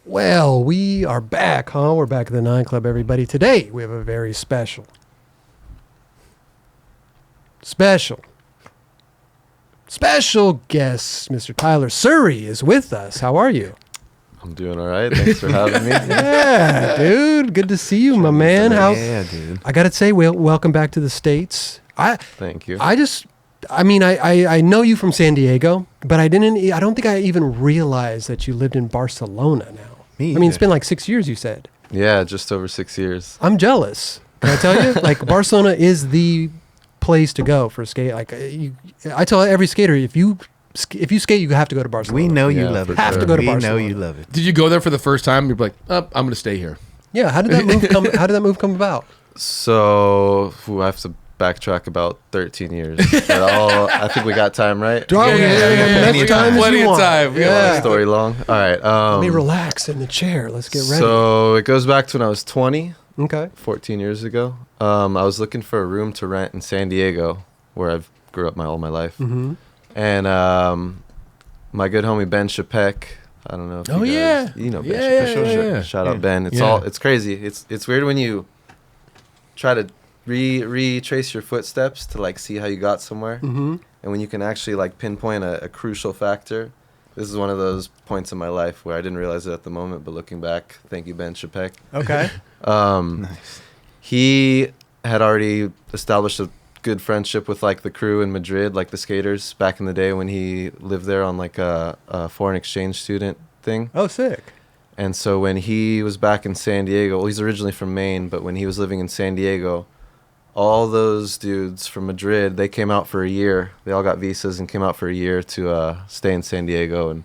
Well, we are back, huh? We're back at the 9 Club, everybody. Today, we have a very special guest. Mr. Tyler Surrey is with us. How are you? I'm doing all right. Thanks for having me. Yeah, dude. Good to see you, my man. Yeah, dude. I got to say, welcome back to the States. Thank you. I know you from San Diego, but I don't think I even realized that you lived in Barcelona now. Me I mean, it's either. been like 6 years, you said. Yeah, just over 6 years. I'm jealous. Can I tell you? Like, Barcelona is the place to go for skate. Like, I tell every skater, if you skate, you have to go to Barcelona. We know you Yeah, love for it. Have bro. to go to we Barcelona. know you love it. Did you go there for the first time? You're like, oh, I'm going to stay here. Yeah. How did that move come? How did that move come about? So I have to backtrack about 13 years. But I think we got time, right? Yeah. We Next got time as plenty you of want. time. We got Yeah. Story long. All right. Let me relax in the chair. Let's get ready. So it goes back to when I was 20, Okay. 14 years ago. I was looking for a room to rent in San Diego, where I've grew up all my life. Mm-hmm. And my good homie Ben Chapek. I don't know if Oh, you yeah. guys, you know Ben Yeah, Chapek. yeah. Shout out Yeah. Ben. It's crazy. It's weird when you try to retrace your footsteps to like see how you got somewhere, Mm-hmm. and when you can actually like pinpoint a crucial factor. This is one of those points in my life where I didn't realize it at the moment, but looking back, thank you, Ben Chapek. Okay. Nice. He had already established a good friendship with like the crew in Madrid, like the skaters back in the day when he lived there on like a foreign exchange student thing. Oh, sick. And so when he was back in San Diego, well, he's originally from Maine, but when he was living in San Diego, all those dudes from Madrid, they came out for a year. They all got visas and came out for a year to stay in San Diego. And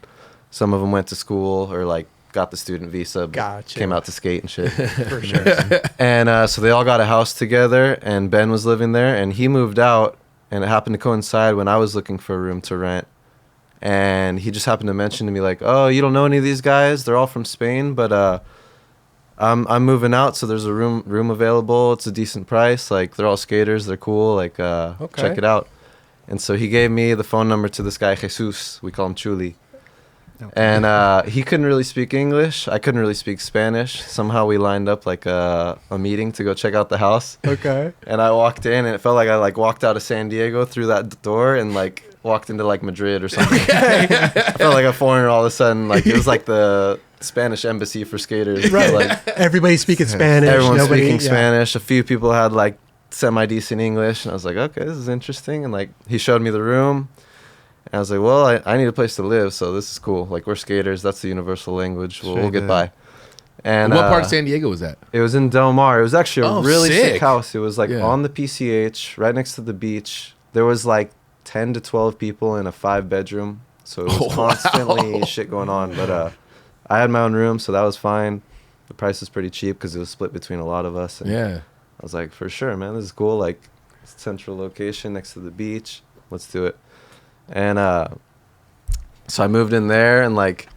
some of them went to school or like got the student visa, but Gotcha. came out to skate and shit. For sure. And so they all got a house together, and Ben was living there, and he moved out, and it happened to coincide when I was looking for a room to rent. And he just happened to mention to me like, "Oh, you don't know any of these guys? They're all from Spain, but I'm moving out, so there's a room available. It's a decent price. Like they're all skaters, they're cool. Like check it out." And so he gave me the phone number to this guy Jesus. We call him Chuli. And he couldn't really speak English. I couldn't really speak Spanish. Somehow we lined up like a meeting to go check out the house. Okay. And I walked in, and it felt like I like walked out of San Diego through that door and like walked into like Madrid or something. I felt like a foreigner all of a sudden. Like it was like the Spanish embassy for skaters. Right. Like Everybody speaking Spanish. everyone Nobody, speaking yeah. Spanish. A few people had like semi-decent English, and I was like, okay, this is interesting. And like he showed me the room. And I was like, well, I need a place to live, so this is cool. Like, we're skaters. That's the universal language. We'll get by. And What part of San Diego was that? it was in Del Mar. It was actually a really sick sick. house. It was, like, Yeah. on the PCH, right next to the beach. There was, like, 10 to 12 people in a 5-bedroom. So it was constantly shit going on. But I had my own room, so that was fine. The price was pretty cheap because it was split between a lot of us. And Yeah. I was like, for sure, man, this is cool. Like, central location next to the beach. Let's do it. And so I moved in there, and like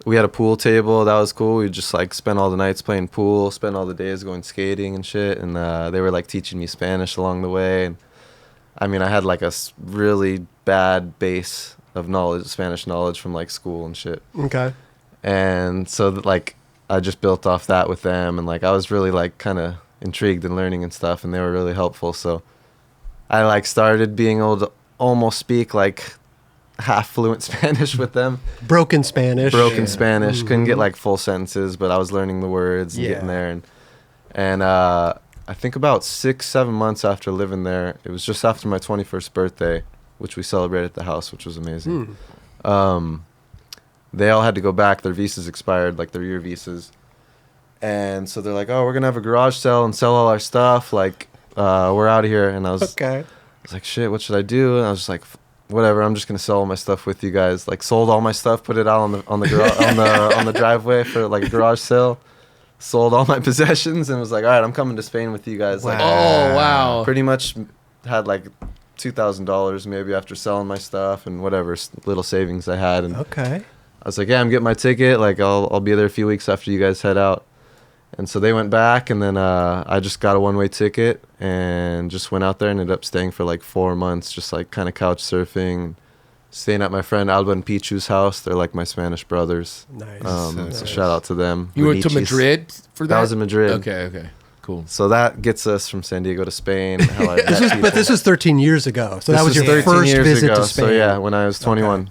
we had a pool table. That was cool. We just like spent all the nights playing pool, spent all the days going skating and shit. And they were like teaching me Spanish along the way. And I mean, I had like a really bad base of knowledge, Spanish knowledge from like school and shit. Okay. And so like I just built off that with them, and like I was really like kind of intrigued in learning and stuff, and they were really helpful. So I like started being able to almost speak like half fluent Spanish with them. Broken Spanish. Spanish. Couldn't get Mhm. like full sentences, but I was learning the words and Yeah. getting there. And I think about 6-7 months after living there, it was just after my 21st birthday, which we celebrated at the house, which was amazing. They all had to go back. Their visas expired, like their year visas. And so they're like, oh, we're going to have a garage sale and sell all our stuff. Like, we're out of here. And I was like, shit, what should I do? And I was just like, whatever, I'm just gonna sell all my stuff with you guys. Like, sold all my stuff, put it out on the on the driveway for like a garage sale. Sold all my possessions and was like, all right, I'm coming to Spain with you guys. Like, Oh, wow. pretty much had like $2,000 maybe after selling my stuff and whatever little savings I had. And Okay. I was like, yeah, I'm getting my ticket. Like, I'll be there a few weeks after you guys head out. And so they went back, and then I just got a one-way ticket and just went out there and ended up staying for like 4 months, just like kind of couch surfing, staying at my friend Alba and Pichu's house. They're like my Spanish brothers. Nice. So Nice. shout out to them. You went to Bonicis. Madrid for that? That was in Madrid. Okay. Cool. So that gets us from San Diego to Spain. How I met people. But this was 13 years ago. So that This was your 13 first years visit ago. to Spain. So yeah, when I was 21.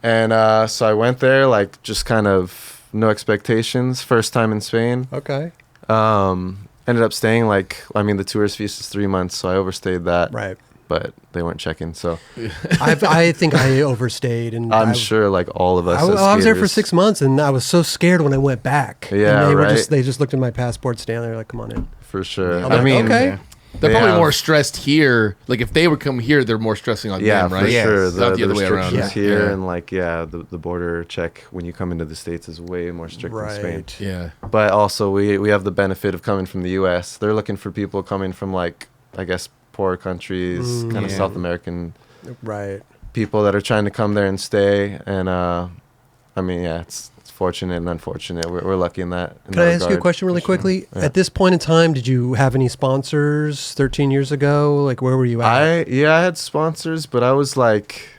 And so I went there, like, just kind of no expectations. First time in Spain. Okay. Ended up staying, like, I mean, the tourist fees is 3 months, so I overstayed that. Right. But they weren't checking, so I think I overstayed, and I'm sure, like, all of us. as I was there for skaters- 6 months, and I was so scared when I went back. Yeah, and right. they just looked at my passport stamp. They were like, "Come on in." For sure. I'm I like, mean, okay. They're They probably have- more stressed here. Like if they would come here, they're more stressing on yeah, them, right? for Yes. sure. Not the other way around. restrictions Yeah. here Yeah. and, like, the border check when you come into the States is way more strict than Spain. Right. Yeah. But also, we have the benefit of coming from the U.S. They're looking for people coming from, like, I guess, poor countries, kind of Yeah. South American Right. people that are trying to come there and stay. And, I mean, yeah, it's fortunate and unfortunate. We're lucky in that. Can I ask you a question really For sure. quickly? Yeah. At this point in time, did you have any sponsors 13 years ago? Like, where were you at? I had sponsors, but I was, like,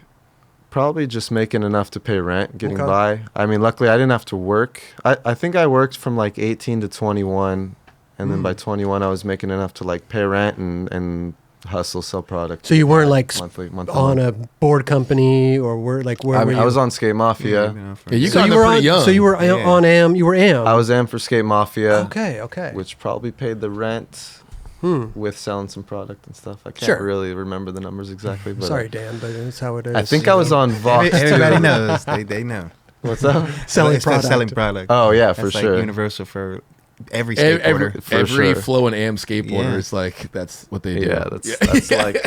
probably just making enough to pay rent, getting Okay. by. I mean, luckily, I didn't have to work. I think I worked from, like, 18 to 21. And then by 21, I was making enough to, like, pay rent and hustle, sell product. So you weren't, like, monthly on a board company, or where where I were mean, you? I was on Sk8 Mafia. Yeah, you so got you there were pretty on. young. So you were Yeah. on AM. You were AM. I was am for Sk8 Mafia, Okay. which probably paid the rent with selling some product and stuff. I can't Sure. really remember the numbers exactly. But Sorry, Dan, but that's how it is. I think I was on Vox. Everybody too. knows. They know. What's up? selling It's that product. selling product. Oh yeah, That's for like sure. universal for every Every, skateboarder. For every sure. flow and am skateboarder Yeah. is like that's what they do. Yeah, that's like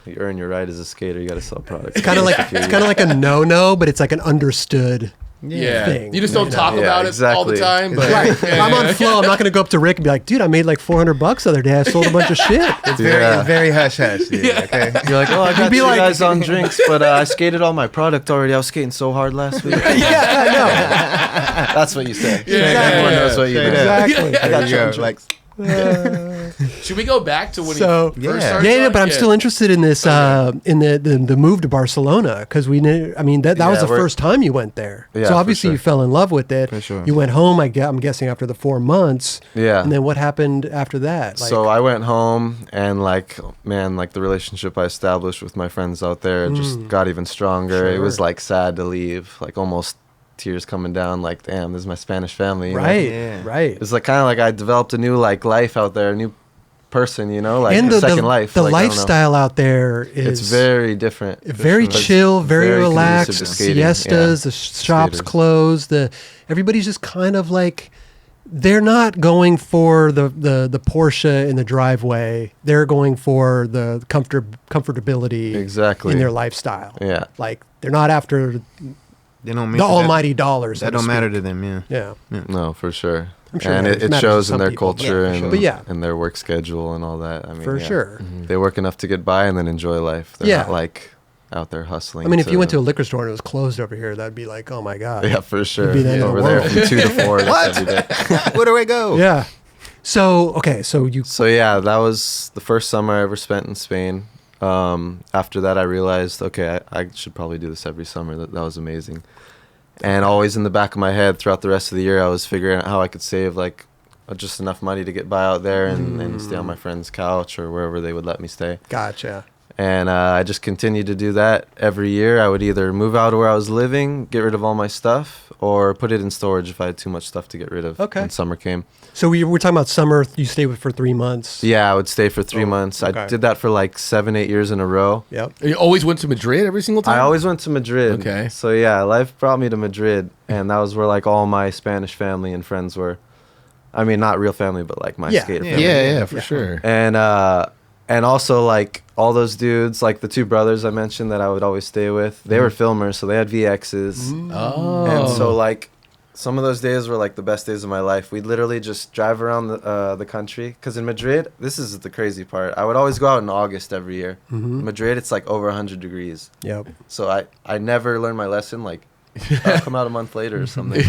you earn your right as a skater. You got to sell products. It's kind of like a no, but it's like an understood. Yeah. Thing, You just don't you know? talk Yeah, about it all the exactly. time. But Right. Yeah, I'm on yeah. flow. I'm not gonna go up to Rick and be like, "Dude, I made like $400 the other day. I sold a bunch of shit." It's Yeah. very hush hush. Yeah. Okay. You're like, oh, I got be you like- guys on drinks, but I skated all my product already. I was skating so hard last week. Yeah, I know. That's what you say. Yeah, Everyone yeah, knows what you Straight mean. up. Exactly. I got There you you on go. drinks. Should we go back to when So- he first Yeah. started? Yeah, but I'm Yeah. still interested in this in the move to Barcelona, because we knew. I mean, that was Yeah, the we're- first time you went there. Yeah, so for obviously sure. you fell in love with it. For sure. You went home. I'm guessing after the 4 months. Yeah. And then what happened after that? So I went home and, like, man, like, the relationship I established with my friends out there just got even stronger. It was, Sure. like, sad to leave, like, almost tears coming down, like, damn, this is my Spanish family, you know? right, Yeah. right. It's like kind of like I developed a new, like, life out there, a new person, you know, like and a second life. the like, I don't know. lifestyle out there is It's very different. very But it's chill, very very conducive relaxed. to skating, Siestas, yeah. the shops Skaters. closed. Everybody's just kind of like, they're not going for the Porsche in the driveway. They're going for the comfortability Exactly. in their lifestyle. Yeah. Like, they're not after They don't miss the it. almighty dollars. That so to don't matter speak. to them. Yeah. Yeah. No, for sure. I'm sure and it it matters to shows in some their people. culture Yeah, for and, sure. But yeah. and their work schedule and all that. I mean, For yeah. sure. They work enough to get by and then enjoy life. They're Yeah. not like out there hustling. I mean, if you went to a liquor store and it was closed over here, that'd be like, oh my God. yeah, for sure. be the end of the Over there world. from 2 to 4. That's every day. Where do I go? Yeah. So, okay. So you, So yeah, that was the first summer I ever spent in Spain. After that, I realized, okay, I should probably do this every summer. That was amazing. And always in the back of my head throughout the rest of the year, I was figuring out how I could save like just enough money to get by out there and stay on my friend's couch or wherever they would let me stay. gotcha. And I just continued to do that every year. I would either move out of where I was living, get rid of all my stuff, or put it in storage if I had too much stuff to get rid of Okay. when summer came. So we're talking about summer. You stayed with for 3 months. Yeah, I would stay for 3 months. okay. I did that for like 7-8 years in a row. Yep. You always went to Madrid every single time? I always went to Madrid. Okay. So yeah, life brought me to Madrid, and that was where like all my Spanish family and friends were. I mean, not real family, but like my Yeah. skater Yeah. family. Yeah, for sure. And also like all those dudes, like the 2 brothers I mentioned that I would always stay with. They were filmers, so they had VXs, Oh. and so like some of those days were like the best days of my life. We'd literally just drive around the country. Because in Madrid, this is the crazy part. I would always go out in August every year. Madrid, it's like over 100 degrees. Yep. So I never learned my lesson. Like, I'll come out a month later or something.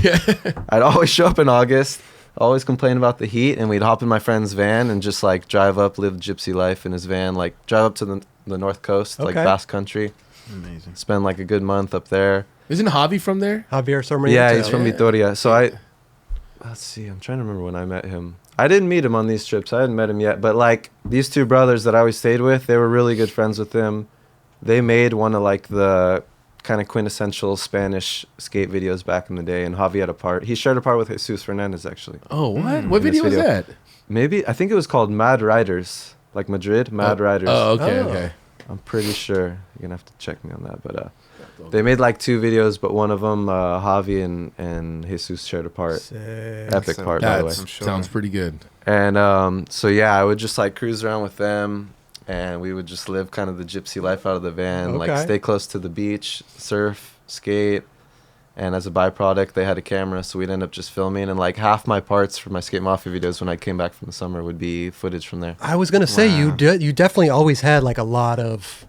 I'd always show up in August, always complain about the heat, and we'd hop in my friend's van and just like drive up, live gypsy life in his van, like drive up to the north coast, like Okay. Basque Country. Amazing. Spend like a good month up there. Isn't Javi from there? Javier Sarmiento. Yeah, he's from Yeah. Vitoria. So let's see, I'm trying to remember when I met him. I didn't meet him on these trips. I hadn't met him yet. But like these two brothers that I always stayed with, they were really good friends with him. They made one of like the kind of quintessential Spanish skate videos back in the day. And Javi had a part. He shared a part with Jesus Fernandez, actually. Oh, what? What in this video was video. that? Maybe, I think it was called Mad Riders. Like Madrid, Mad Riders. Oh, okay, Oh. okay. I'm pretty sure. You're going to have to check me on that. But they made like 2 videos, but one of them, Javi and Jesus shared a part. Sick. Epic So part, by the way. That I'm sure. sounds pretty good. And so yeah, I would just like cruise around with them, and we would just live kind of the gypsy life out of the van, like Okay. stay close to the beach, surf, skate. And as a byproduct, they had a camera, so we'd end up just filming. And like half my parts for my Sk8 Mafia videos when I came back from the summer would be footage from there. I was gonna say Wow. you definitely always had like a lot of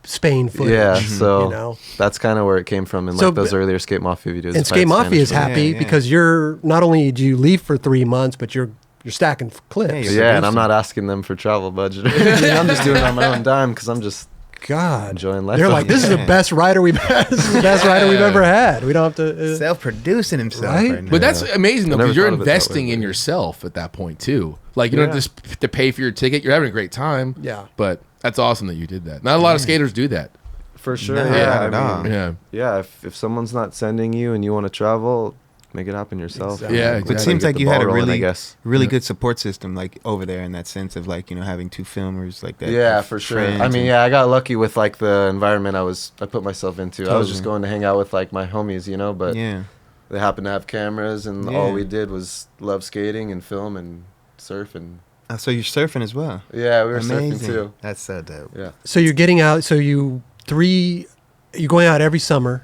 Spain footage. Yeah, Mhm. so you know. that's kind of where it came from in So, like those but- earlier Sk8 Mafia videos. And if I had Sk8 Mafia Spanish is ones. happy Yeah, yeah. because you're not only do you leave for 3 months, but you're stacking clips. Yeah, you're Yeah, and I'm producing. not asking them for travel budget. I'm just doing it on my own dime because I'm just God, enjoying life. they're out like, this is the Yeah. best rider we've had. This is the best rider we've ever had. We don't have to. Self-producing himself Right? right now. But that's amazing though, I never because you're thought of it that way, investing in but- yourself at that point too. Like you don't Yeah. just to pay for your ticket. You're having a great time. Yeah. But that's awesome that you did that. Not a lot of skaters do that. For sure. No, yeah, not I at all. mean, Yeah. yeah, if someone's not sending you and you want to travel, make it happen yourself. Exactly. Yeah, But it exactly. seems Get like the you had ball a rolling, I really, guess. really Yeah. good support system, like over there in that sense of like, you know, having 2 filmers like that. Yeah, with for sure. friends I mean, and- yeah, I got lucky with like the environment I put myself into. I was just Totally. going to hang out with like my homies, you know, but yeah. they happened to have cameras, and Yeah. all we did was love skating and film and surf, and So you're surfing as well. yeah, we were Amazing. surfing too. That's so dope. Yeah. So you're getting out. So you're going out every summer,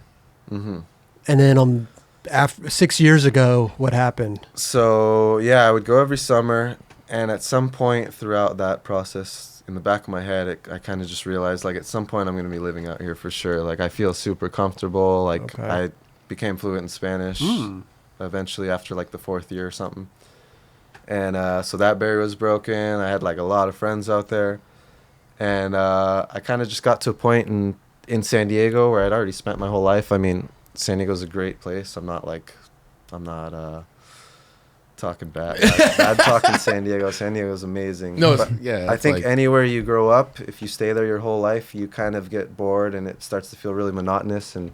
hmm and then after 6 years ago, what happened? So yeah, I would go every summer, and at some point throughout that process, in the back of my head, I kind of just realized like at some point I'm going to be living out here for sure. Like I feel super comfortable. Like Okay. I became fluent in Spanish Mm. eventually after like the 4th year or something, and so that barrier was broken. I had like a lot of friends out there, and I kind of just got to a point in San Diego where I'd already spent my whole life. I mean, San Diego's a great place. I'm not talking bad talking San Diego. San Diego's amazing. No, But yeah. I it's think like- anywhere you grow up, if you stay there your whole life, you kind of get bored and it starts to feel really monotonous, and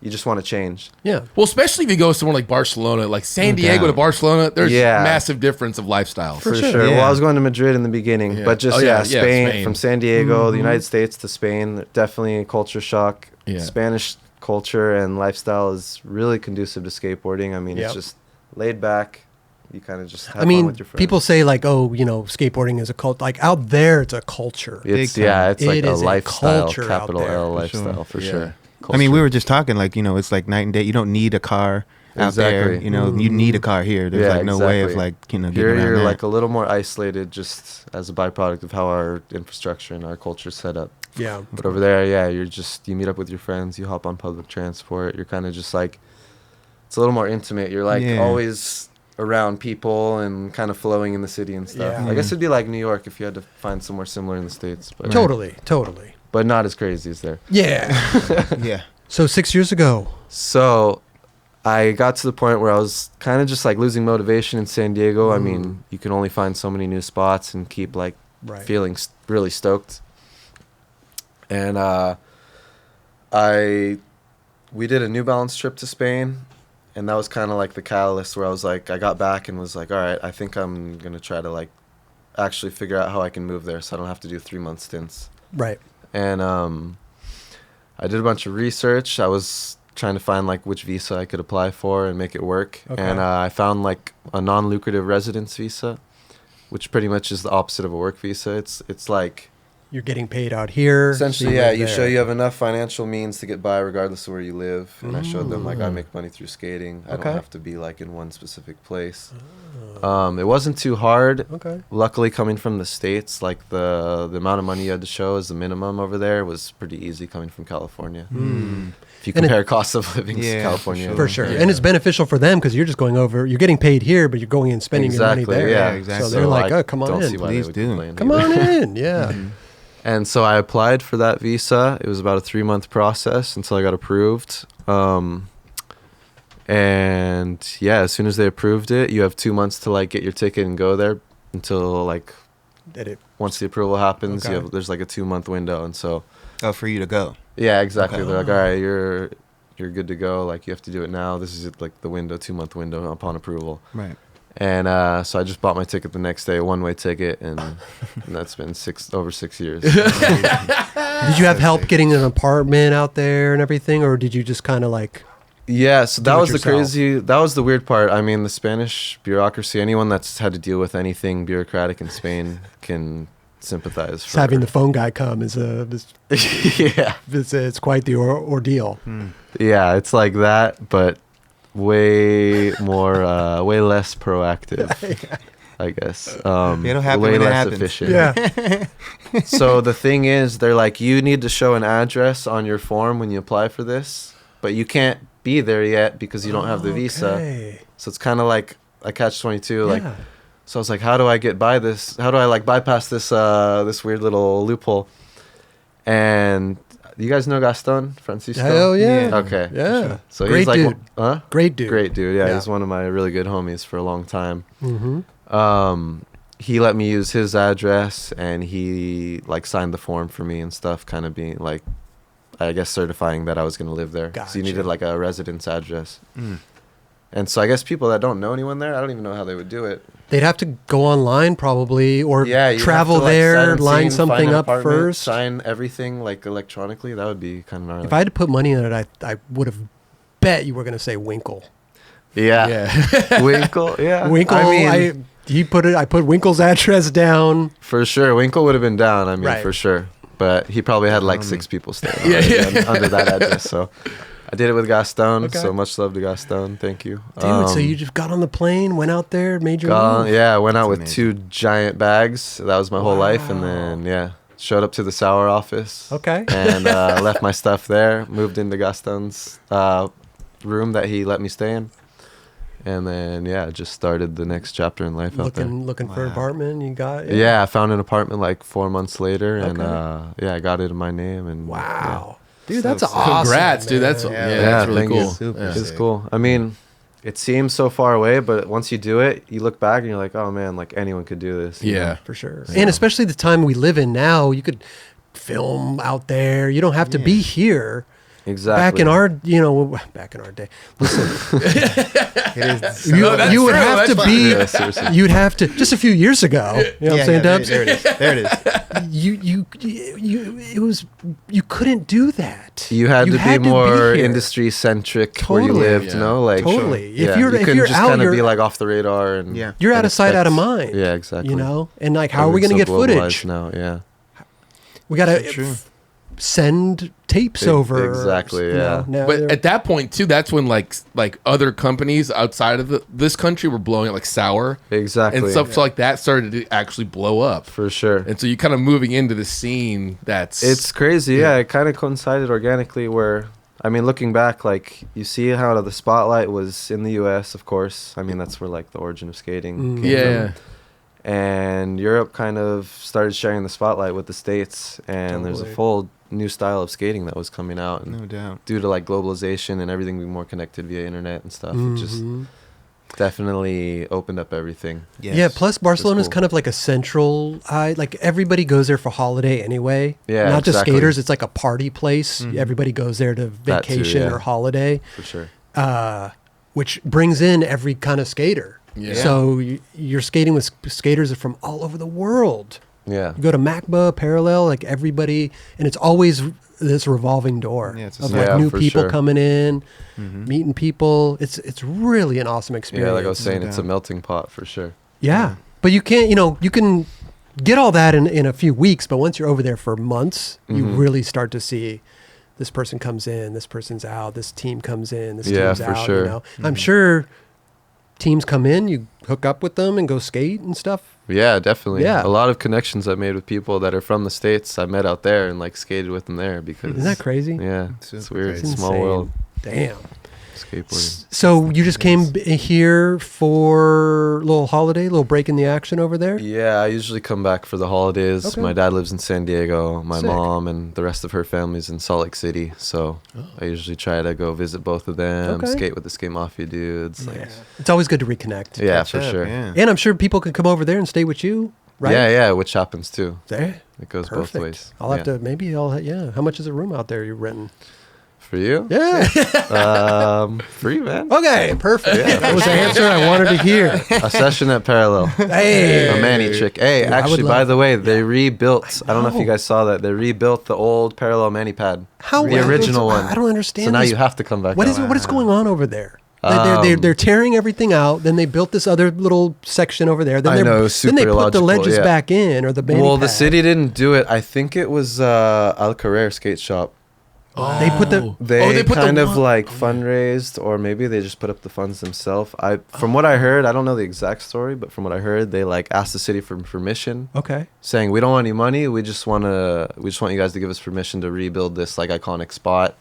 you just want to change. Yeah. well, especially if you go somewhere like Barcelona, like San No Diego to doubt. Barcelona, there's Yeah. massive difference of lifestyles. For For sure. sure. Yeah. Well, I was going to Madrid in the beginning, Yeah. but just Oh, yeah, yeah, yeah, Spain, Spain. from San Diego, Mhm. the United States to Spain, definitely a culture shock. Yeah. Spanish culture and lifestyle is really conducive to skateboarding. I mean, Yep. it's just laid back. You kind of just have I fun mean, with your friends. people say like, oh, you know, skateboarding is a cult. Like out there, it's a culture. It's Big yeah, time. it's like It a is a lifestyle, culture out capital there. L For sure. lifestyle for Yeah. sure. I mean, we Culture. were just talking like, you know, it's like night and day. You don't need a car out there. Exactly. You know, you need a car here. There's Yeah, like no way of exactly. like, you know, getting Here around you're that. like a little more isolated, just as a byproduct of how our infrastructure and our culture is set up. Yeah. But over there, yeah, you meet up with your friends, you hop on public transport. You're kind of just like, it's a little more intimate. You're like Yeah. always around people and kind of flowing in the city and stuff. Yeah. I guess it'd be like New York if you had to find somewhere similar in the States, but Totally. but not as crazy as there. Yeah. yeah. So 6 years ago. So I got to the point where I was kind of just like losing motivation in San Diego. I mean, you can only find so many new spots and keep like Right. feeling really stoked. And we did a New Balance trip to Spain, and that was kind of like the catalyst where I was like, I got back and was like, all right, I think I'm gonna try to like actually figure out how I can move there so I don't have to do 3-month stints. Right. And I did a bunch of research. I was trying to find like which visa I could apply for and make it work. Okay. And I found like a non-lucrative residence visa, which pretty much is the opposite of a work visa. It's like You're getting paid out here. essentially, so yeah, live you there. show you have enough financial means to get by regardless of where you live. And I showed them like I make money through skating. I Okay. don't have to be like in one specific place. It wasn't too hard. Okay. Luckily, coming from the States, like the amount of money you had to show as the minimum over there was pretty easy coming from California. If you And it- compare cost of living to Yeah, California. For sure. Yeah. And it's beneficial for them because you're just going over, you're getting paid here, but you're going and spending your money Exactly, there. yeah, exactly. So they're like, I oh, come on don't in. see why Please they would do. complain Come either. on in. Yeah. And so I applied for that visa. It was about a 3-month process until I got approved. And yeah, as soon as they approved it, you have 2 months to like get your ticket and go there until like once the approval happens, Okay. there's like a 2-month window. And so for you to go. yeah, exactly. Okay. They're like, all right, you're good to go. Like you have to do it now. This is like the window, 2-month window upon approval. Right. And so I just bought my ticket the next day, one-way ticket, and that's been over 6 years. Did you have help getting an apartment out there and everything, or did you just kind of like? Yeah, so Do that it was yourself. that was the weird part. I mean, the Spanish bureaucracy, anyone that's had to deal with anything bureaucratic in Spain can sympathize. Just having the phone guy come is yeah, it's quite the ordeal. yeah, it's like that, but way more, way less proactive, I guess. It'll happen way when it less happens. efficient. Yeah. So the thing is, they're like, you need to show an address on your form when you apply for this, but you can't be there yet because you don't have the visa. Okay. So it's kind of like a catch-22. Like, Yeah. so I was like, how do I get by this? How do I like bypass this this weird little loophole? And you guys know Gaston Francisco? Hell yeah. Yeah. Okay. Yeah. So Great he's like, dude. huh? Great dude. Great dude. Yeah, Yeah. he's one of my really good homies for a long time. Mm-hmm. He let me use his address, and he like signed the form for me and stuff, kind of being like, I guess certifying that I was going to live there. So you Gotcha. needed like a residence address. Mm. And so I guess people that don't know anyone there, I don't even know how they would do it. They'd have to go online probably, or Yeah, you travel have to, like, there, sign line scene, find something an up apartment, first. sign everything like electronically. That would be kind of gnarly. If I had to put money in it, I would have bet you were going to say Winkle. yeah, Yeah. Winkle. Yeah, Winkle. I mean, I put Winkle's address down. for sure, Winkle would have been down. I mean, Right. for sure. But he probably had like 6 people staying Yeah, already yeah. under that address. So I did it with Gaston. Okay. So much love to Gaston. Thank you, Dude, so you just got on the plane, went out there, made your move? yeah, I went out That's with amazing. 2 giant bags. That was my whole life, and Wow. then showed up to the sour office. Okay. And left my stuff there. Moved into Gaston's room that he let me stay in. And then just started the next chapter in life out there. Looking for an Wow. apartment. You got Yeah, I found an apartment like 4 months later, and Okay. I got it in my name. And Wow, dude, So that's sick. awesome. Congrats, dude. That's man. Yeah. that's really thank you. cool. Super Yeah. it's sick. cool. I mean, it seems so far away, but once you do it, you look back and you're like, oh man, like anyone could do this. you know? Yeah. For sure. Yeah. And especially the time we live in now, you could film out there. You don't have to be here. Exactly. Back in our day. Listen, It is. you, No, that's you would true. have That's to fine. be. Yeah, seriously. You'd have to just a few years ago. You know what I'm saying, Dubs? There it is. There it is. You couldn't do that. You had to be more here. industry centric where you Totally. lived, Yeah. you know, like Totally. Sure. If you're- you if couldn't you're just out, kind of be you're- like off the radar and Yeah. You're and out of sight, out of expect- mind. Yeah, exactly. You know, and like, how are we Everything's going to so get globalized footage? now? Yeah. We got to So true. send tapes Ex- over. exactly, you know, yeah. now But they're- at that point too, that's when like other companies outside of this country were blowing it like sour Exactly. and stuff like that started to actually blow up. For sure. And so you kind of moving into the scene that's It's crazy. Yeah, it kind of coincided organically where, I mean, looking back, like, you see how the spotlight was in the U.S., of course. I mean, that's where, like, the origin of skating came yeah. from. And Europe kind of started sharing the spotlight with the States, and there's a Totally. full new style of skating that was coming out. And No doubt. due to, like, globalization and everything being more connected via internet and stuff, it just Mhm. definitely opened up everything. Yes. Yeah, plus Barcelona's cool. kind of like a central, like everybody goes there for holiday anyway. Yeah, Not just exactly. skaters, it's like a party place. Mhm. Everybody goes there to That too, vacation yeah. or holiday, For sure. which brings in every kind of skater. Yeah. So you're skating with skaters from all over the world. Yeah. You go to MACBA, Parallel, like everybody, and it's always this revolving door Yeah, it's a of circle. like new for people sure. coming in, Mhm. meeting people. It's really an awesome experience. Yeah, like I was saying, No it's a doubt. melting pot for sure. Yeah. But you can't, you can get all that in a few weeks, but once you're over there for months, you Mhm. really start to see this person comes in, this person's out, this team comes in, this Yeah, team's for out, sure. I'm Mhm. sure teams come in, you hook up with them and go skate and stuff. Yeah, definitely. Yeah. A lot of connections I've made with people that are from the States. I met out there and like skated with them there because Isn't that crazy? Yeah, Super it's weird. crazy. It's a small insane. world. Damn. skateboarding. So you just came here for a little holiday, a little break in the action over there? Yeah, I usually come back for the holidays. Okay. My dad lives in San Diego. My Sick. mom and the rest of her family's in Salt Lake City. So I usually try to go visit both of them, Okay. skate with the Sk8 Mafia dudes. Like, It's always good to reconnect. yeah, Catch for up, sure. Yeah. And I'm sure people can come over there and stay with you, right? Yeah, which happens too. There. It goes Perfect. both ways. I'll have to, maybe I'll, yeah. How much is a room out there you're renting? For you? Yeah. Free, man. Okay, perfect. That was the answer I wanted to hear. A session at Parallel. Hey. A Manny trick. Hey, Dude, I would actually, love- by the way, they rebuilt. I don't know if know. you guys saw that. They rebuilt the old Parallel Manny pad. How The original one. I don't understand. So now this. you have to come back. What out. is going on over there? They're tearing everything out. Then they built this other little section over there. Then I know, then they super put the illogical, ledges yeah. back in, or the Manny Well, the pad. city didn't do it. I think it was Al Carrer skate shop. They put the They put the kind of one- like fundraised, or maybe they just put up the funds themselves. From what I heard, I don't know the exact story, but from what I heard, they like asked the city for permission, okay. saying we don't want any money. We just want you guys to give us permission to rebuild this like iconic spot.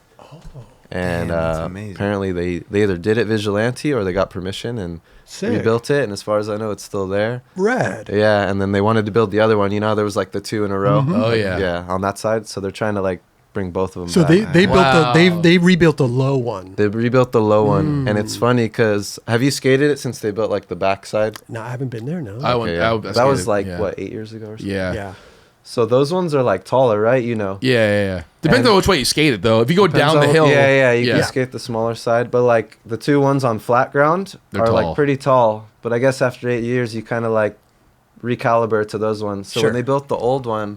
And Damn, that's amazing. apparently they either did it vigilante or they got permission and Sick. rebuilt it. And as far as I know, it's still there. Rad. Yeah, and then they wanted to build the other one. You know, there was like the two in a row. Mhm. Oh, yeah. Yeah, on that side. So they're trying to like bring both of them So back. they Wow. built they rebuilt the low one. They rebuilt the low one, and it's funny because have you skated it since they built like the backside? No, I haven't been there. No. I went. Okay, yeah. I That was skated, like yeah. what 8 years ago or something. Yeah. yeah. So those ones are like taller, right? You know. Yeah. Depends And- on which way you skate it, though. If you go Depends down the on- hill, Yeah, you yeah. can skate the smaller side, but like the two ones on flat ground They're are tall. like pretty tall. But I guess after 8 years, you kind of like recalibrate to those ones. So Sure. when they built the old one,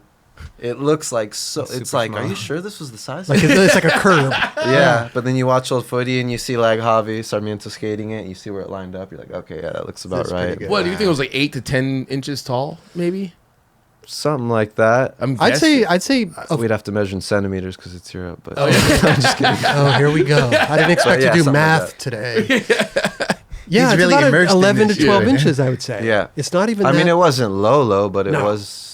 it looks like so. It's super like, small. are you sure this was the size? Like it's like a curve. Yeah, but then you watch old footy and you see like Javi Sarmiento skating it. You see where it lined up. You're like, okay, yeah, that looks about That's pretty right. good. What do you think it was like 8 to 10 inches tall? Maybe. Something like that. I'd say. We'd have to measure in centimeters because it's Europe. But Oh, here we go. I didn't expect yeah, to do something like math that. today. Yeah, He's it's really about immersed in 11 to this 12 shit. inches, I would say. Yeah. It's not even. I mean, that- it wasn't low, but it No. was.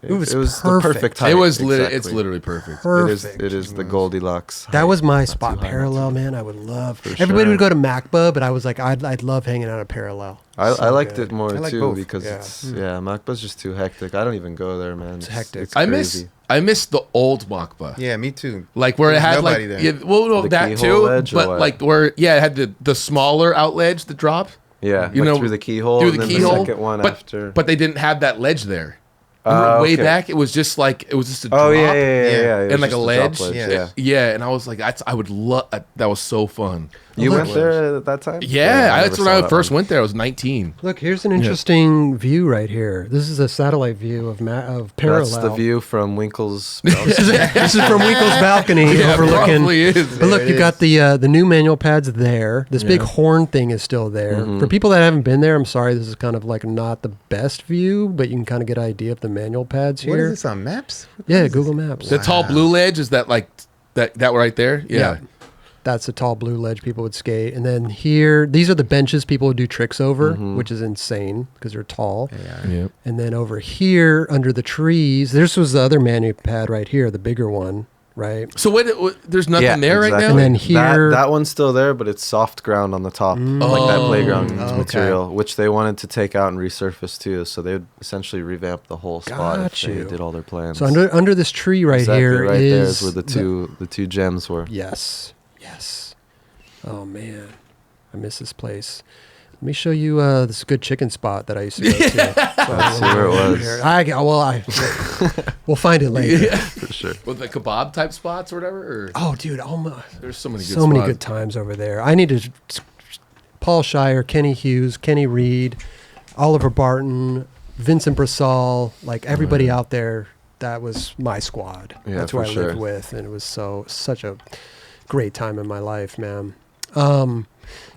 It was the perfect. perfect height. It was it's exactly. literally perfect. perfect. It is the Goldilocks. That height. was my Not spot. too high, not Parallel, too- man. I would love. For Everybody sure. would go to MacBa, but I was like, I'd love hanging out at Parallel. I So liked good. it more I like too both. because Yeah. it's Macba's just too hectic. I don't even go there, man. It's hectic. It's I crazy. miss the old Makba. Yeah, me too. Like where it There's had like nobody there. yeah, well no, The that keyhole too, ledge or but what? like where it had the smaller out ledge that dropped. Yeah, You like know, through the keyhole. through and the then keyhole, The second one but, after. But they didn't have that ledge there. Remember way okay. back, it was just a drop. Oh yeah. Yeah. It was And like just a drop ledge. Yeah. Yeah, and I was like, I would love. That was so fun. You Oh, went that there at that time? Yeah, I that's never when saw I that first one. went there. I was 19. Look, here's an interesting view right here. This is a satellite view of Parallel. That's the view from Winkle's. This is from Winkle's balcony Yeah, overlooking. probably is. But look, There you it got the new manual pads there. This big horn thing is still there. Mm-hmm. For people that haven't been there, I'm sorry, this is kind of like not the best view, but you can kind of get an idea of the manual pads What here. is this on maps? What Yeah, is Google this? Maps. The tall blue ledge is that like that right there? Yeah. That's a tall blue ledge people would skate. And then here, these are the benches people would do tricks over, Mm-hmm. which is insane because they're tall. Yeah. And then over here under the trees, this was the other manual pad right here, the bigger one, right? So what there's nothing there right now? And then here- that one's still there, but it's soft ground on the top, like that playground okay. material, which they wanted to take out and resurface too. So they would essentially revamp the whole spot Got if you. they did all their plans. So under this tree right exactly here right there is is where the two gems were. Yes. Oh man, I miss this place. Let me show you this good chicken spot that I used to go to. Let's see where it was. We'll find it later. Yeah. For sure. With the kebab type spots or whatever? Or Oh, dude, almost. there's so many good So many spots. good times over there. I need to. Paul Shire, Kenny Hughes, Kenny Reed, Oliver Barton, Vincent Brasal, like everybody out there. That was my squad. Yeah, That's who I for lived sure. with, and it was such a great time in my life, man.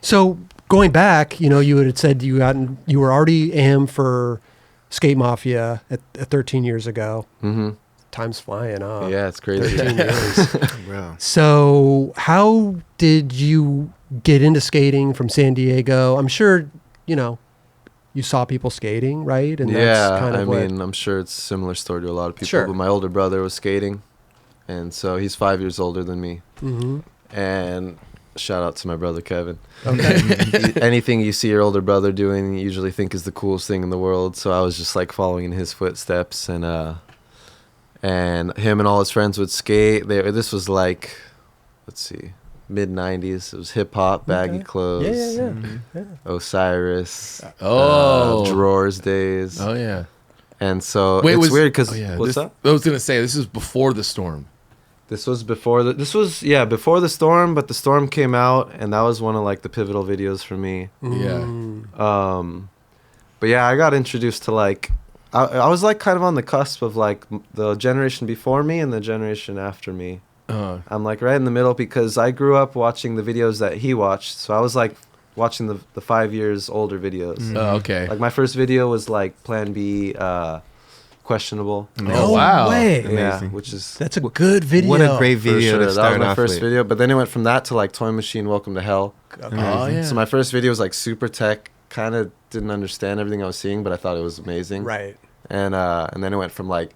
So going back, you had said you were already for Sk8 Mafia at 13 years ago. Mm-hmm. Time's flying, huh? Yeah, it's crazy. 13 years. Bro. So how did you get into skating from San Diego? I'm sure, you saw people skating, right? And Yeah, kind of I'm sure it's a similar story to a lot of people. Sure. But my older brother was skating, and so he's 5 years older than me. hmm And Shout out to my brother Kevin. Okay. Anything you see your older brother doing, you usually think is the coolest thing in the world. So I was just like following in his footsteps, and him and all his friends would skate. This was like, let's see, mid '90s. It was hip hop, baggy Okay. clothes. Yeah. Osiris. Oh. Drawers days. Oh yeah. And so Wait, it's weird because what's this, up? I was gonna say this is before the storm. This was before before the storm, but the storm came out, and that was one of like the pivotal videos for me. Yeah. But yeah, I got introduced to like, I was like kind of on the cusp of like the generation before me and the generation after me. I'm like right in the middle because I grew up watching the videos that he watched, so I was like watching the 5 years older videos. Oh, okay. Like my first video was like Plan B, questionable. Oh, wow. way. Yeah, Amazing. which is That's a good video. What a great for video sure. to That start was my off first with. video, but then it went from that to like Toy Machine, Welcome to Hell. Oh yeah. So my first video was like super tech. Kind of didn't understand everything I was seeing, but I thought it was amazing. Right. And then it went from like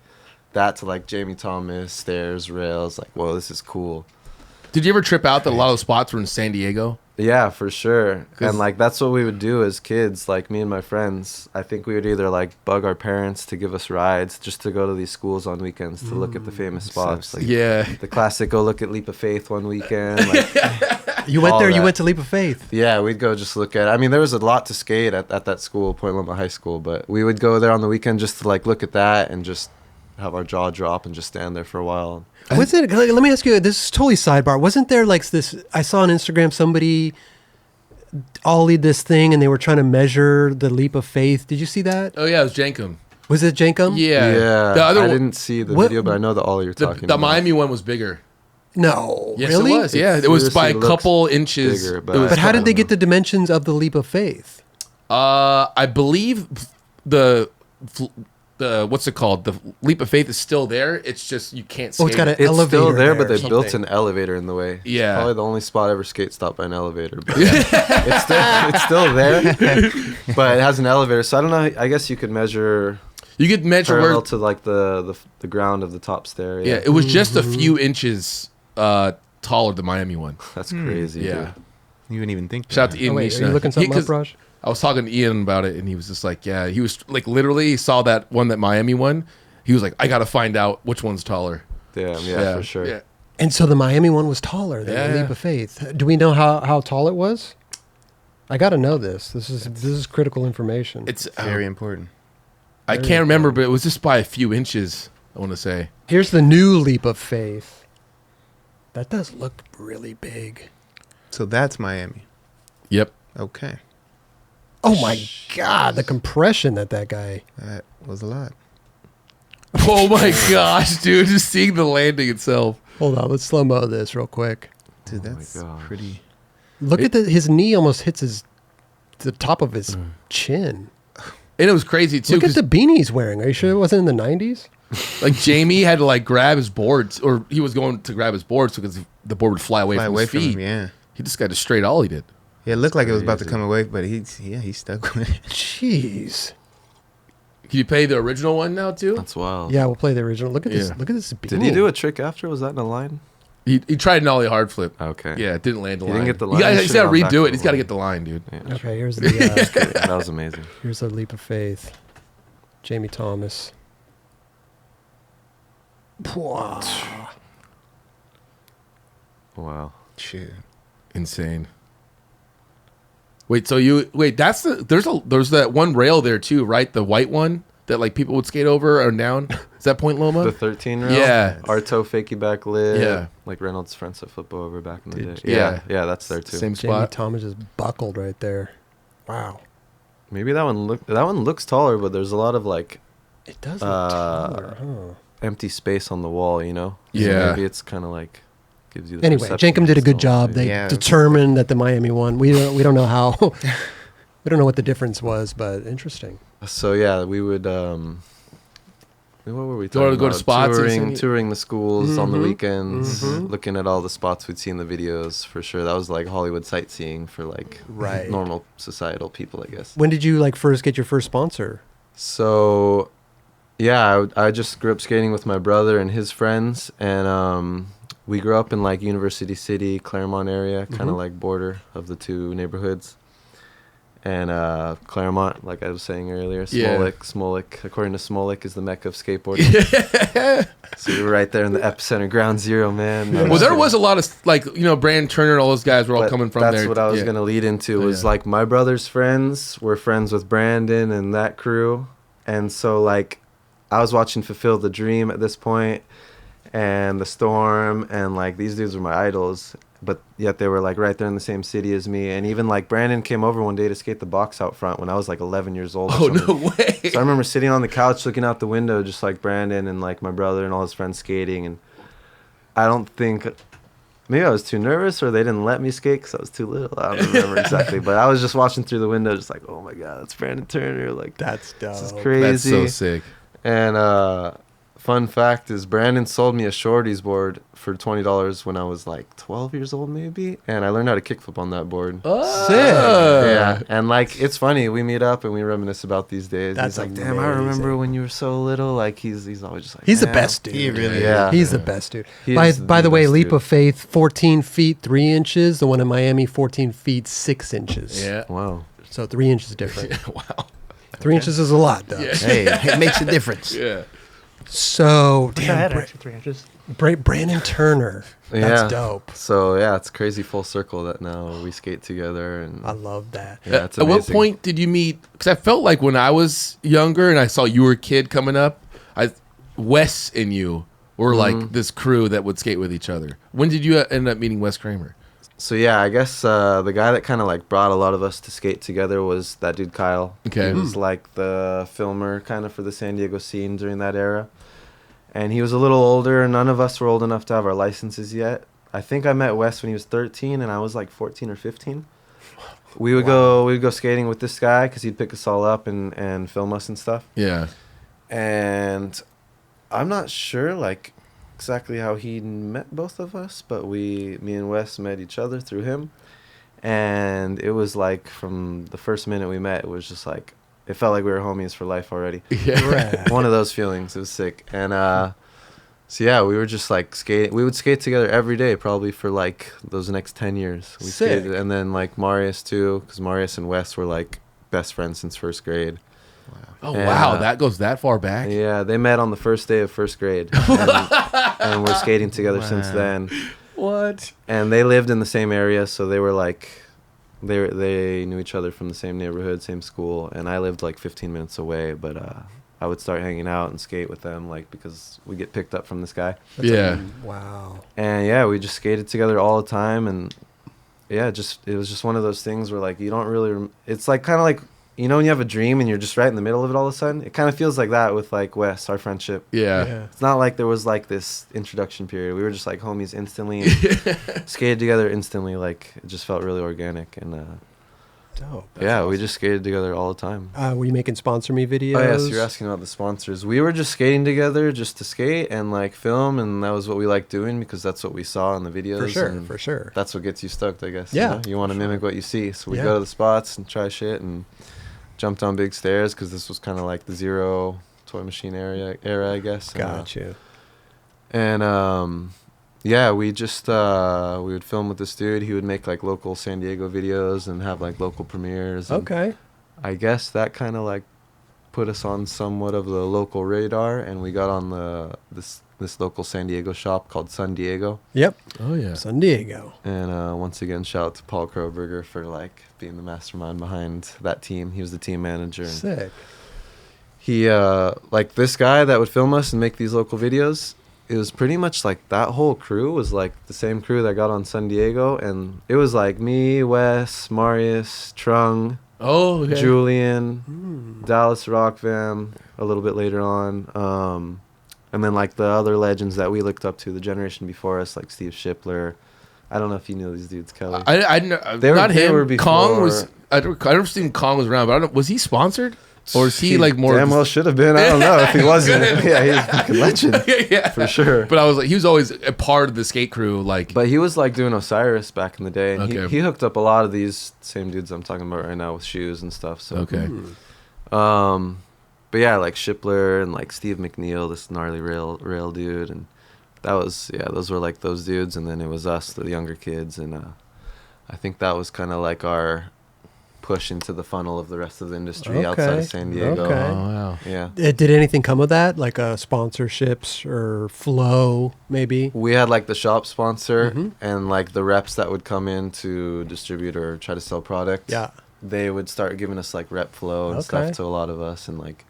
that to like Jamie Thomas, stairs, rails. Like, whoa, this is cool. Did you ever trip out that a lot of the spots were in San Diego? Yeah, for sure. 'Cause- And like that's what we would do as kids, like me and my friends. I think we would either like bug our parents to give us rides just to go to these schools on weekends to look at the famous spots. Like Yeah. the classic go look at Leap of Faith one weekend. Like, You went all there. You that. went to Leap of Faith. yeah, we'd go just look at I mean, there was a lot to skate at that school, Point Loma High School, but we would go there on the weekend just to like look at that and just have our jaw drop and just stand there for a while. Was it? Let me ask you. This is totally sidebar. Wasn't there like this? I saw on Instagram somebody ollied this thing and they were trying to measure the leap of faith. Did you see that? Oh yeah, it was Jankum. Was it Jankum? Yeah. Yeah, The other I one, didn't see the What- video, but I know the all you're the talking about. Miami one was bigger. No. Yes, really? it was. Yeah, it was by a seriously couple looks inches. bigger, It but- was But how I did they don't get the dimensions of the leap of faith? I believe the what's it called? The leap of faith is still there. It's just you can't skate. Oh, it's got an It's elevator still there, but or they built something. an elevator in the way. Yeah. Probably the only spot ever skate stopped by an elevator. But it's still there, but it has an elevator. So I don't know. I guess you could measure You could measure parallel where. to like the ground of the top stair. Yeah, it was just a few inches taller than Miami one. That's crazy. Yeah. Dude. You wouldn't even think. Shout out that. to Ian Oh, wait, Misha. are you looking something up, 'cause Raj? I was talking to Ian about it, and he was just like, yeah, he was like, literally, he saw that one, that Miami one. He was like, I got to find out which one's taller. Damn. Yeah, for sure. Yeah. And so the Miami one was taller than the Yeah. leap of faith. Do we know how tall it was? I got to know this. This is critical information. It's Very important. I can't remember, but it was just by a few inches, I want to say. Here's the new leap of faith. That does look really big. So that's Miami. Yep. Okay, Oh my God, the compression that guy. that was a lot. Oh my gosh, dude. Just seeing the landing itself. Hold on, let's slow mo this real quick. Dude, Oh my that's gosh. pretty. Look at his knee almost hits the top of his chin. And it was crazy, too. Look at 'Cause the beanie he's wearing. Are you sure it wasn't in the 90s? like, Jamie had to, like, grab his boards, or he was going to grab his boards because the board would fly away Fly from away his from feet. him, yeah. He just got a straight ollie did. Yeah, it looked like it was about to crazy. come away, but he stuck with it. Jeez. Can you pay the original one now, too? That's wild. Yeah, we'll play the original. Look at this. Yeah. Look at this beanie. Did he do a trick after? Was that in a line? He tried an ollie hard flip. Okay. Yeah, it didn't land the He line. didn't get the You line. gotta- He He's should've got to gone back redo to it. the He's got to line. get the line, dude. Yeah. Okay, here's the That was amazing. here's the leap of faith. Jamie Thomas. Wow. Wow. Shit. Insane. Wait, that's there's that one rail there too, right? The white one that like people would skate over or down. Is that Point Loma? The 13 rail? Yeah. Arto fakie back lid. Yeah. Like Reynolds front set flip over back in the Dude, day. yeah. Yeah, that's there too. Same Jamie spot. Thomas just buckled right there. Wow. Maybe that one looks taller, but there's a lot of like It does look taller, huh? empty space on the wall, you know? So Yeah. maybe it's kind of like gives you the Anyway, perception Jankum did a it's good still job. big. They Yeah. determined that the Miami won. We don't know how. We don't know what the difference was, but interesting. So yeah, we would what were we Go to- talking go to about? spots and see- touring the schools on the Mhm. weekends, Mhm. looking at all the spots we'd see in the videos for sure. That was like Hollywood sightseeing for like Right. normal societal people, I guess. When did you like first get your first sponsor? So, yeah, I just grew up skating with my brother and his friends, and we grew up in like University City, Claremont area, kind of like border of the two neighborhoods. And Claremont, like I was saying earlier, Smolik, according to Smolik, is the mecca of skateboarding. So we were right there in the epicenter, ground zero, man. Well, there was a lot of, like, you know, Brandon Turner and all those guys were all coming from there. That's what I was going to lead into, was like my brother's friends were friends with Brandon and that crew. And so, like, I was watching Fulfill the Dream at this point, and The Storm, and, like, these dudes were my idols. But yet they were like right there in the same city as me. And even like Brandon came over one day to skate the box out front when I was like 11 years old. Oh, no way. So I remember sitting on the couch looking out the window just like Brandon and like my brother and all his friends skating. And I don't think, maybe I was too nervous or they didn't let me skate because I was too little. I don't remember exactly. But I was just watching through the window just like, oh my God, that's Brandon Turner. Like, that's dope. This is crazy. That's so sick. And fun fact is Brandon sold me a shorties board for $20 when I was like 12 years old maybe, and I learned how to kickflip on that board. Oh, sick. Yeah, and like it's funny, we meet up and we reminisce about these days. That's he's like, damn, I remember when you were so little. Like he's always just like, he's the man. best dude. He really is. He's the best dude. He By is the way, best Leap dude. of Faith, 14 feet 3 inches. The one in Miami, 14 feet 6 inches. Yeah. Wow. So 3 inches different. Wow. 3 inches is a lot, though. Yeah. Hey, it makes a difference. Yeah. So, Wish I had damn, an extra 3 inches. Brandon Turner. That's dope. So yeah, it's crazy full circle that now we skate together, and I love that. yeah, it's At what amazing. point did you meet? Because I felt like when I was younger and I saw you were a kid coming up, Wes and you were like this crew that would skate with each other. When did you end up meeting Wes Kremer? So yeah, I guess the guy that kind of like brought a lot of us to skate together was that dude Kyle. Okay. He was like the filmer kind of for the San Diego scene during that era. And he was a little older. None of us were old enough to have our licenses yet. I think I met Wes when he was 13 and I was like 14 or 15. We would go skating with this guy because he'd pick us all up and film us and stuff. Yeah. And I'm not sure like exactly how he met both of us, but me and Wes met each other through him. And it was like from the first minute we met, it was just like, it felt like we were homies for life already. Yeah. One of those feelings. It was sick. And so yeah, we were just like skating. We would skate together every day probably for like those next 10 years. We Sick. skated. And then like Marius too, because Marius and Wes were like best friends since first grade. Oh, And, wow. That goes that far back? Yeah, they met on the first day of first grade. And we're skating together since then. What? And they lived in the same area, so they were like, they knew each other from the same neighborhood, same school. And I lived like 15 minutes away, but I would start hanging out and skate with them, like because we get picked up from this guy. Wow. And yeah, we just skated together all the time, and yeah, it was just one of those things where like you don't really. It's like kind of like, you know, when you have a dream and you're just right in the middle of it all of a sudden. It kind of feels like that with like Wes, our friendship. Yeah. It's not like there was like this introduction period. We were just like homies instantly, and skated together instantly. Like it just felt really organic, and Dope. yeah, we just skated together all the time. Were you making Sponsor Me videos? Oh yes, you're asking about the sponsors. We were just skating together just to skate and like film, and that was what we liked doing because that's what we saw in the videos. For sure, and for sure. That's what gets you stoked, I guess. Yeah, you know? You want to mimic what you see, so we Yeah. go to the spots and try shit and jump down big stairs because this was kind of like the zero toy machine era, I guess. Got you. And yeah, we just we would film with this dude. He would make like local San Diego videos and have like local premieres. And Okay. I guess that kind of like put us on somewhat of the local radar, and we got on this local San Diego shop called San Diego. Yep. Oh, yeah. San Diego. And once again, shout out to Paul Kroberger for like being the mastermind behind that team. He was the team manager. And Sick. he like this guy that would film us and make these local videos. It was pretty much like that whole crew was like the same crew that got on San Diego, and it was like me, Wes, Marius, Trung, Oh, okay. Julian, Dallas Rockvam a little bit later on, and then like the other legends that we looked up to, the generation before us, like Steve Shipler. I don't know if you knew these dudes, Kelly. They were- not they him. were Kong was. before- I never seen Kong was around, but I don't. Was he sponsored, or is he like more? Damn well should have been. I don't know if he wasn't. Yeah, he's a fucking legend yeah, for sure. But I was like, he was always a part of the skate crew. Like, But he was like doing Osiris back in the day, and Okay. he hooked up a lot of these same dudes I'm talking about right now with shoes and stuff. So okay, but yeah, like Shipler and like Steve McNeil, this gnarly rail dude, and those were like those dudes, and then it was us, the younger kids, and I think that was kind of like our push into the funnel of the rest of the industry outside of San Diego. Okay. Oh, wow. Yeah. Did anything come of that, like sponsorships or flow, maybe? We had like the shop sponsor Mhm. and like the reps that would come in to distribute or try to sell product. Yeah. They would start giving us like rep flow and Okay. stuff to a lot of us, and like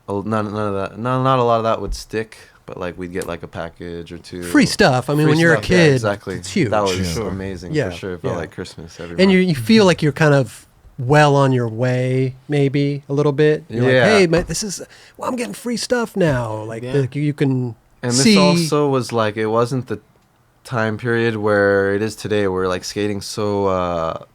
none of that, not a lot of that would stick, but like we'd get like a package or two. Free stuff. I mean, Free when you're stuff, a kid, yeah, exactly. it's huge. That was Sure. amazing Yeah, for sure. It felt yeah. like Christmas every And month. you feel like you're kind of well on your way, maybe a little bit. You're like, Yeah. hey, man, I'm getting free stuff now. Like Yeah. you can And see. this also was like, it wasn't the time period where it is today, where like skating so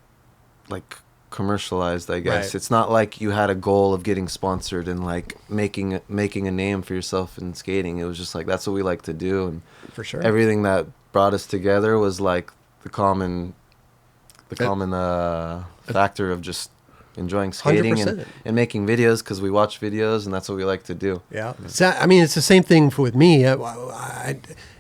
like commercialized, I guess. Right. It's not like you had a goal of getting sponsored and like making a name for yourself in skating. It was just like, that's what we like to do, and For sure. everything that brought us together was like the common factor of just enjoying skating 100%. and making videos, because we watch videos and that's what we like to do. Yeah. So, I mean, it's the same thing with me. I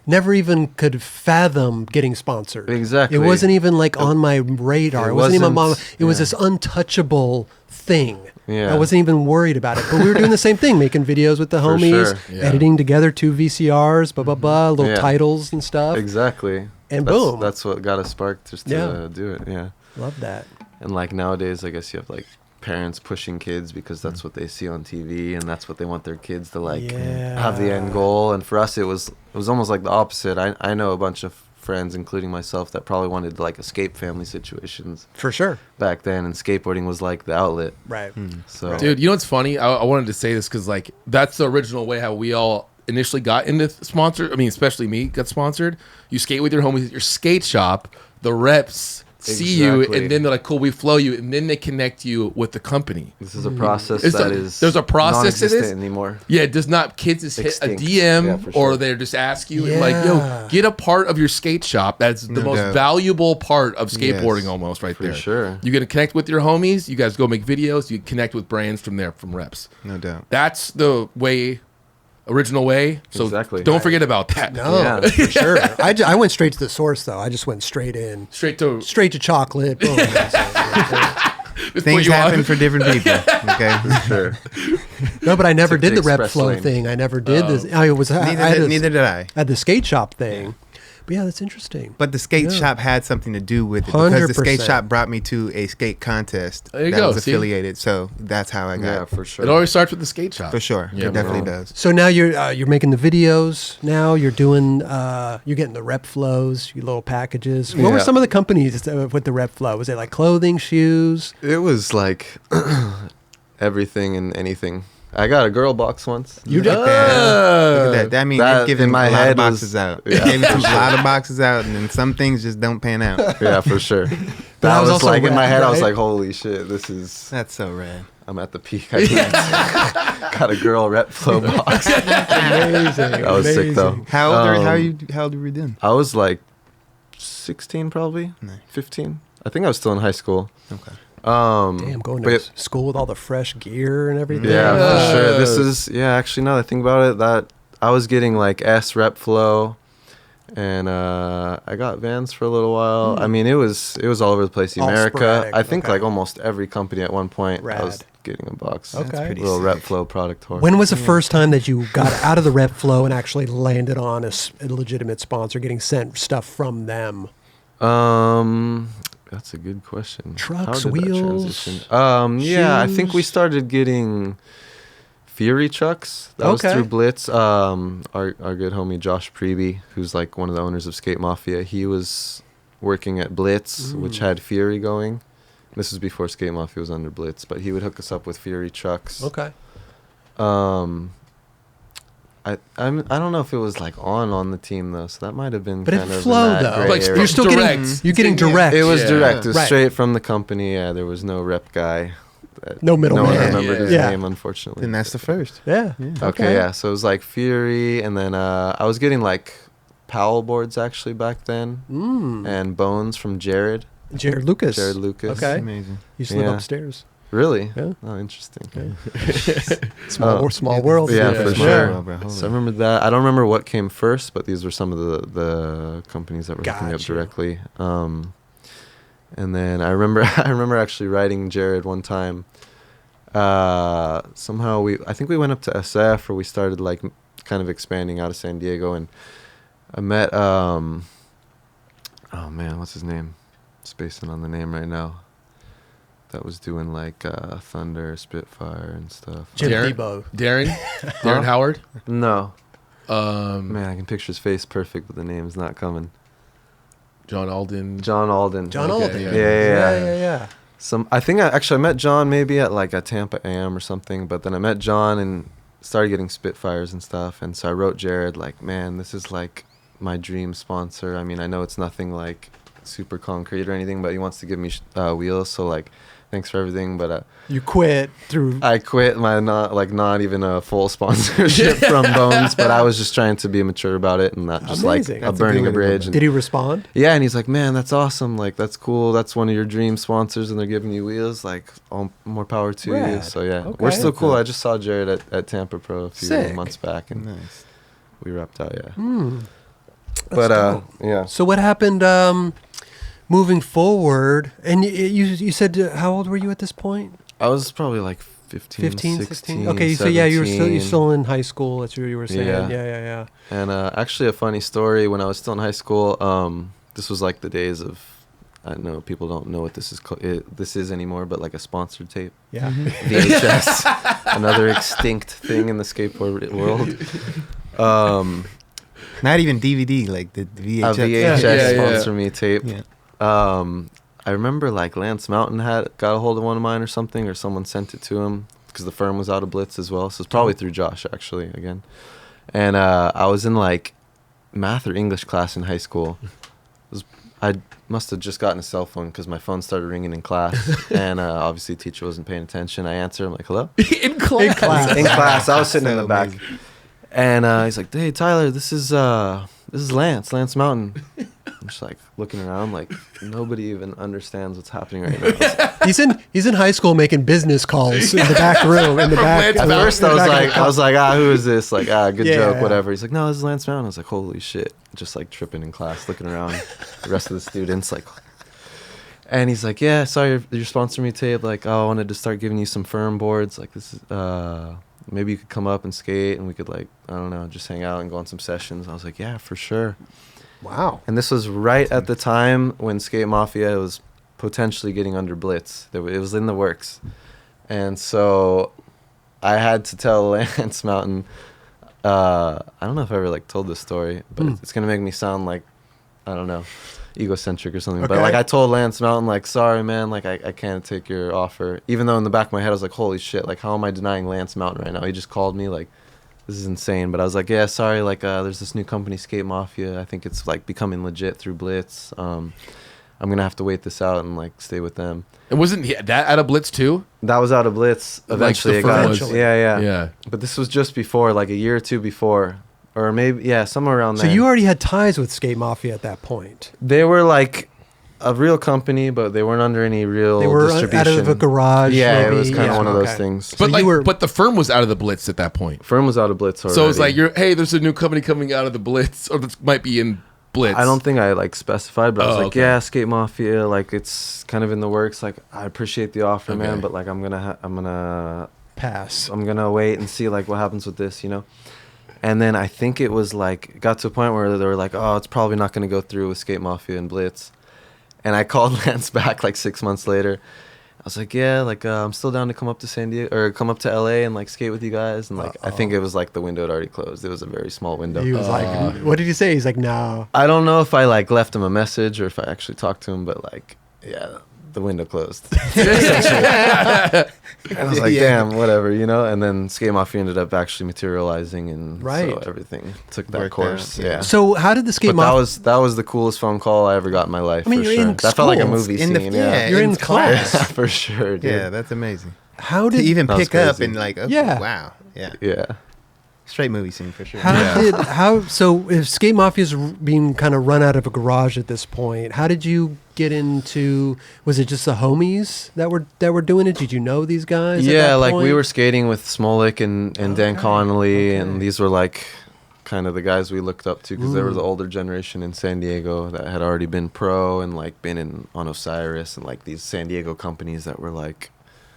never even could fathom getting sponsored. Exactly. It wasn't even like on my radar. It It wasn't even wasn't- it was yeah. this untouchable thing. Yeah. I wasn't even worried about it. But we were doing the same thing, making videos with the For homies, sure. Yeah. editing together 2 VCRs, blah, blah, blah, little Yeah. titles and stuff. Exactly. And that's, boom. That's what got us sparked just to Yeah. do it. Yeah. Love that. And like nowadays, I guess you have like parents pushing kids because that's what they see on TV and that's what they want their kids to like have the end goal. And for us, it was almost like the opposite. I know a bunch of friends, including myself, that probably wanted to like escape family situations For sure. back then, and skateboarding was like the outlet. Right. So Dude, you know what's funny? I wanted to say this because like that's the original way how we all initially got into sponsor. I mean, especially me got sponsored. You skate with your homies at your skate shop. The reps see you, Exactly. and then they're like, "Cool, we flow you," and then they connect you with the company. this is a process It's that a- is there's a process to this? non-existent anymore. Yeah, it does not. Kids just hit a Extinct. DM Yeah, for or sure. they just ask you and like, "Yo, Yeah. get a part of your skate shop." That's the No most doubt. valuable part of skateboarding, Yes. almost right For there. sure. You're gonna connect with your homies. You guys go make videos. You connect with brands from there, from reps. No doubt. That's the way, original way. So Exactly. don't forget about that. No, Yeah. for sure. I went straight to the source, though. I just went straight in. Straight to Straight to chocolate. Boom. just put Things you on. happen for different people. Okay. Sure. No, but I never Took did the the rep express flow lane. thing. I never did this. I was I had this- Neither did I. at the skate shop thing. But yeah, that's interesting. But the skate Yeah. shop had something to do with it because the skate 100%. shop brought me to a skate contest There you that go, was see? affiliated. So that's how I Yeah, got it. for sure. It always starts with the skate shop. For sure. Yeah, It definitely bro. does. So now you're making the videos. Now you're doing you're getting the rep flows, your little packages. What were Yeah. some of the companies with the rep flow? Was it like clothing, shoes? It was like everything and anything. I got a girl box once. You Look at did? that. Look at that. That means That, they've given in my a lot head, of boxes was- out. Yeah. Gave a lot of boxes out, and then some things just don't pan out. Yeah, for sure. that That was was also like in my rad, head. I was right? like, "Holy shit! This is. That's so rad. I'm at the peak." I think. Got a girl rep flow box. Amazing. That was sick though. How old are Um, how old were you then? I was like 16, probably Nice. 15. I think I was still in high school. Okay. Damn, going to but- school with all the fresh gear and everything. Yeah, for sure. This Yes. is actually, now that I think about it, that I was getting like S rep flow, and I got Vans for a little while. I mean, it was all over the place. All America, sporadic, I think okay. like almost every company at one point, I was Rad. getting a box. Okay. That's pretty Little sick. rep flow product tour. When was the first time that you got out of the rep flow and actually landed on a legitimate sponsor, getting sent stuff from them? That's a good question. Trucks, How did that wheels, transition? Yeah, I think we shoes? started getting Fury trucks. That was Okay. through Blitz. Our good homie Josh Preby, who's like one of the owners of Sk8 Mafia, he was working at Blitz, which had Fury going. This was before Sk8 Mafia was under Blitz, but he would hook us up with Fury trucks. Okay. I don't know if it was like on the team though, so that might have been But it kind of in flowed, that though. gray Like, area. You're still Direct. you're getting Yeah. direct. It was Yeah. direct. It was Right. straight from the company. Yeah, there was no rep guy. No middleman. No one remembered his Yeah. name, unfortunately. Then that's the first. Yeah. Okay, yeah. So it was like Fury, and then I was getting like Paral boards actually back then, and Bones from Jared Jared Lucas. Lucas. Okay. Amazing. Used to live Yeah. upstairs. Really? Yeah. Oh, interesting. Small world. Yeah, Yeah, for for sure. Well, bro, So I remember that. I don't remember what came first, but these were some of the companies that were hooking up Gotcha. directly. And then I remember actually writing Jared one time. Somehow I think we went up to SF, or we started like kind of expanding out of San Diego, and I met oh man, what's his name? Spacing on the name right now. That was doing like Thunder, Spitfire, and stuff. Jim Darren? Tebow. Darren Howard. No, Um, man, I can picture his face perfect, but the name's not coming. John Alden. John Alden. John Okay, Alden. yeah. Yeah. I think I met John maybe at like a Tampa AM or something, but then I met John and started getting Spitfires and stuff, and so I wrote Jared like, man, this is like my dream sponsor. I mean, I know it's nothing like super concrete or anything, but he wants to give me wheels, so like, thanks for everything, but You quit through. I quit my not even a full sponsorship from Bones, but I was just trying to be mature about it and not just Amazing. like That's a burning good a way to go bridge. about And Did he respond? yeah, and he's like, man, that's awesome. Like, that's cool. That's one of your dream sponsors, and they're giving you wheels. Like, all more power to you. Rad. So yeah, Okay. we're still cool. I just saw Jared at Tampa Pro a few Sick. months back, and Nice. we wrapped out. Yeah, That's but dope. yeah. So what happened moving forward? And you said how old were you at this point? I was probably like 15, 15, 16. 16. Okay, so yeah, you're 17. still in high school. That's what you were saying. Yeah. Yeah. And actually, a funny story. When I was still in high school, this was like the days of. I know people don't know what this is anymore, but like a sponsored tape. Yeah. VHS, another extinct thing in the skateboard world. Not even DVD, like the A VHS. VHS Yeah. sponsor me tape. Yeah. I remember like Lance Mountain got a hold of one of mine or something, or someone sent it to him because the firm was out of Blitz as well. So it's probably through Josh actually again. And I was in like math or English class in high school. I must have just gotten a cell phone because my phone started ringing in class, and obviously the teacher wasn't paying attention. I answered, I'm like, hello? in class. In class. I was sitting in So the back. amazing. And he's like, hey, Tyler, this is Lance Mountain. I'm just like looking around like nobody even understands what's happening right now. He's in high school making business calls in the back room. In the back. At first I was like, who is this? Like, good Yeah. joke, whatever. He's like, no, this is Lance Mountain. I was like, holy shit. Just like tripping in class, looking around, the rest of the students like. And he's like, yeah, saw your sponsoring me tape. Like, I wanted to start giving you some firm boards. Like, this is, maybe you could come up and skate and we could like, I don't know, just hang out and go on some sessions. I was like, yeah, for sure. Wow. And this was right at the time when Sk8 Mafia was potentially getting under Blitz. It was in the works. And so I had to tell Lance Mountain, I don't know if I ever like told this story, but it's going to make me sound like, I don't know, egocentric or something. But Okay. like I told Lance Mountain, like, sorry, man, like I can't take your offer. Even though in the back of my head I was like, holy shit, like how am I denying Lance Mountain right now? He just called me like, this is insane. But I was like, yeah, sorry, like there's this new company, Sk8 Mafia. I think it's like becoming legit through Blitz. I'm gonna have to wait this out and like stay with them. And wasn't that out of Blitz too? That was out of Blitz. Eventually the it got firm was- yeah. Yeah. But this was just before, like a year or two before. Or maybe somewhere around So there. you already had ties with Sk8 Mafia at that point. They were like a real company, but they weren't under any real They were distribution. out of a garage. Yeah, maybe. it was kind of Yeah, one of those okay. things. So But you like, were- but the firm was out of the Blitz at that point. Firm was out of Blitz already. So it's like hey, there's a new company coming out of the Blitz, or this might be in Blitz. I don't think I like specified, but I was Oh, like, okay. yeah, Sk8 Mafia, like it's kind of in the works. Like I appreciate the offer, Okay. man, but like I'm gonna Pass. wait and see like what happens with this, you know. And then I think it was like it got to a point where they were like, oh, it's probably not gonna go through with Sk8 Mafia and Blitz. And I called Lance back like 6 months later. I was like, yeah, like I'm still down to come up to San Diego or come up to LA and like skate with you guys. And like I think it was like the window had already closed. It was a very small window. He was like, what did he say? He's like, no. I don't know if I like left him a message or if I actually talked to him, but like, yeah, the window closed. And I was like, damn, whatever, you know. And then Sk8 Mafia ended up actually materializing, and Right. so everything took that Worked course. out, Yeah. So how did the Sk8 But Mafia? that was the coolest phone call I ever got in my life. I mean, for you're sure. in That felt like a school. movie In the- scene. yeah. You're in in class. Yeah, for sure, dude. Yeah, that's amazing. How To did even That was pick up crazy. and like, okay, Yeah. wow. Yeah. Yeah. Straight movie scene for sure. So if Skate Mafia is being kind of run out of a garage at this point, how did you get into? Was it just the homies that were doing it? Did you know these guys? At Yeah, that like point? we were skating with Smolik and Dan Connolly, Okay. and these were like kind of the guys we looked up to because they were the older generation in San Diego that had already been pro and like been on Osiris and like these San Diego companies that were like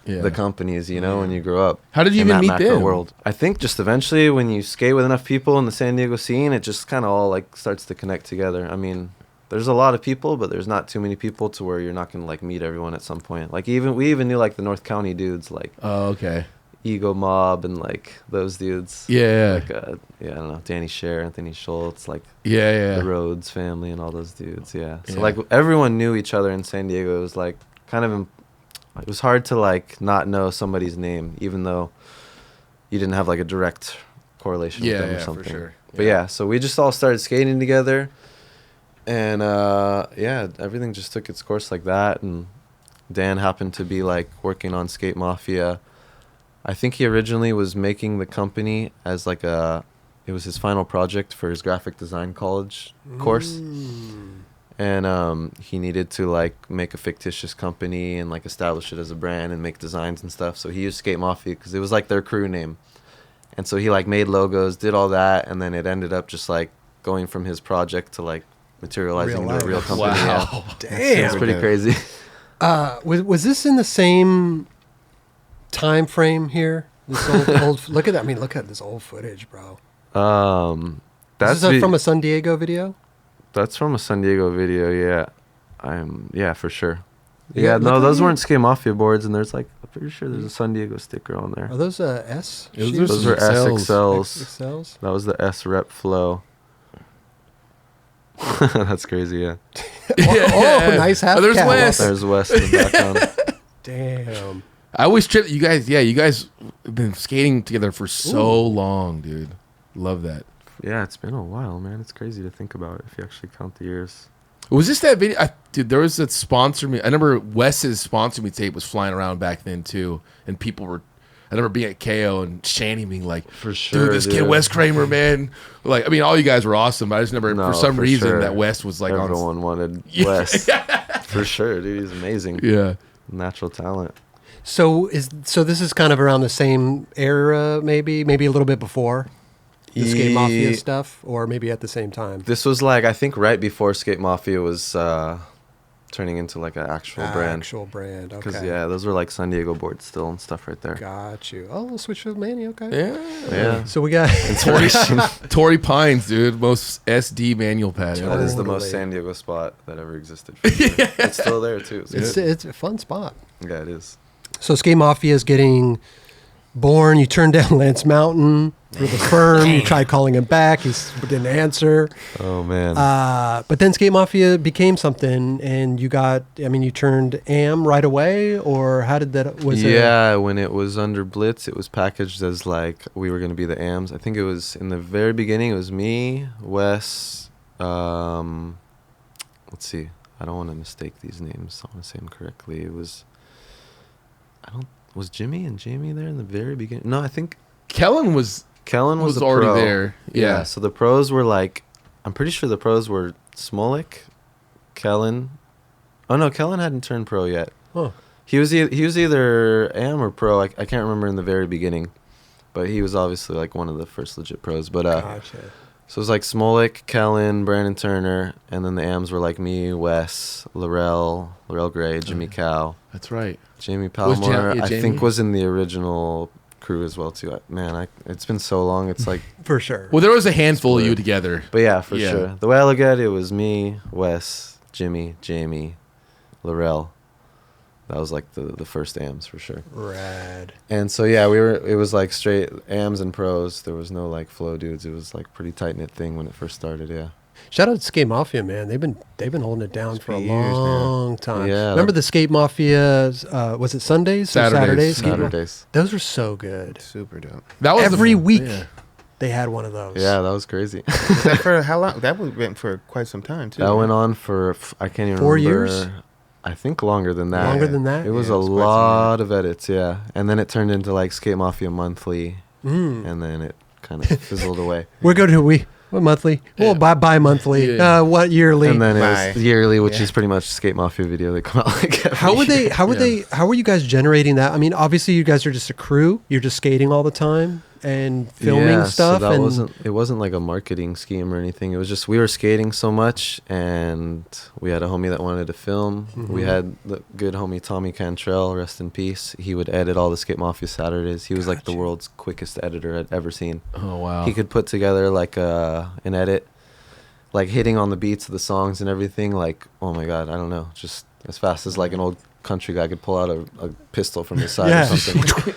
the companies, you know, when you grow up. How did you in even that meet macro them? world. I think just eventually when you skate with enough people in the San Diego scene, it just kind of all like starts to connect together. I mean, there's a lot of people, but there's not too many people to where you're not gonna like meet everyone at some point. Like we even knew like the North County dudes, like Oh, okay. Ego Mob and like those dudes. Yeah. Like I don't know, Danny Scher, Anthony Schultz, like Yeah. the Rhodes family and all those dudes. Yeah. So Yeah. like everyone knew each other in San Diego. It was like kind of it was hard to like not know somebody's name, even though you didn't have like a direct correlation with them or something. for sure. But yeah, so we just all started skating together, and everything just took its course like that. And Dan happened to be like working on Sk8 Mafia. I think he originally was making the company as like it was his final project for his graphic design college course. And he needed to like make a fictitious company and like establish it as a brand and make designs and stuff. So he used Sk8 Mafia because it was like their crew name. And so he like made logos, did all that, and then it ended up just like going from his project to like materializing into a real company. Wow. Yeah. Damn. It's pretty crazy. Was this in the same time frame here? This old look at that. I mean, look at this old footage, bro. That's Is this from a San Diego video? That's from a San Diego video, yeah. For sure. Yeah, Yeah, look no, at those you. weren't Sk8 Mafia boards, and there's like, I'm pretty sure there's a San Diego sticker on there. Are those S? Those shoes? Those are SXLs. XXLs? That was the S Rep Flow. That's crazy, yeah. Oh, nice half there's cap. Wes. There's West in the background. Damn. I always trip you guys. Yeah, you guys have been skating together for so long, dude. Love that. Yeah, it's been a while, man. It's crazy to think about if you actually count the years. Was this that video? Dude, there was that sponsor me. I remember Wes's sponsor me tape was flying around back then too, and people were. I remember being at KO and Shanny being like, For sure, dude, this kid dude. Wes Kremer, man. Like, I mean, all you guys were awesome. But I just remember No, for some for reason sure. that Wes was like Everyone wanted Yeah. West. For sure, dude. He's amazing. Yeah. Natural talent. So this is kind of around the same era, maybe a little bit before the Sk8 Mafia stuff, or maybe at the same time. This was like, I think right before Sk8 Mafia was turning into like an actual brand. Actual brand. Because, Okay. yeah, those were like San Diego boards still and stuff right there. Got you. Oh, switch with Manny. Okay. Yeah. Yeah. So we got Inspiration. Torrey Pines, dude. Most SD manual pad ever. That is the Totally. most San Diego spot that ever existed. For sure. It's still there, too. it's a fun spot. Yeah, it is. So Sk8 Mafia is getting born. You turned down Lance Mountain for the firm. You tried calling him back. He didn't answer. Oh, man. But then Sk8 Mafia became something, and you turned AM right away, or how did that? When it was under Blitz, it was packaged as like we were going to be the AMs. I think it was in the very beginning, it was me, Wes, let's see. I don't want to mistake these names. I want to say them correctly. It was, was Jimmy and Jamie there in the very beginning? No, I think Kellen was was the already pro. there. Yeah. So the pros were like, I'm pretty sure the pros were Smolik, Kellen. Oh no, Kellen hadn't turned pro yet. Huh. He was either AM or pro. I can't remember in the very beginning, but he was obviously like one of the first legit pros. But Gotcha. so it was like Smolik, Kellen, Brandon Turner, and then the AMs were like me, Wes, Laurel Gray, Jimmy Cow, That's right. Jamie Was Palmore. I Jamie? think was in the original crew as well too. It's been so long. It's like, For sure. Well, there was a handful of you together. but yeah, for Yeah. sure. The way I look at it, it was me, Wes, Jimmy, Jamie, Laurel. That was like the first AMs for sure. Rad. And so yeah, it was like straight AMs and pros. There was no like flow dudes. It was like pretty tight knit thing when it first started. Yeah. Shout out to Sk8 Mafia, man. They've been holding it down for a years, man. long time. Yeah. Remember the Sk8 Mafia? Was it Sundays or Saturdays. Saturdays? Skate Ma- Saturdays. Those were so good. Super dope. That was Every week Yeah. they had one of those. Yeah, that was crazy. Was that for how long? That went for quite some time too. That right? went on for I can't even 4 remember. years? I think longer than that. Longer than that? It was Yeah, a it's quite some lot of edits, yeah. And then it turned into like Sk8 Mafia Monthly, Mm. and then it kind of fizzled away. We're going to what monthly? Well, bi-monthly. Yeah. What yearly? And then it Bye. was yearly, which Yeah. is pretty much Sk8 Mafia video. They come out like every How were they? year. How were you guys generating that? I mean, obviously, you guys are just a crew. You're just skating all the time and filming Yeah, stuff. So that and it wasn't like a marketing scheme or anything. It was just we were skating so much, and we had a homie that wanted to film. We had the good homie Tommy Cantrell, rest in peace. He would edit all the Sk8 Mafia Saturdays. He was like the Gotcha. world's quickest editor I'd ever seen. Oh wow. He could put together like an edit, like hitting on the beats of the songs and everything. Like, oh my god, I don't know, just as fast as like an old country guy could pull out a pistol from his side Yeah. or something.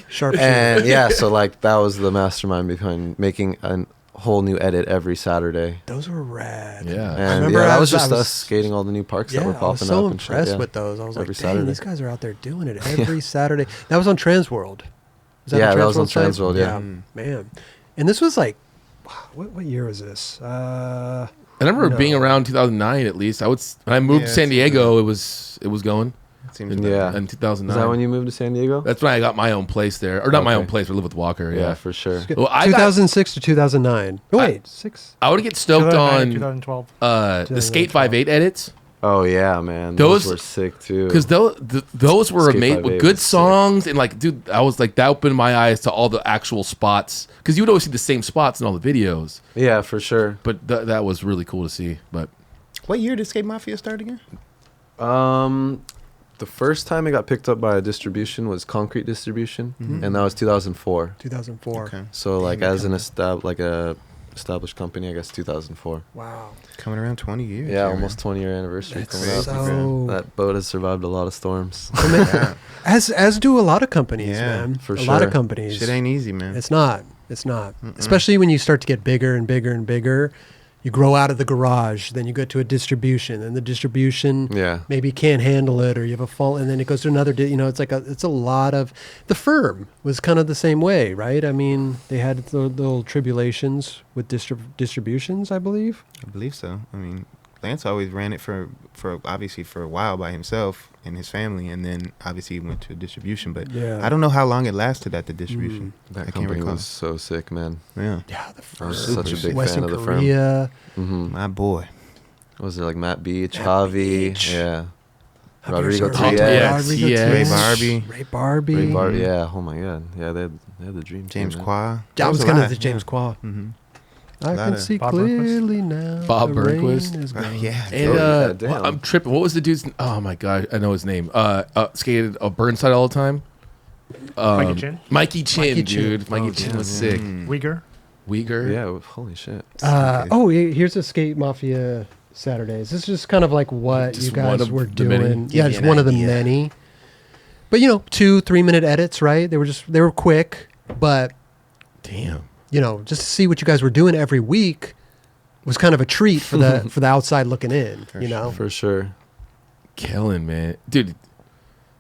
sharp. And yeah, so like that was the mastermind behind making a whole new edit every Saturday. Those were rad. Yeah. And remember yeah, I that was was- just I was- us skating all the new parks Yeah, that were I popping was so up and shit. impressed Yeah. with those. I was like, Every dang, Saturday. these guys are out there doing it every Saturday. That was on Transworld. Was Yeah, on that was on site? Transworld, yeah. Man. And this was like, wow, what year was this? I remember No. being around 2009 at least. When I moved Yeah, to San it's- Diego, it was going Seems in, like Yeah. in 2009. Is that when you moved to San Diego? That's when I got my own place there, or not my Okay. own place. I live with Walker. Yeah, Yeah. for sure. Well, I got, 2006 to 2009. Oh, wait, 6. I would get stoked 2009 on 2012. the Sk8 5.8 edits Oh yeah, man. Those- Those were sick too. because those were Sk8 amazing 5.8 with good was sick. songs and like, dude, I was like that opened my eyes to all the actual spots because you would always see the same spots in all the videos, Yeah, for sure. but that was really cool to see. But What year did Sk8 Mafia start again? The first time it got picked up by a distribution was Concrete Distribution, and that was 2004. 2004. Okay. So like Damn, as an coming- established company, I guess 2004. Wow. Coming around 20 years. Yeah, here, almost 20-year anniversary That's coming up. so... That boat has survived a lot of storms. man. Yeah. As do a lot of companies, Yeah, man. for a lot of sure. companies. Shit ain't easy, man. It's not. It's not. Especially when you start to get bigger and bigger and bigger. You grow out of the garage, then you go to a distribution, and the distribution Yeah. maybe can't handle it, or you have a fault, and then it goes to another. It's a lot of. The firm was kind of the same way, right? I mean, they had the little tribulations with distributions, I believe. I believe so. I mean, Lance always ran it for obviously for a while by himself and his family, and then obviously he went to a distribution. But Yeah. I don't know how long it lasted at the distribution. That I can't company recall. was so sick, man. Yeah, Yeah, the I was firm. such a big Western fan of the firm. Korea. my boy. Was there like Matt Beach, Matt Javi, Beach. yeah, Have you Rodrigo ever heard of TX, Rodrigo yes. Ray TX? Barbie. Ray Barbie. Ray Bar, yeah. Oh my god, yeah. They had the dream team. James man. Qua. That was kind of the James Qua. Mm-hmm. I Lot can of- see Bob Burnquist. clearly now. Bob the rain Burnquist. is gone. Yeah. And Oh, yeah, damn. I'm tripping. What was the dude's? Oh my god, I know his name. Skated Burnside all the time. Mikey Chin? Mikey Chin, Mikey Chin. dude. Mikey Oh, Chin damn, was yeah. sick. Uyghur. Uyghur. Yeah, holy shit. Here's a Sk8 Mafia Saturdays. This is just kind of like what Just you guys one of were the many? doing. Give Yeah, you just an one of the idea. many. But 2-3 minute edits, right? They were quick, but Damn. just to see what you guys were doing every week was kind of a treat for the for the outside looking in. For sure. Kellen, man, dude.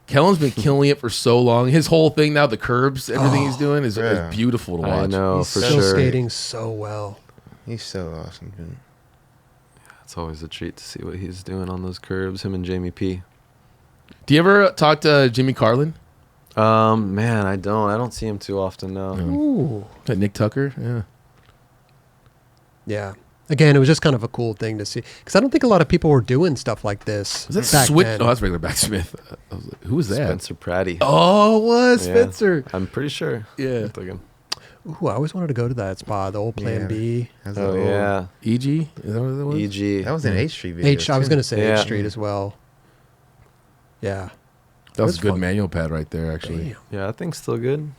Kellen's been killing it for so long. His whole thing now, the curbs, everything he's doing is yeah. beautiful to watch. I know He's for still sure. skating so well. He's so awesome, dude. It's always a treat to see what he's doing on those curbs. Him and Jamie P. Do you ever talk to Jimmy Carlin? Man, I don't see him too often now. Ooh, Nick Tucker? Yeah. yeah. Again, it was just kind of a cool thing to see because I don't think a lot of people were doing stuff like this. Was that back Switch? then. Oh, that's regular backsmith. I was like, who was that? Spencer Pratty. Oh, it was Yeah. Spencer. I'm pretty sure. Yeah. Looked like him. Ooh, I always wanted to go to that spot, the old Plan Yeah. B. That's Oh the old- yeah. EG? Is that what that was? EG. That was an H Street video. I was too. going to say Yeah. H Street as well. Yeah. That was That's a good fun. manual pad right there, actually. Damn. Yeah, I think still good.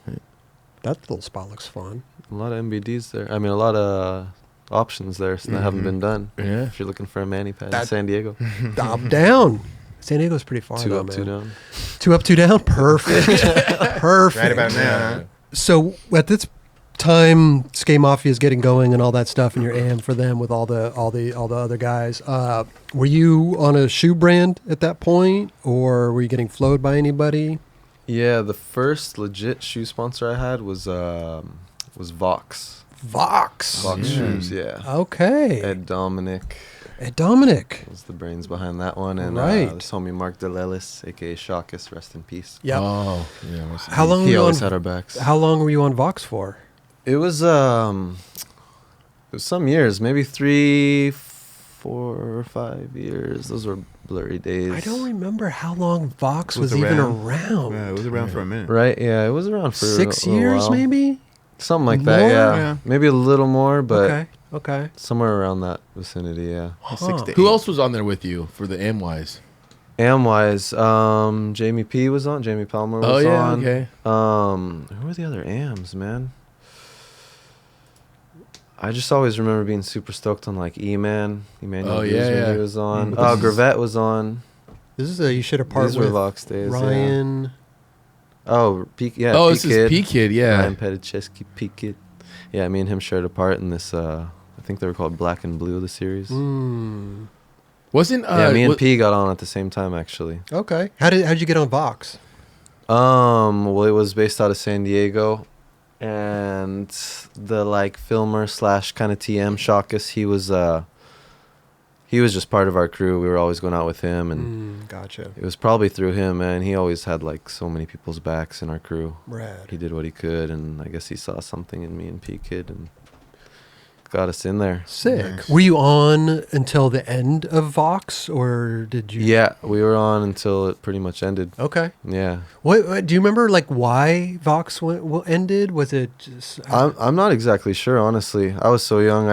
That little spot looks fun. A lot of MBDs there. I mean, a lot of options there that haven't been done. Yeah. If you're looking for a mani pad in That- San Diego, Up, down. San Diego's pretty far, two though, up, man. two down. 2 up, 2 down. Perfect. Perfect. Right about now. Huh? So at this time, Sk8 Mafia is getting going and all that stuff, and you're AM for them with all the other guys. Were you on a shoe brand at that point, or were you getting flowed by anybody? Yeah, the first legit shoe sponsor I had was Vox. Vox. Vox shoes, yeah. Okay. Ed Dominic Ed Dominic. was the brains behind that one, and Right. this homie Mark DeLellis, aka Shawkus, rest in peace. Yeah. Oh, yeah. How long were He you always on? had our backs. How long were you on Vox for? It was some years, maybe 3, 4, or 5 years. Those were blurry days. I don't remember how long Vox It was was even around. around. Yeah, it was around for a minute. Right? Yeah, it was around for 6 a years, while. maybe. Something like that. More? Yeah. Yeah. Maybe a little more, but Okay. somewhere around that vicinity. Yeah. 6 to 8. Who else was on there with you for the Amwise? Am-wise, Jamie P was on. Jamie Palmer was Oh yeah, on. okay. Who were the other Ams, man? I just always remember being super stoked on like E-Man. Emmanuel Oh, yeah, Guzman, yeah. he was on. But this is- Gravette was on. This is you should have part These were with Vox days. Ryan. Yeah. Oh, P, yeah. Oh, P this Kid. is P Kid, yeah. Ryan Pettichesky, P Kid. Yeah, me and him shared a part in this. I think they were called Black and Blue, the series. Mm. Wasn't Yeah, me and P got on at the same time, actually. Okay. How'd you get on Vox? Well, it was based out of San Diego, and the like filmer / kind of TM Shawkus, he was just part of our crew. We were always going out with him, and Gotcha. it was probably through him, man. He always had like so many people's backs in our crew. Rad. He did what he could, and I guess he saw something in me and P Kid and got us in there. Sick. Nice. Were you on until the end of Vox, or did you? Yeah, we were on until it pretty much ended. Okay. Yeah. What do you remember? Like why Vox ended? Was it just? I'm not exactly sure, honestly. I was so young,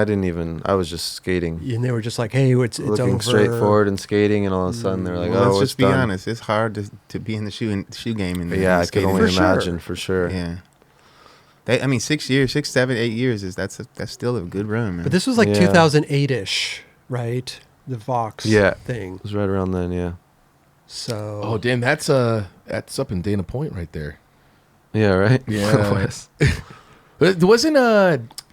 I was just skating. And they were just like, "Hey, it's Looking over." straight forward and skating, and all of a sudden they're like, Well, "Oh, let's it's just be done." honest. It's hard to be in the shoe game. And Yeah, I could skating. only For sure. imagine for sure. Yeah. I mean, 6 years, 6, 7, 8 years that's still a good run, man. But this was like Yeah. 2008ish, right? The Vox Yeah. thing. It was right around then, yeah. So. Oh damn, that's up in Dana Point right there. Yeah, right? Yeah. Wes. Wasn't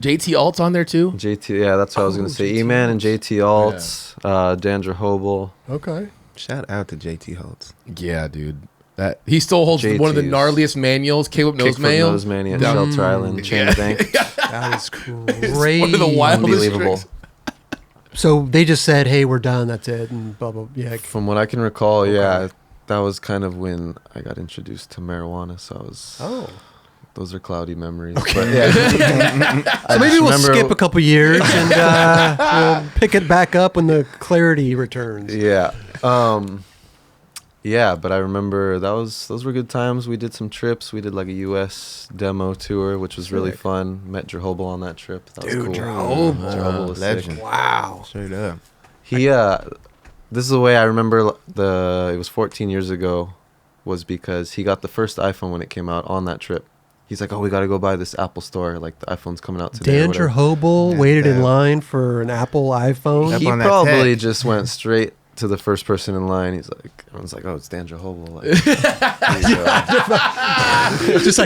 JT Alt on there too? JT, yeah, that's what I was going to say. JT E-Man and JT Alts, Dandra Hobel. Okay. Shout out to JT Holtz. Yeah, dude. That he still holds one of the JT's. gnarliest manuals, K-Whip Kick Nose from Mail. Nose Manny at Down- Shelter Island, Chain Bank. That is crazy. One of the wildest Unbelievable. tricks. So they just said, "Hey, we're done. That's it." And blah blah. Yeah. From what I can recall, Okay. yeah, that was kind of when I got introduced to marijuana. So I was. Oh. Those are cloudy memories. But yeah. So maybe we'll skip a couple years and we'll pick it back up when the clarity returns. Yeah. Yeah, but I remember those were good times. We did some trips. We did like a US demo tour, which was really Sick. fun. Met Jerhobel on that trip. That was Dude, cool. Jerhobel. Jerhobel was Legend. sick. Wow. Straight up. He this is the way I remember it was 14 years ago, was because he got the first iPhone when it came out on that trip. He's like, "Oh, we got to go by this Apple store. Like the iPhone's coming out today." Dan Jerhobel Yeah, waited in that- line for an Apple iPhone. Up He on that probably tech. just went straight to the first person in line. He's like, everyone's like, "Oh, it's Dan Jerhobel." Like, It's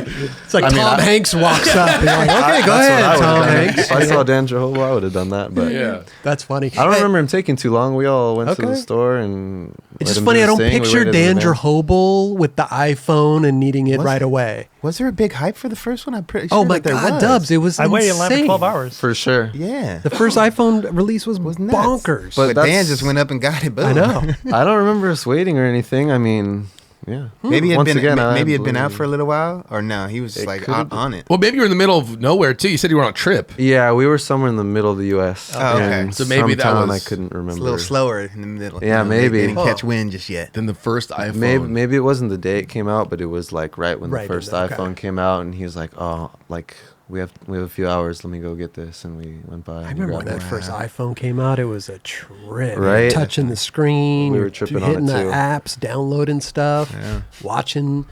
like I mean, Tom I- Hanks walks up. And you're like, okay, go That's what ahead, I would've Tom done. Hanks. If I saw Dan Jerhobel, I would have done that. But Yeah. That's funny. I don't remember him taking too long. We all went to Okay. the store and. It's let just him funny. do I his don't thing. We picture waited in Dan the van. Jerhobel with the iPhone and needing it Was right it? away. Was there a big hype for the first one? I'm pretty sure Oh my that there God, was. Dubs! It was I waited in line for insane. 12 hours. For sure. Yeah. The first iPhone release was Was nuts. bonkers. But But that's- Dan just went up and got it. Boom. I know. I don't remember us waiting or anything. I mean, yeah. Maybe it had Once been again, I maybe it had been out believe- for a little while, or no? He was It like could've on it. Well, maybe you're in the middle of nowhere too. You said you were on a trip. Yeah, we were somewhere in the middle of the U.S. Oh, okay. in So maybe some that town was- I couldn't remember. It's a little slower in the middle. Yeah, They maybe. didn't catch wind just yet. Then the first iPhone. Maybe it wasn't the day it came out, but it was like right when Right, the first okay. iPhone came out, and he was like, "Oh, like we have a few hours. Let me go get this." And we went by. I remember when that first iPhone came out. It was a trip. Right? Touching the screen. We were you're tripping on hitting it, the too. apps, downloading stuff, Yeah. watching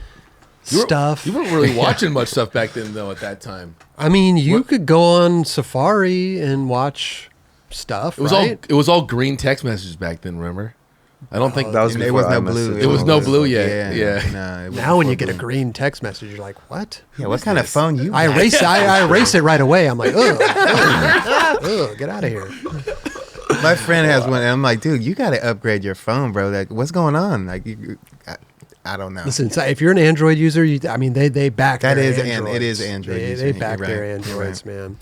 You were- stuff. You weren't really watching much stuff back then, though. At that time, I mean, you could go on Safari and watch stuff. it was all green text messages back then. Remember? I don't think that was And there before was no iMessage. blue. It was no blue yet. Yeah. Yeah. No, it was now when you before get a blue. green text message, you're like, what? Yeah. What kind of phone you? I got? erase it right away. I'm like, ugh, get out of here. My friend has one, and I'm like, dude, you got to upgrade your phone, bro. Like, what's going on? Like, I don't know. Listen, so if you're an Android user, I mean, they back That their is Androids. it is Android They, user. they You're back right. their You're Androids, right. man.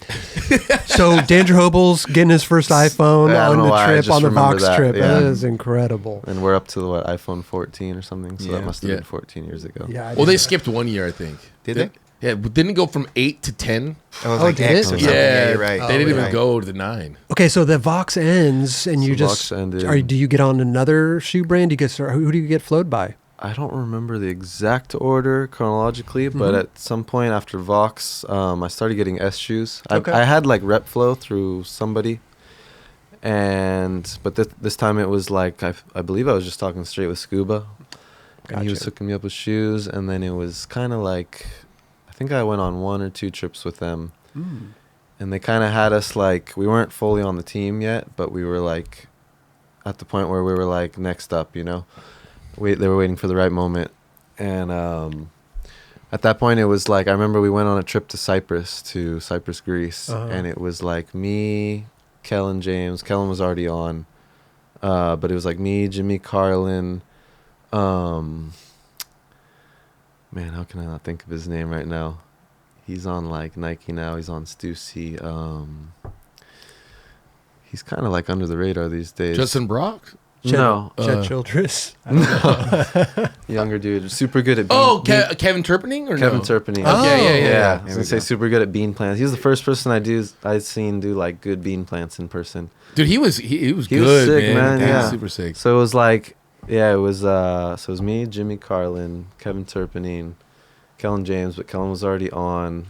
So Danger Hobel's getting his first iPhone Yeah, I don't on know the why, I trip, just on the remember Vox that, trip. yeah. That is incredible. And we're up to what, iPhone 14 or something. So Yeah. that must have Yeah. been 14 years ago. Yeah. I Well, they just- skipped 1 year, I think. Did they? Yeah, but didn't it go from 8 to 10? It was Oh, like did X it? or something. Yeah, you're right. They didn't even Right. go to the 9. Okay, so the Vox ends, and you So just Vox ended. do you get on another shoe brand? Do you get who do you get flowed by? I don't remember the exact order chronologically, but Mhm. at some point after Vox, I started getting S shoes. Okay. I had like rep flow through somebody, but this time it was like I believe I was just talking straight with Scuba, and he was Gotcha. hooking me up with shoes, and then it was kind of like I think I went on 1 or 2 trips with them, and they kind of had us like we weren't fully on the team yet, but we were like at the point where we were like next up, you know. They were waiting for the right moment, and at that point it was like I remember we went on a trip to Cyprus, Greece, and it was like me, Kellen, James. Kellen was already on, but it was like me, Jimmy, Carlin. Man, how can I not think of his name right now? He's on like Nike now. He's on Stussy. He's kind of like under the radar these days. Justin Brock? No, Chet Childress. younger dude, super good at. Kevin Turpinning or Kevin no? Turpinning. Oh. Okay, Yeah, I There was we gonna say go. super good at bean plants. He's the first person I'd seen do like good bean plants in person. Dude, he was He was good, sick, man, He was yeah. super sick. So it was like, yeah, it was me, Jimmy Carlin, Kevin Turpinning, Kellen James, but Kellen was already on.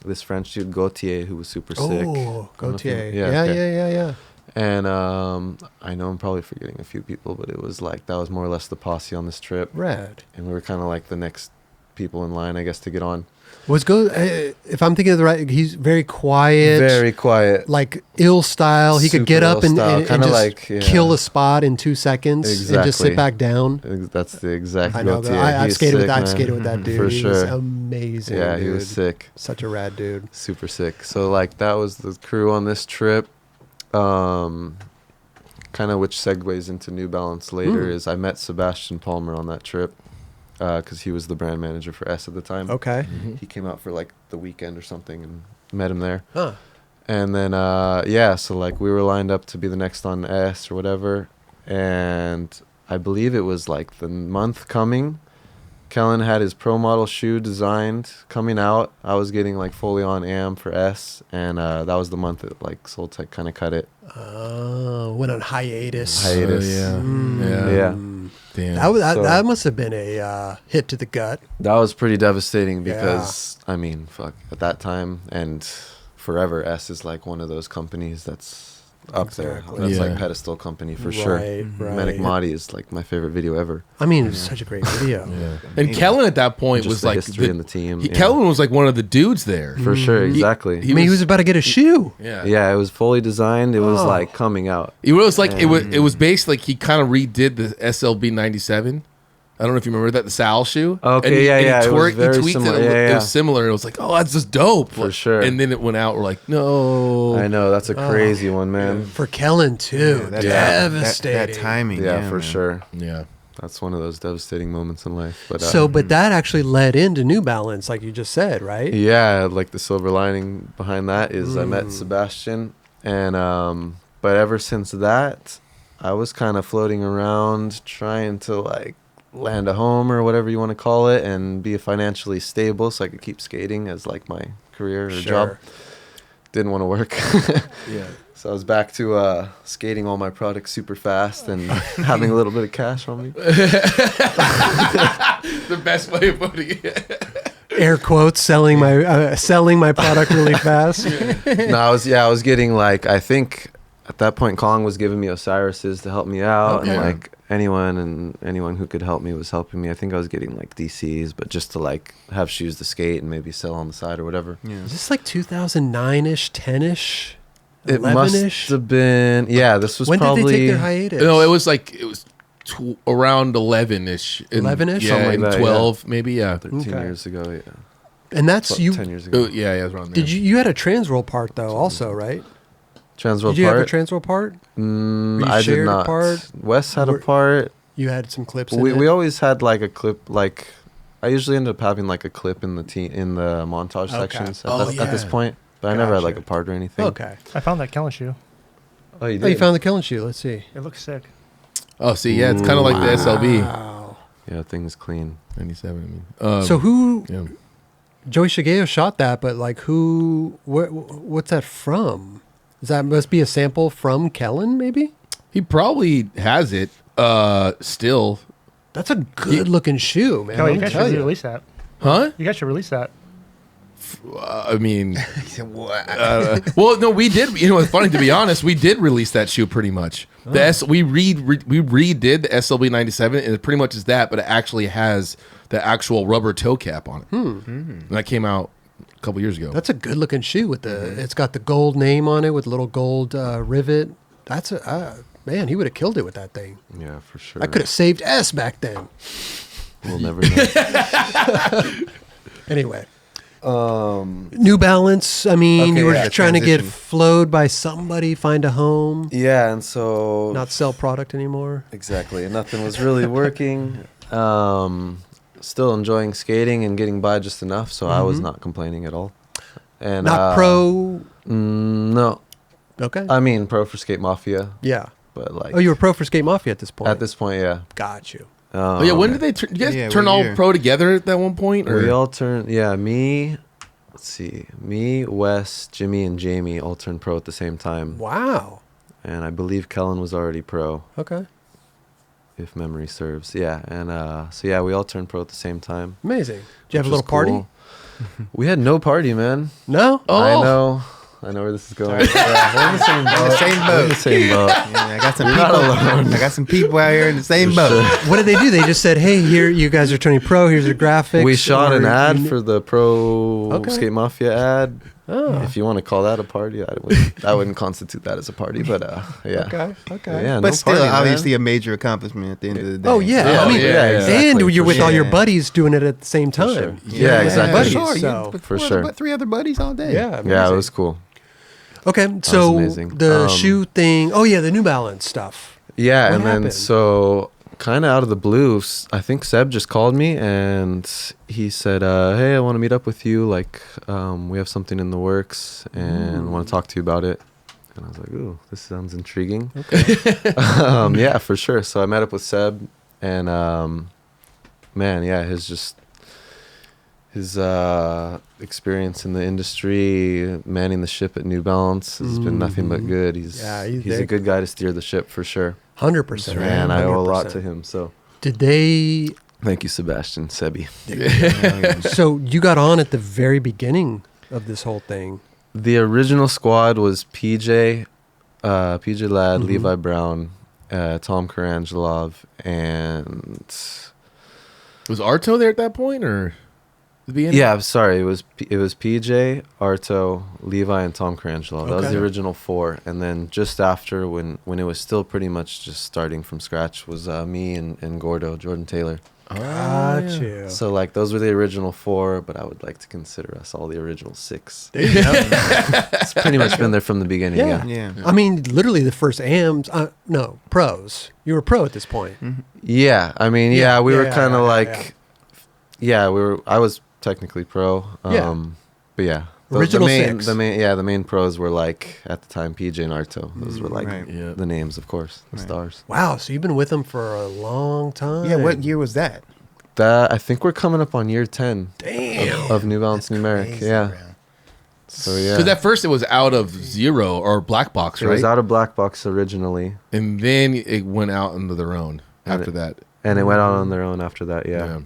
This French dude Gautier who was super sick. Oh, I don't know if Gautier. you- Yeah, okay. yeah. And I know I'm probably forgetting a few people, but it was like that was more or less the posse on this trip, Rad. and we were kind of like the next people in line, I guess, to get on. If I'm thinking of the right, he's very quiet. Very quiet. Like ill style. He could get Super up and ill-style, and kinda just like, yeah. kill a spot in 2 seconds and just Exactly. sit back down. That's the exact. I know. Gautier. I've He's skated sick, with man. skated with that dude. For He was sure. amazing. Yeah, he dude. was sick. Such a rad dude. Super sick. So like that was the crew on this trip. Kind of which segues into New Balance later is I met Sebastian Palmer on that trip because he was the brand manager for S at the time. Okay. He came out for like the weekend or something and met him there. Huh. And then so like we were lined up to be the next on S or whatever, and I believe it was like the month coming. Kellen had his pro model shoe designed coming out. I was getting like fully on AM for S, and that was the month that like Soltech kind of cut it. Went on hiatus. Hiatus. Yeah. Yeah. Damn. That must have been a hit to the gut. That was pretty devastating because I mean, fuck, at that time and forever, S is like one of those companies that's up there. Exactly. That's Yeah. like pedestal company for sure. Right. Manic Mahdi is like my favorite video ever. I mean, it was such a great video. Yeah. And Kellen at that point Just was the like history in the team. yeah. Kellen was like one of the dudes there. For sure, exactly. I mean, he was about to get a shoe. Yeah. Yeah, it was fully designed. It was Oh. like coming out. It was like it was based like he kind of redid the SLB 97. I don't know if you remember that, the Sal shoe. Okay, and he, yeah, and he yeah, it was he very tweaked similar. it. Yeah, It yeah. was similar. And it was like, oh, that's just dope. For sure. And then it went out. We're like, no. I know that's a crazy one, man. For Kellen, too. That- Devastating. That timing. Yeah, for man. sure. Yeah. That's one of those devastating moments in life. But But that actually led into New Balance, like you just said, right? yeah, like the silver lining behind that is I met Sebastian, and but ever since that, I was kind of floating around trying to like land a home or whatever you want to call it and be financially stable so I could keep skating as like my career or job. Didn't want to work. Yeah. So I was back to skating all my products super fast and having a little bit of cash on me. The best way of putting it. Air quotes, selling my product really fast. No, I was getting like, I think at that point Kong was giving me Osiris's to help me out, Okay. and like anyone who could help me was helping me. I think I was getting like DCs, but just to like have shoes to skate and maybe sell on the side or whatever. Yeah. Is this like 2009-ish, 10-ish, It must 11-ish? have been, yeah, this was When probably did they take their hiatus? No, it was like around 11ish. 11-ish? Yeah, Something and like that, 12 maybe. Yeah. 13 Okay. years ago, yeah. And that's you. 10 years ago. Oh, yeah, it was around there. Did you had a transroll part though, also, right? Transworld Did you have a part? transroll part? You I did shared a not. part? Wes had a Were- part. You had some clips. In We it? always had like a clip. Like I usually end up having like a clip in the montage Okay. sections Oh, at this yeah. point. But I never had like Gotcha. a part or anything. Okay. I found that Kellen shoe. Oh, you did. Oh, you found the killing shoe. Let's see. It looks sick. Oh, see, yeah, it's kind of like the SLB. Wow. Yeah, thing's clean. 97, I mean. So who? Yeah. Joey Shigeo shot that, but like what's that from? Must be a sample from Kellen, maybe? He probably has it still. That's a good looking shoe, man. Oh, you Let me guys tell should you. release that. Huh? You guys should release that. I mean, He said, what? well, no, we did. You know, it's funny, to be honest. We did release that shoe pretty much. We redid the SLB 97, and it pretty much is that, but it actually has the actual rubber toe cap on it. And that came out a couple years ago. That's a good looking shoe with it's got the gold name on it with a little gold rivet. That's man, he would have killed it with that thing. Yeah, for sure. I could have saved S back then. We'll never know. Anyway. New Balance, I mean, Okay, you were yeah, trying to get transition. flowed by somebody, find a home, Yeah, and so not sell product anymore. exactly, and nothing was really working. Still enjoying skating and getting by just enough, so I was not complaining at all. And Not pro. No, Okay. I mean pro for Sk8 Mafia, Yeah. but like Oh, you were pro for Sk8 Mafia at this point. at this point, yeah. Got you. Oh, yeah, when did they you guys Yeah, turn what all year? pro together at that one point? Or? We all turned, let's see, me, Wes, Jimmy, and Jamie all turned pro at the same time. Wow. And I believe Kellen was already pro, Okay. if memory serves. Yeah, and so yeah, we all turned pro at the same time. Amazing. Did you have a which little was party? cool. We had no party, man. No? Oh. I know where this is going. Yeah, we're in the same boat. We're in the same boat. Yeah, I got some You're people. not alone. I got some people out here in the same For boat. sure. What did they do? They just said, hey, here, you guys are turning pro. Here's your graphics. We shot or an ad you- for the pro Okay. Sk8 Mafia ad. Oh. If you want to call that a party, I wouldn't constitute that as a party, but yeah. Okay. Yeah, But no still, party, man. obviously, a major accomplishment at the end of the day. Oh, yeah. Yeah, I mean, yeah, exactly, and you're for with all sure. your buddies doing it at the same time. sure. Yeah, exactly. Buddies, For sure. so- You, For four sure. other- 3 other buddies all day. Yeah. Yeah, it amazing. was cool. Okay, so amazing. the shoe thing. Oh, yeah, the New Balance stuff. Yeah, What and then happened? so kind of out of the blue, I think Seb just called me and he said, "Hey, I want to meet up with you. Like, we have something in the works and want to talk to you about it." And I was like, "Ooh, this sounds intriguing." Okay. Yeah, for sure. So I met up with Seb, and man, yeah, his experience in the industry, manning the ship at New Balance, has been nothing but good. He's a good guy to steer the ship for sure. 100%. And I owe a lot 100%. to him. So Did they? thank you, Sebastian, Sebi. So you got on at the very beginning of this whole thing. The original squad was PJ Ladd, Levi Brown, Tom Karangelov, and Was Arto there at that point, or the beginning? yeah, I'm sorry, it was PJ, Arto, Levi, and Tom Karangelov. That was Okay. the original 4, and then just after, when it was still pretty much just starting from scratch, was me and Gordo, Jordan Taylor. Got you. So like those were the original 4, but I would like to consider us all the original 6. There you go. It's pretty much been there from the beginning. Yeah. Yeah. Yeah. I mean, literally the first AMs. No, pros. You were pro at this point. Yeah, I mean, Yeah, we were yeah, kind of yeah, like, I was technically pro. Yeah. But yeah, Original the 6. the main pros were like at the time PJ and Arto. Those were like Right. Yeah. the names, of course, the stars. Wow. So you've been with them for a long time. Yeah, what year was that? That I think we're coming up on year 10 Damn. of New Balance Numeric. Crazy, Yeah. bro. So yeah, Because at first it was out of Zero or Black Box, it right? was out of Black Box originally, And then it went out into their own And after that. and it went out on their own after that. Yeah. Yeah.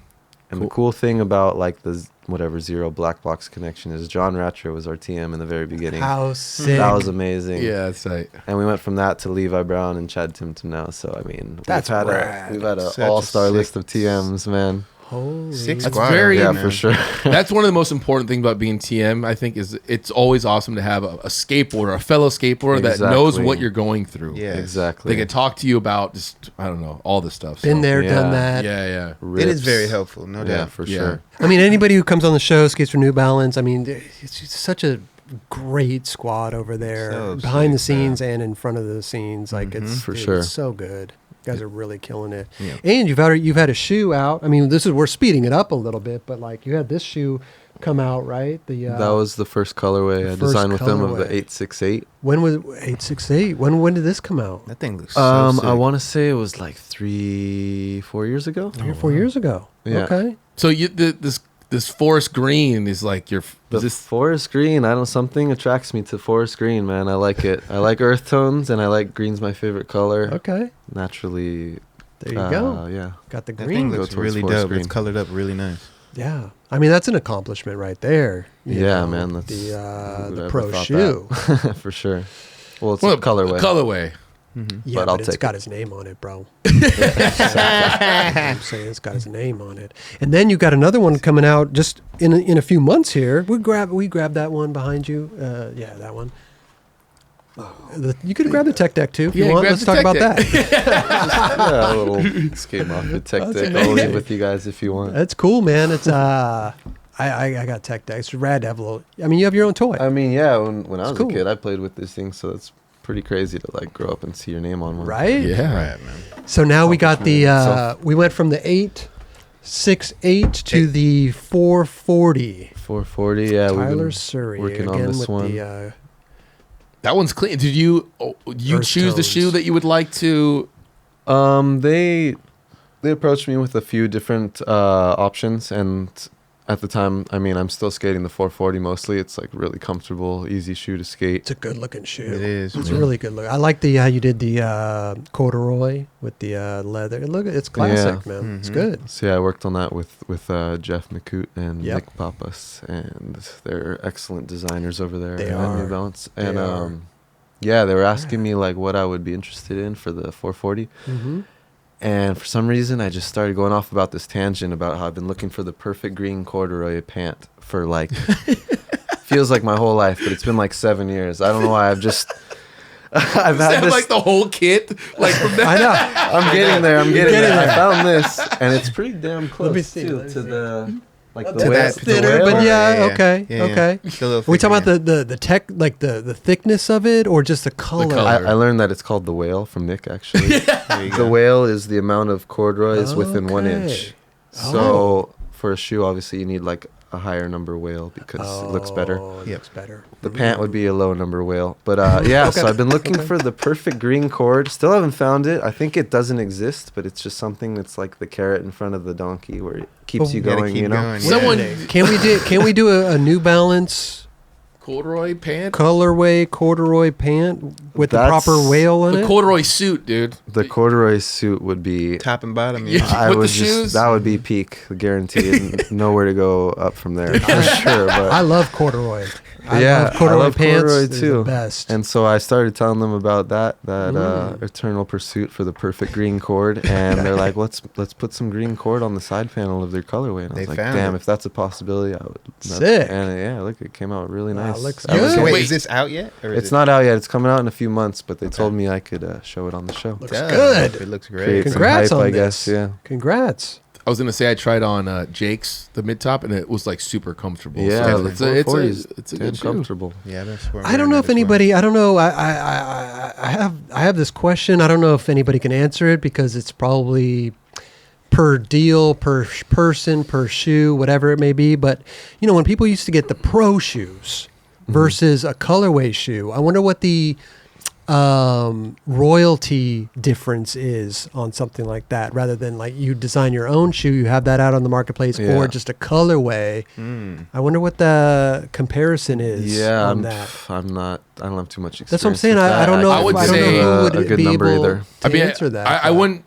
And the cool thing about like the whatever Zero Black Box connection is John Ratcher was our TM in the very beginning. How sick. That was amazing. Yeah, that's right. And we went from that to Levi Brown and Chad Timton now. So I mean, That's we've had rad. a Such a all-star sick- list of TMs, man. Holy. Six That's squad very- out Yeah, there, for man. sure. That's one of the most important things about being TM, I think, is it's always awesome to have a skateboarder, a fellow skateboarder that knows Exactly. what you're going through. Yeah. Exactly. They can talk to you about just, I don't know, all this stuff. Been so. there, done Yeah. that. Yeah, yeah. It is Rips. very helpful, no Yeah, doubt. for Yeah. sure. I mean, anybody who comes on the show, skates for New Balance, I mean, it's just such a great squad over there, So behind the sick, scenes and in front of the scenes. Like it's For dude, sure. it's so good. You guys are really killing it. Yeah. And you've had a shoe out. I mean, we're speeding it up a little bit, but like you had this shoe come out, right? The That was the first colorway I first designed with them of the colorway. 868. when was 868? When did this come out? That thing looks so sick. I want to say it was like 3-4 years ago. 3 or 4 years ago. Yeah. Okay. So this this forest green is like your. The Is this forest green, I don't. Something attracts me to forest green, man. I like it. I like earth tones, and I like green's my favorite color. Okay. Naturally. There you go. Yeah. Got the That green. thing looks Go towards really forest dope. green. It's colored up really nice. Yeah. I mean, that's an accomplishment right there. You Yeah, know, man. That's the who'd ever pro thought shoe. that? For sure. Well, it's a colorway. Colorway. Yeah, But but I'll it's take got it. his name on it, bro. I'm saying it's got his name on it. And then you got another one coming out just in a few months here. We grab that one behind you. Yeah, that one. You could grab the tech deck too if you Yeah, want. grab Let's the talk tech about deck. that. Yeah, a little Sk8 Mafia tech That's deck. I'll amazing. leave with you guys if you want. That's cool, man. It's I got tech decks. It's rad to have a little. I mean, you have your own toy. I mean, yeah, when I was cool. a kid, I played with this thing, so it's pretty crazy to like grow up and see your name on one. Right? Yeah. Right, man. So now we got the Accomplishment. we went from the 868 to the 440. 440, yeah. we've Tyler been Surrey working again on this with one. the That one's clean. Did you Earth choose the tones. shoe that you would like to? They approached me with a few different options, and at the time, I mean, I'm still skating the 440 mostly. It's like really comfortable, easy shoe to skate. it's a good looking shoe. It is. It's man. really good look. I like the how you did the corduroy with the leather. Look, it's classic, man. It's Mhm. good. So yeah, I worked on that with Jeff McCoot and Yep. Nick Papas, and they're excellent designers over there They at are. New Balance. They And are. yeah, they were asking me like what I would be interested in for the 440. Mm-hmm. And for some reason, I just started going off about this tangent about how I've been looking for the perfect green corduroy pant for like, feels like my whole life, but it's been like 7 years. I don't know why. I've just, I've Is had that this. like the whole kit? Like from that? I know. I'm getting there. I'm getting Getting there. there. I found this, and it's pretty damn close me see, too, let me to see. the like Not the too whale. bad. the Thinner, whale. but yeah, okay, Yeah, yeah. okay. It's a little Are we talking thicker, about the tech, like the thickness of it, or just the color? color. I learned that it's called the whale from Nick actually. yeah. There you The go. whale is the amount of corduroy is within 1 Okay. inch. Oh. So for a shoe, obviously you need like a higher number whale because it looks better. Oh, it Yep. looks better. The pant would be a low number whale. But yeah, so I've been looking for the perfect green cord. Still haven't found it. I think it doesn't exist, but it's just something that's like the carrot in front of the donkey where it keeps But you you gotta going, keep you know? going, yeah. Someone Can we do a New Balance corduroy pant. colorway corduroy pant with the That's- proper whale in The it? corduroy suit, dude. The corduroy suit would be Top and bottom. Yeah. Yeah. I With the would shoes? that would be peak, guaranteed, and nowhere to go up from there for sure. But I love corduroy. Yeah, love corduroy I love pants. corduroy They're too. The best. And so I started telling them about that Mm. eternal pursuit for the perfect green cord, and they're like, let's put some green cord on the side panel of their colorway. And I They was like, found damn, it. if that's a possibility, I would. Sick. And yeah, look, it came out really Wow, nice. looks I was- good. So wait, Wait. is this out yet? Or is It's it- not out yet. It's coming out in a few months, but they Okay. told me I could show it on the show. Looks Duh. good. It looks great. Create some Congrats hype, on I this. guess. Yeah. Congrats. I was gonna say I tried on Jake's the mid top and it was like super comfortable. Yeah, so the it's a 440 is it's a damn good shoe. comfortable. Yeah, that's where I don't know if anybody. I don't know. I have this question. I don't know if anybody can answer it because it's probably per deal, per person, per shoe, whatever it may be. But you know, when people used to get the pro shoes versus a colorway shoe, I wonder what the royalty difference is on something like that, rather than like you design your own shoe, you have that out on the marketplace, Yeah. or just a colorway. I wonder what the comparison is Yeah, on that. I'm not. I don't have too much experience. That's what I'm saying. with I don't that. know. I would I don't say know who a would good be number able either. to answer that. I but- wouldn't.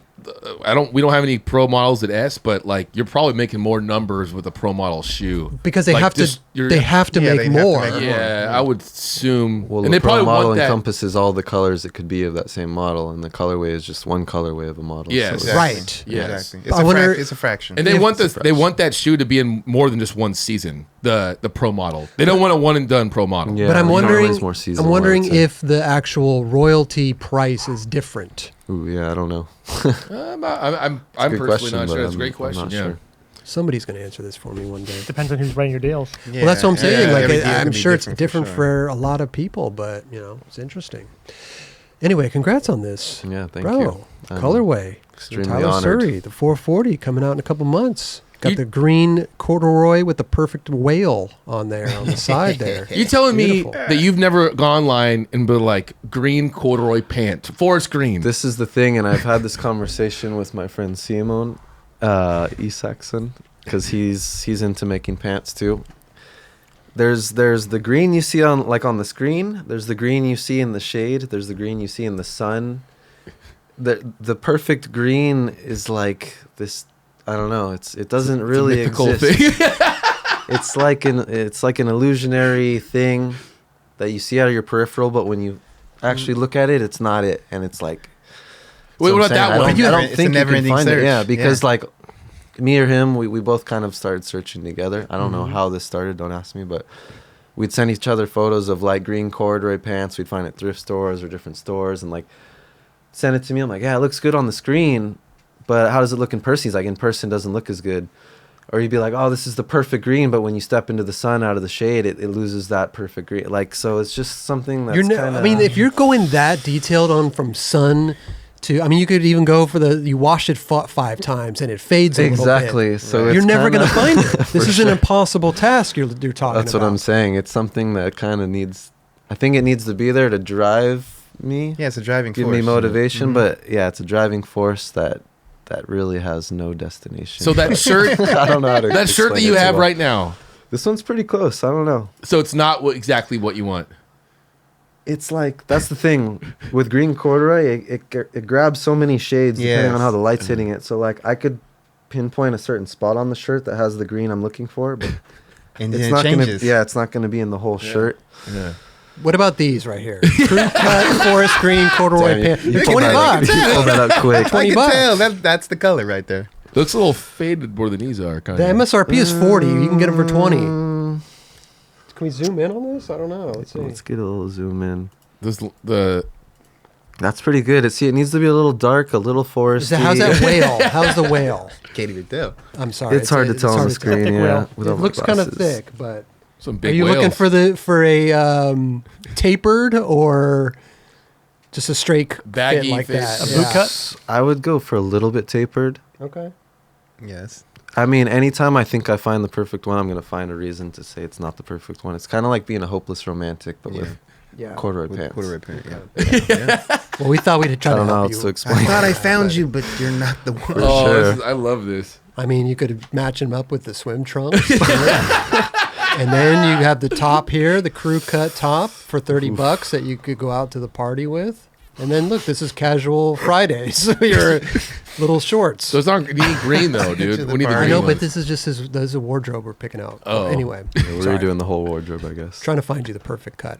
We don't have any pro models at S, but like you're probably making more numbers with a pro model shoe because they Like, have just- to. you're- They have to Yeah, make they have to more. make more. Yeah, I would assume. Well, and the they pro probably model want that. encompasses all the colors it could be of that same model, and the colorway is just one colorway of a model. Yes. so it's- Right. Yes. Exactly. It's I a wonder- it's a fraction. And they If want it's a this. They fraction. want that shoe to be in more than just one season. The pro model. They don't want a one and done pro model. Yeah, But I'm you can wondering. always more seasonal, I'm wondering I would say. if the actual royalty price is different. Ooh, yeah, I don't know. I'm a personally good question, not but sure. It's a I'm- great I'm question. not Yeah. sure. Somebody's going to answer this for me one day. Depends on who's running your deals. Yeah, Well, that's what I'm saying. yeah, Like, every deal I'm can be sure it's for different sure. for a lot of people, but you know, it's interesting. Anyway, congrats on this, Yeah, thank bro. you. I'm Colorway, extremely Tyler honored. Surrey, the 440 coming out in a couple months. Got You- the green corduroy with the perfect whale on there on the side there. You telling Beautiful. me that you've never gone online and been like green corduroy pant, forest green? This is the thing, and I've had this conversation with my friend Simon Isaacson. because he's into making pants too. There's the green you see on the screen. There's the green you see in the shade. There's the green you see in the sun. The perfect green is like this. I don't know. It doesn't really exist. Thing. It's like an illusionary thing that you see out of your peripheral, but when you actually look at it, it's not it, and it's like. Wait, what about that one? I don't It's think a never-ending you can find search. it. Yeah, because like me or him, we both kind of started searching together. I don't know how this started. Don't ask me, but we'd send each other photos of light green corduroy pants. We'd find it at thrift stores or different stores, and like send it to me. I'm like, yeah, it looks good on the screen, but how does it look in person? He's like, in person doesn't look as good. Or you'd be like, oh, this is the perfect green, but when you step into the sun out of the shade, it loses that perfect green. Like, so it's just something that's kind of... I mean, if you're going that detailed on from sun to... I mean, you could even go for you wash it 5 times and it fades a little bit. Exactly. So You're it's never going kinda- to find it. This is an impossible task you're talking about. That's what I'm saying. It's something that kind of needs... I think it needs to be there to drive me. Yeah, it's a driving Give force. me motivation, Mhm. but yeah, it's a driving force that really has no destination. So that shirt, I don't know how to that shirt that explain you it too have well. right now. This one's pretty close. I don't know. So it's not exactly what you want. It's like, that's the thing with green corduroy. It grabs so many shades depending on how the light's hitting it. So like I could pinpoint a certain spot on the shirt that has the green I'm looking for, but And it's then not it gonna. changes. Yeah, it's not gonna be in the whole shirt. Yeah. What about these right here? Crew cut, forest green, corduroy Damn, pants. you They're pulled 20 that up- bucks. You pulled that up quick. I 20 can bucks. tell. That's the color right there. Looks a little faded more than these are. Kind The of. MSRP is 40. You can get them for 20. Mm, Can we zoom in on this? I don't know. Let's see. Let's get a little zoom in. The That's pretty good. It needs to be a little dark, a little foresty. How's that whale? How's the whale? Can't even tell. I'm sorry. It's hard to tell on the screen. Thick Yeah, whale. It without my looks kind of glasses. thick, but some are big you looking whales. for a tapered or just a straight Baggy fit like fit. that? A boot cut? I would go for a little bit tapered. Okay. Yes. I mean, anytime I think I find the perfect one, I'm going to find a reason to say it's not the perfect one. It's kind of like being a hopeless romantic, but with Yeah. corduroy With pants. corduroy pants. Yeah. Well, we thought we'd try I to don't know how help else you. to explain. I thought I found you, but you're not the one. Oh, sure. I love this. I mean, you could match them up with the swim trunks. And then you have the top here, the crew cut top for 30 bucks that you could go out to the party with. And then look, this is casual Fridays. So your little shorts. Those aren't. You need green though, dude. To the We need the party. I green know, ones. but this is just this is a wardrobe we're picking out. Oh. Anyway, Yeah, we sorry. were doing the whole wardrobe, I guess. Trying to find you the perfect cut.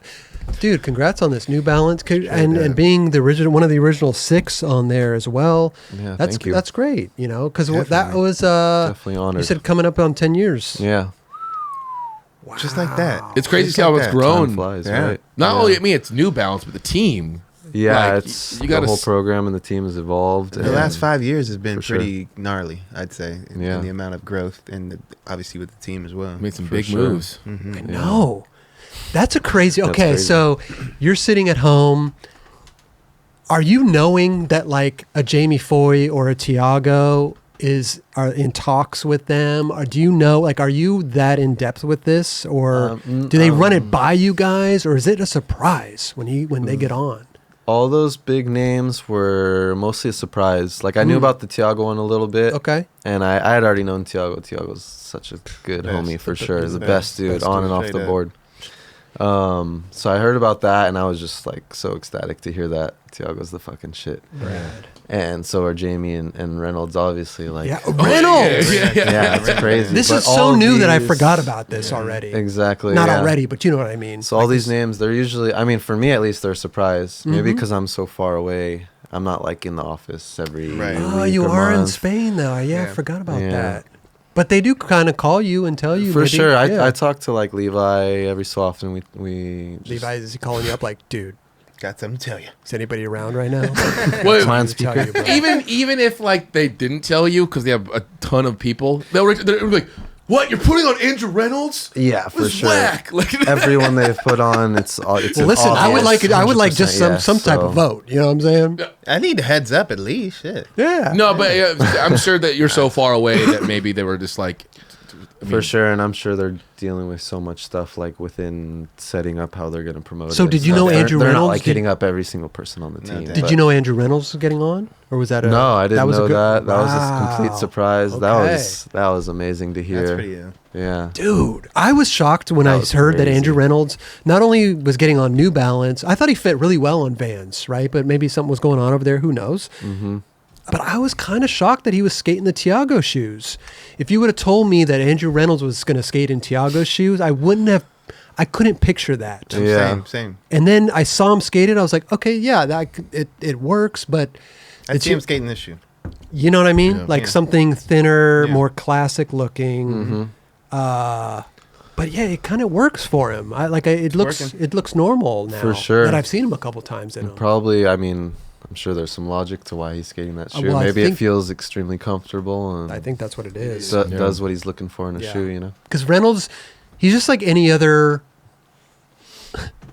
Dude, congrats on this New Balance and being the original one of the original 6 on there as well. Yeah, That's thank you. that's great, you know, cuz that Definitely. was Definitely honored. you said coming up on 10 years. Yeah. Just like that. It's crazy to Just see how like it's that. grown. Time flies, Yeah. right? Not Yeah. only, I mean, it's New Balance, but the team. Yeah, like, it's you gotta the whole s- program and the team has evolved. The and last 5 years has been For sure. pretty gnarly, I'd say, in Yeah. the amount of growth and obviously with the team as well. Made some For big sure. moves. Mhm. I know. That's a crazy. That's Okay, crazy. so you're sitting at home. Are you knowing that like a Jamie Foy or a Tiago are in talks with them? Or do you know, like, are you that in depth with this, or do they run it by you guys, or is it a surprise when they get on? All those big names were mostly a surprise. Like I knew about the Tiago one a little bit. Okay. And I had already known Tiago. Tiago's such a good Best. homie for sure. The Best. best dude Best on dude, and off straight the up. board. So I heard about that and I was just like so ecstatic to hear that Tiago's the fucking shit. Brad. And so are Jamie and Reynolds, obviously. Like, Yeah, Reynolds. yeah, it's crazy. This But is so all new that I these- forgot about this already. Exactly. Not yeah. already, but you know what I mean. So all Like these this- names, they're usually, I mean, for me at least, they're a surprise. Maybe Mhm. because I'm so far away. I'm not like in the office every Right. Oh, week you or are in month. Spain though. Yeah, I Yeah. forgot about Yeah. that. But they do kind of call you and tell you. For maybe- sure. yeah. I talk to like Levi every so often. We just, Levi, is he calling you up like, dude, Got something to tell you. is anybody around right now? Wait, Mind Tell speaker. you, bro. even if like they didn't tell you because they have a ton of people, they're like, "What? You're putting on Andrew Reynolds? Yeah, for This sure. whack!" Like, Everyone they've put on, it's Well, an listen, I would like obvious just 100% some type yes, of so- vote. You know what I'm saying? I need a heads up at least. Shit. Yeah. no, but I'm sure that you're so far away that maybe they were just like, For sure, and I'm sure they're dealing with so much stuff like within setting up how they're going to promote it. So did you and know stuff. Andrew They're Reynolds? not like hitting up every single person on the team. Did Did you know Andrew Reynolds was getting on, or was that a? No, I didn't was a know good- that. That was a complete Wow. surprise. Okay. That was amazing to hear. That's pretty. Yeah. Dude, I was shocked when That I was heard that crazy. Andrew Reynolds not only was getting on New Balance, I thought he fit really well on Vans, right? But maybe something was going on over there. Who knows? Mm-hmm. But I was kind of shocked that he was skating the Tiago shoes. If you would have told me that Andrew Reynolds was going to skate in Tiago's shoes, I couldn't picture that. Yeah. Same. And then I saw him skate it. I was like, okay, yeah, it works, but I see him skating this shoe. you know what I mean? Yeah. Like Yeah. something thinner, Yeah. more classic looking. Mm-hmm. But yeah, it kind of works for him. It looks normal now. For sure. That I've seen him a couple times in them. Probably, I mean, I'm sure there's some logic to why he's skating that shoe. Well, I Maybe it think- feels extremely comfortable and I think that's what it is. does what he's looking for in a Yeah. shoe, you know? Because Reynolds, he's just like any other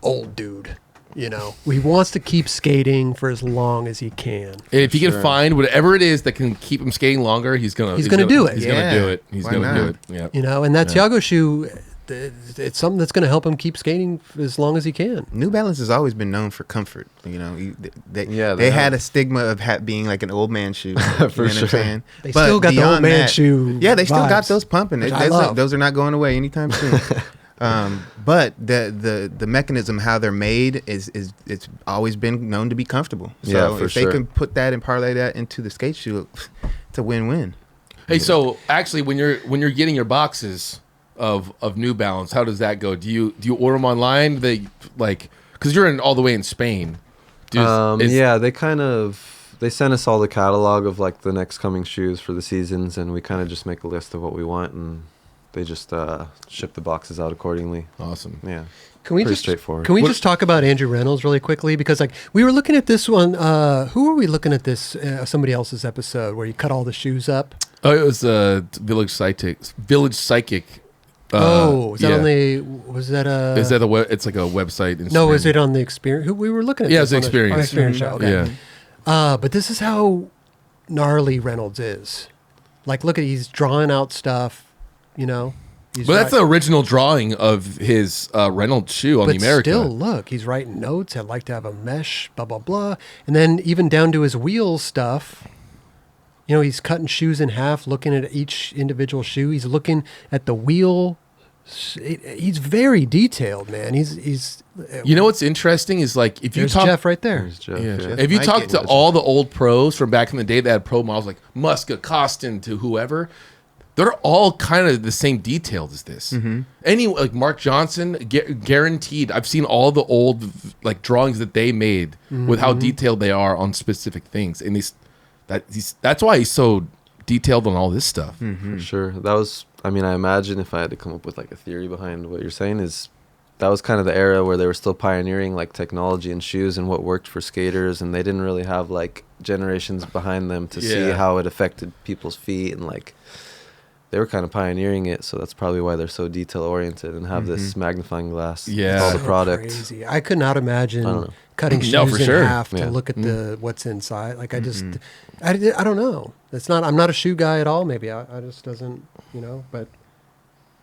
old dude. You know, he wants to keep skating for as long as he can. And if he Sure. can find whatever it is that can keep him skating longer, he's gonna do it. He's Yeah. gonna do it. He's Why gonna do not? it. Yeah. You know, and that Yeah. Tiago shoe, it's something that's going to help him keep skating as long as he can. New Balance has always been known for comfort. You know, they they had have. a stigma of being like an old man shoe. For you know what sure. I'm saying? They But still got the old beyond man that- shoe. Yeah, they still got vibes, those pumping. which I love. Those are not going away anytime soon. But the mechanism how they're made is it's always been known to be comfortable. So Yeah, for if sure. they can put that and parlay that into the skate shoe, it's a win-win. Hey, so actually, when you're getting your boxes of New Balance, how does that go? Do you order them online? They like because you're all the way in Spain. Yeah, they sent us all the catalog of like the next coming shoes for the seasons, and we kind of just make a list of what we want, and they just ship the boxes out accordingly. Awesome. Yeah. Can we Pretty just straightforward. Can we just talk about Andrew Reynolds really quickly? Because like we were looking at this one. Who were we looking at this? Somebody else's episode where you cut all the shoes up. Oh, it was Village Psychic. Is that yeah. on the? Was that a? Is that it's like a website? In No, Spain. is it on the experience? Who we were looking at? Yeah, this it's on the- Experience. on Experience show. Okay. Yeah. But this is how gnarly Reynolds is. Like, look at he's drawing out stuff. You know. He's But that's the original drawing of his Reynolds shoe on But the America. still, look, he's writing notes. I'd like to have a mesh, blah, blah, blah. And then even down to his wheel stuff, you know, he's cutting shoes in half, looking at each individual shoe. He's looking at the wheel. He's very detailed, man. He's You know what's interesting is like if you there's talk Jeff right there. There's Jeff, Yeah. yeah. If you Mike talk getting to it. all the old pros from back in the day that had pro models like Muska, Costin to whoever, they're all kind of the same detailed as this. Any like Mark Johnson, guaranteed. I've seen all the old like drawings that they made with how detailed they are on specific things, and that's why he's so detailed on all this stuff. For sure. That was, I mean, I imagine if I had to come up with like a theory behind what you're saying is that was kind of the era where they were still pioneering like technology and shoes and what worked for skaters, and they didn't really have like generations behind them to see Yeah. how it affected people's feet, and like they were kind of pioneering it, so that's probably why they're so detail oriented and have this magnifying glass Yeah. with all the So product. crazy. I could not imagine I don't know. cutting shoes No, for in sure. half to Yeah. look at the what's inside. Like I just, I don't know. It's not. I'm not a shoe guy at all. Maybe I just doesn't, you know. But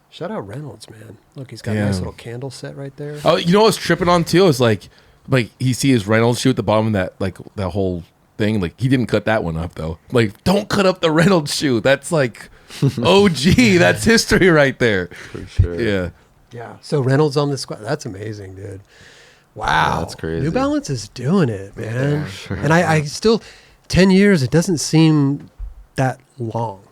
shout out Reynolds, man. Look, he's got a Yeah. nice little candle set right there. Oh, you know what I was tripping on too is like he see his Reynolds shoe at the bottom of that whole thing. Like he didn't cut that one up though. Like don't cut up the Reynolds shoe. That's like OG. That's history right there. For sure. Yeah. Yeah. So Reynolds on the squad. That's amazing, dude. Wow. Yeah, that's crazy. New Balance is doing it, man. And I still, 10 years, it doesn't seem that long.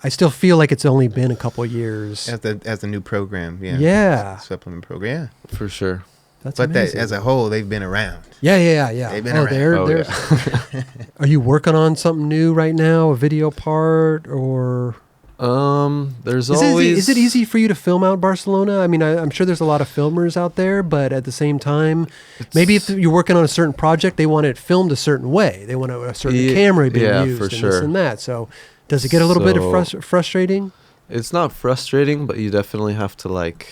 I still feel like it's only been a couple years. As the new program, yeah. Yeah. Supplement program, yeah. For sure. That's But that amazing. as a whole, they've been around. Yeah. They've been Oh, around. they're Are you working on something new right now? A video part or There's is always it easy for you to film out Barcelona? I mean, I'm sure there's a lot of filmers out there, but at the same time, maybe if you're working on a certain project, they want it filmed a certain way. They want a certain camera being yeah, used for and this sure. and that. So does it get a little bit of frustrating? It's not frustrating, but you definitely have to like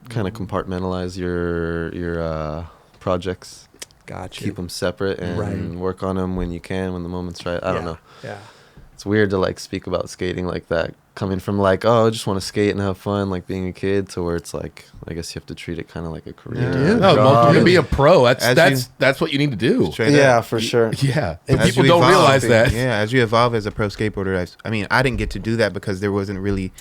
kind of compartmentalize your projects. Gotcha. Keep them separate and Right. work on them when you can, when the moment's right. I don't know. Yeah. It's weird to like speak about skating like that coming from like, oh, I just want to skate and have fun, like being a kid, to where it's like, I guess you have to treat it kind of like a career. do. No, job. to be a pro, that's As what you need to do. Straight Yeah, up. for sure. Yeah, As but people you don't evolve, realize that. Yeah, as you evolve as a pro skateboarder, I mean, I didn't get to do that because there wasn't really,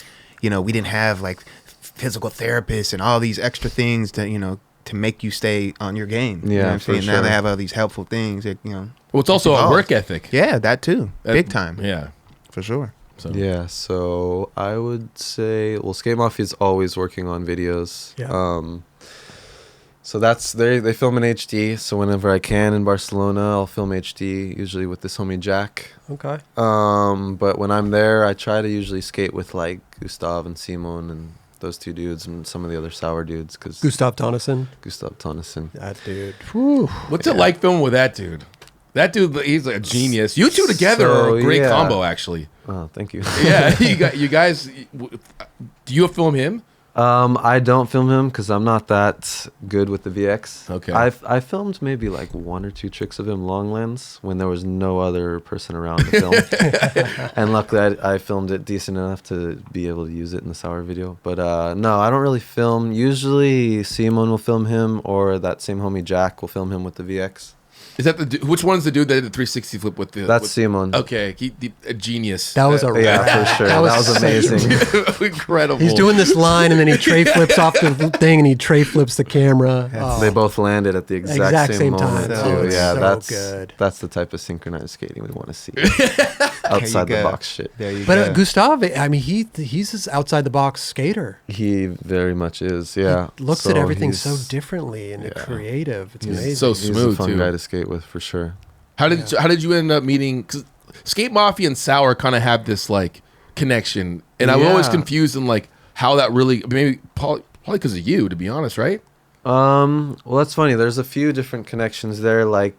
we didn't have like physical therapists and all these extra things to, to make you stay on your game. You know Yeah, what I'm for saying? Now sure. they have all these helpful things that, Well, it's also a evolve. work ethic. Yeah, that too. Big time. Yeah. For sure. So. Yeah, so I would say, well, Sk8 Mafia is always working on videos. Yeah. So that's they film in HD. So whenever I can in Barcelona, I'll film HD, usually with this homie Jack. Okay. But when I'm there, I try to usually skate with like Gustav and Simon and those two dudes and some of the other sour dudes, because Gustav Tonnesen. Gustav Tonnesen. That dude. Whew. What's it like filming with that dude? That dude, he's like a genius. You two together are a great yeah. combo, actually. Oh, thank you. Yeah, you guys. Do you film him? I don't film him because I'm not that good with the VX. Okay. I filmed maybe like 1 or 2 tricks of him long lens when there was no other person around to film. And luckily I filmed it decent enough to be able to use it in the sour video. But no, I don't really film. Usually Simon will film him, or that same homie Jack will film him with the VX. Is that which one's the dude that did the 360 flip with the? That's Simon. Okay, a genius. That was a Yeah, rad. for sure. That That was was amazing. incredible. He's doing this line and then he tray flips off the thing and he tray flips the camera. Oh. They both landed at the exact same moment time. too. Oh, it's Yeah, so good. that's the type of synchronized skating we want to see. Outside the go. box shit. There you But go. Gustav, I mean, he's this outside the box skater. He very much is. Yeah. He looks at everything he's- so differently and creative. It's He's amazing. so He's a smooth fun too. guy to skate with for sure. How did you end up meeting? Because Sk8 Mafia and Sour kind of have this like connection, and I'm always Yeah. confused in like how that really maybe probably because of you, to be honest, right? Well, that's funny. There's a few different connections there, like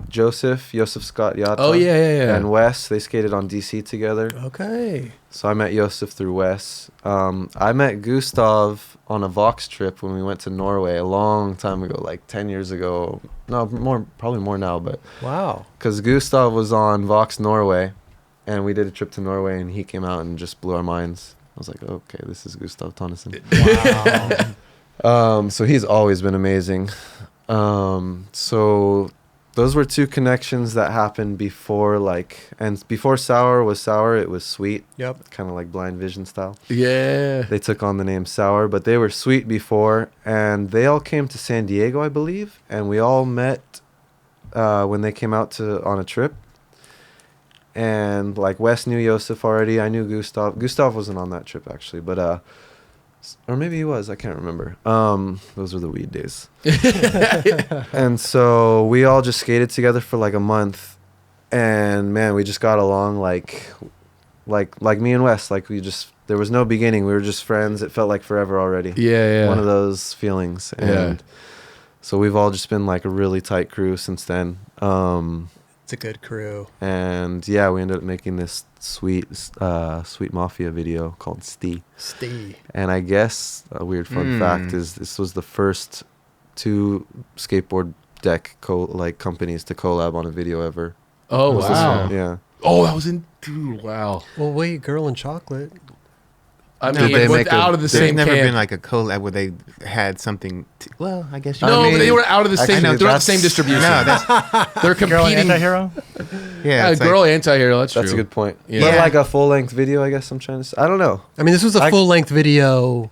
Joseph Scott Yata. Oh yeah. And Wes, they skated on DC together. Okay. So I met Joseph through Wes. I met Gustav on a Vox trip when we went to Norway a long time ago, like 10 years ago. No, probably more now, but Wow. because Gustav was on Vox Norway, and we did a trip to Norway, and he came out and just blew our minds. I was like, okay, this is Gustav Tonnesen. Wow. So he's always been amazing. So those were 2 connections that happened before, and before Sour was Sour, it was Sweet, Yep. kind of like Blind Vision style. Yeah. They took on the name Sour, but they were Sweet before, and they all came to San Diego, I believe, and we all met when they came out on a trip. And like Wes knew Joseph already. I knew Gustav. Gustav wasn't on that trip actually, but or maybe he was. I can't remember. Those were the weed days. And so we all just skated together for like a month, and man, we just got along like me and Wes. Like there was no beginning. We were just friends. It felt like forever already. Yeah. One of those feelings. And so we've all just been like a really tight crew since then. It's a good crew. And yeah, we ended up making this sweet Mafia video called Sk8. Steve. And I guess a weird fun fact is this was the first 2 skateboard deck companies to collab on a video ever. Oh Was this wow. one? Yeah. Oh, that was in. Dude, wow. Well, wait, Girl in Chocolate. I No, mean, but they with make a- out of the There's same never camp. been like a collab where they had something. Well, I guess you No, I but mean, they were out of the same. Actually, They're not the that's- same distribution. No, that's They're Girl competing. anti-hero? yeah. It's girl like, anti-hero. That's That's true. a good point. Yeah. But Yeah. like a full-length video, I guess I'm trying to say. I don't know. I mean, this was a full-length video,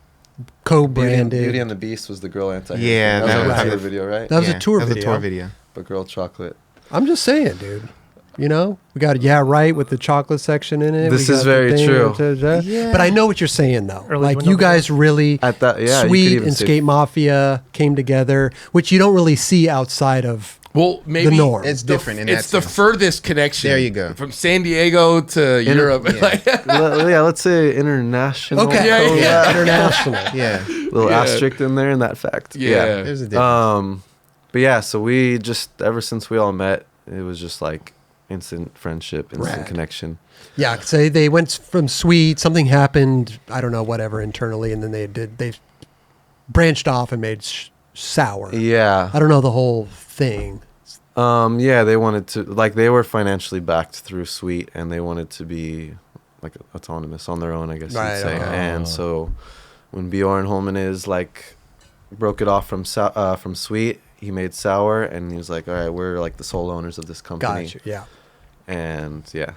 co-branded. Beauty and the Beast was the girl anti. Yeah, that that was was a tour it. video, right? That was yeah, a tour that was video. a tour video. But Girl Chocolate. I'm just saying, dude. You know, we got right with the chocolate section in it. This We is got the very thing, true. Yeah. But I know what you're saying, though. Early Like, window you guys really, At that, yeah, you could Sweet even and say- Sk8 Mafia came together, which you don't really see outside of Well, maybe the norm. It's different in that It's the sense. furthest connection. There you go. From San Diego to Europe. yeah. Like, yeah, let's say international. Okay, Yeah, yeah. international. Yeah, Little Yeah. asterisk in there in that fact. Yeah. there's a difference. But yeah, so we just ever since we all met, it was just like instant friendship, instant Rad. connection. Yeah, say they went from Sweet, something happened, I don't know, whatever, internally, and then they branched off and made Sour. Yeah. I don't know the whole thing. Yeah, they wanted to, like, they were financially backed through Sweet, and they wanted to be like autonomous on their own, I guess Right, you'd say. okay. And so when Bjorn Holman is like broke it off from Sweet, he made Sour, and he was like, all right, we're like the sole owners of this company. Gotcha. Yeah. And yeah.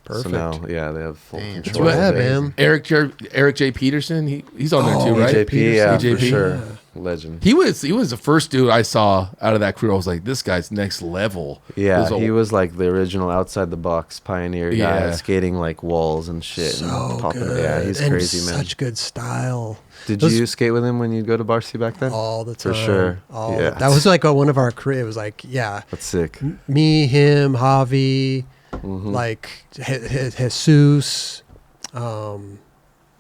Perfect. So now, yeah, they have full Damn. control. Yeah, of it. man. Eric J. Peterson, he's on there too, right? EJP, yeah, for EJP. sure. Yeah. Legend. He was the first dude I saw out of that crew. I was like, this guy's next level. Yeah, He was he was like the original outside the box pioneer guy, Yeah. skating like walls and shit. So and popping. good. Yeah, he's and crazy, man. Such good style. Did Those- you skate with him when you'd go to Barcy back then? All the time. For sure. Yeah. That was like one of our crew. It was like, yeah, That's sick. me, him, Javi, Mhm. like Jesus.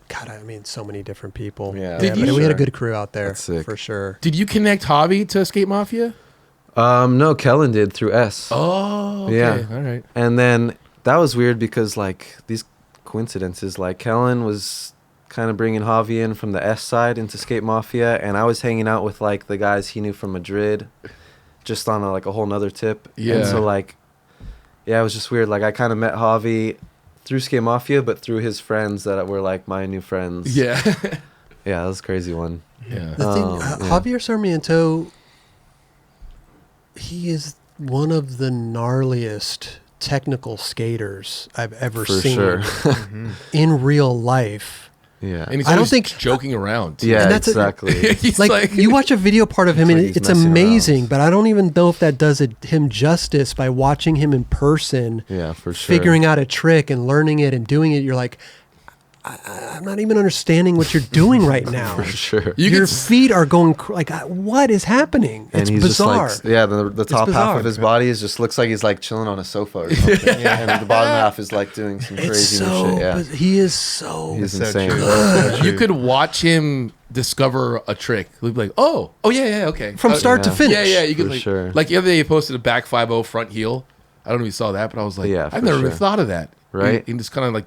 God, I mean, so many different people. Yeah, Did but you- we had a good crew out there That's sick. for sure. Did you connect Javi to Sk8 Mafia? No, Kellen did through S. Oh, okay. Yeah. All right. And then that was weird because like these coincidences, like Kellen was kind of bringing Javi in from the S side into Sk8 Mafia, and I was hanging out with like the guys he knew from Madrid, just on like a whole nother tip. Yeah. And so like, yeah, it was just weird. Like I kind of met Javi through Sk8 Mafia, but through his friends that were like my new friends. Yeah. Yeah, that was a crazy one. Yeah. The thing, Yeah. Javier Sarmiento, he is one of the gnarliest technical skaters I've ever For seen sure. in real life. Yeah. And he's I don't always think- joking around. too. Yeah, And that's exactly. He's Like, you watch a video part of him It's and like he's it's messing amazing, around. but I don't even know if that does him justice by watching him in person, Yeah, for sure. figuring out a trick and learning it and doing it. You're like, I'm not even understanding what you're doing right now. For sure. You Your could feet are going like, what is happening? And It's he's bizarre. just like, yeah, the top half bizarre. of his body is just looks like he's like chilling on a sofa or something. And the bottom half is like doing some It's crazy so, new shit. Yeah, he is so. he's So insane. true. you could watch him discover a trick. He'd be like, oh yeah, okay. From start to yeah. finish. Yeah, you could For like, sure. like the other day he posted a back 5-0 front heel. I don't know if you saw that, but I was like, Yeah, I've for never even sure. thought of that. Right. And just kind of like,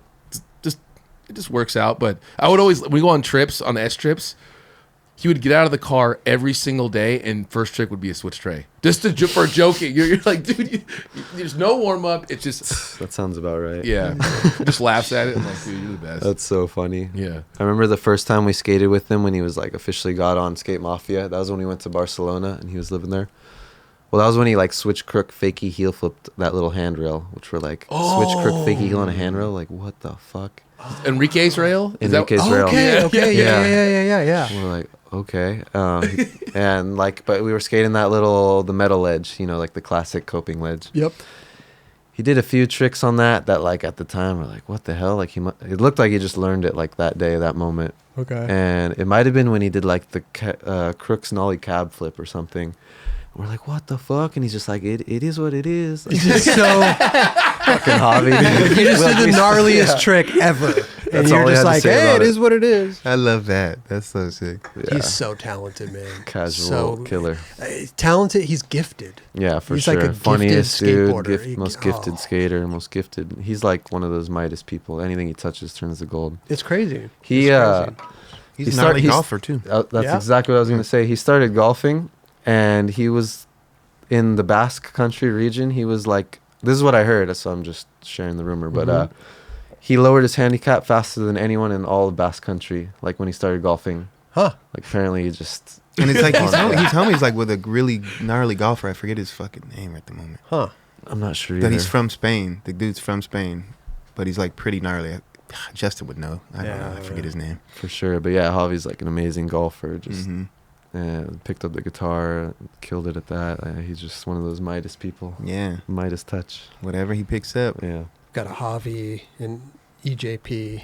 just it just works out. But I would always, when we go on trips, on S trips, he would get out of the car every single day, and first trick would be a switch tray, just for joking. You're like, dude, there's no warm up. It's just, That sounds about right. yeah, just laughs at it. I'm like, dude, you're the best. That's so funny. Yeah. I remember the first time we skated with him when he was like officially got on Sk8 Mafia. That was when we went to Barcelona and he was living there. Well, that was when he like switch crook fakie heel flipped that little handrail, which were like switch crook fakie heel on a handrail. Like what the fuck? Enrique's rail. Is that- Enrique's rail. Okay, Yeah. okay, Yeah. yeah. We're like, okay. And like, but we were skating the metal ledge, you know, like the classic coping ledge. Yep. He did a few tricks on that like at the time we're like, what the hell? Like it looked like he just learned it like that day, that moment. Okay. And it might have been when he did like the Crooks Nollie cab flip or something. We're like, what the fuck? And he's just like, it is what it is. Like, Just so fucking hobby. Dude. you just Well, did the we- gnarliest yeah. trick ever, and That's you're all he just had to like, say hey, about it it. is what it is. I love that. That's so sick. Yeah. He's so talented, man. Casual So killer. Talented. He's gifted. Yeah, for He's sure. like a gifted Funniest dude, skateboarder. most gifted Oh. skater, most gifted. He's like one of those Midas people. Anything he touches turns to gold. It's crazy. He It's crazy. He's He a start- gnarly he's- golfer too. That's Yeah. exactly what I was going to say. He started golfing, and he was in the Basque Country region. He was like, this is what I heard, so I'm just sharing the rumor. But he lowered his handicap faster than anyone in all of Basque Country. Like when he started golfing, Huh. like apparently he just And it's like he's homies like with a really gnarly golfer. I forget his fucking name at the moment. Huh. I'm not sure That either. he's from Spain. The dude's from Spain, but he's like pretty gnarly. Justin would know. I don't know. I forget his name. for sure. But yeah, Javi's like an amazing golfer. Just hmm picked up the guitar, killed it at that. He's just one of those Midas people. Yeah. Midas touch. Whatever he picks up. Yeah. Got a Javi and EJP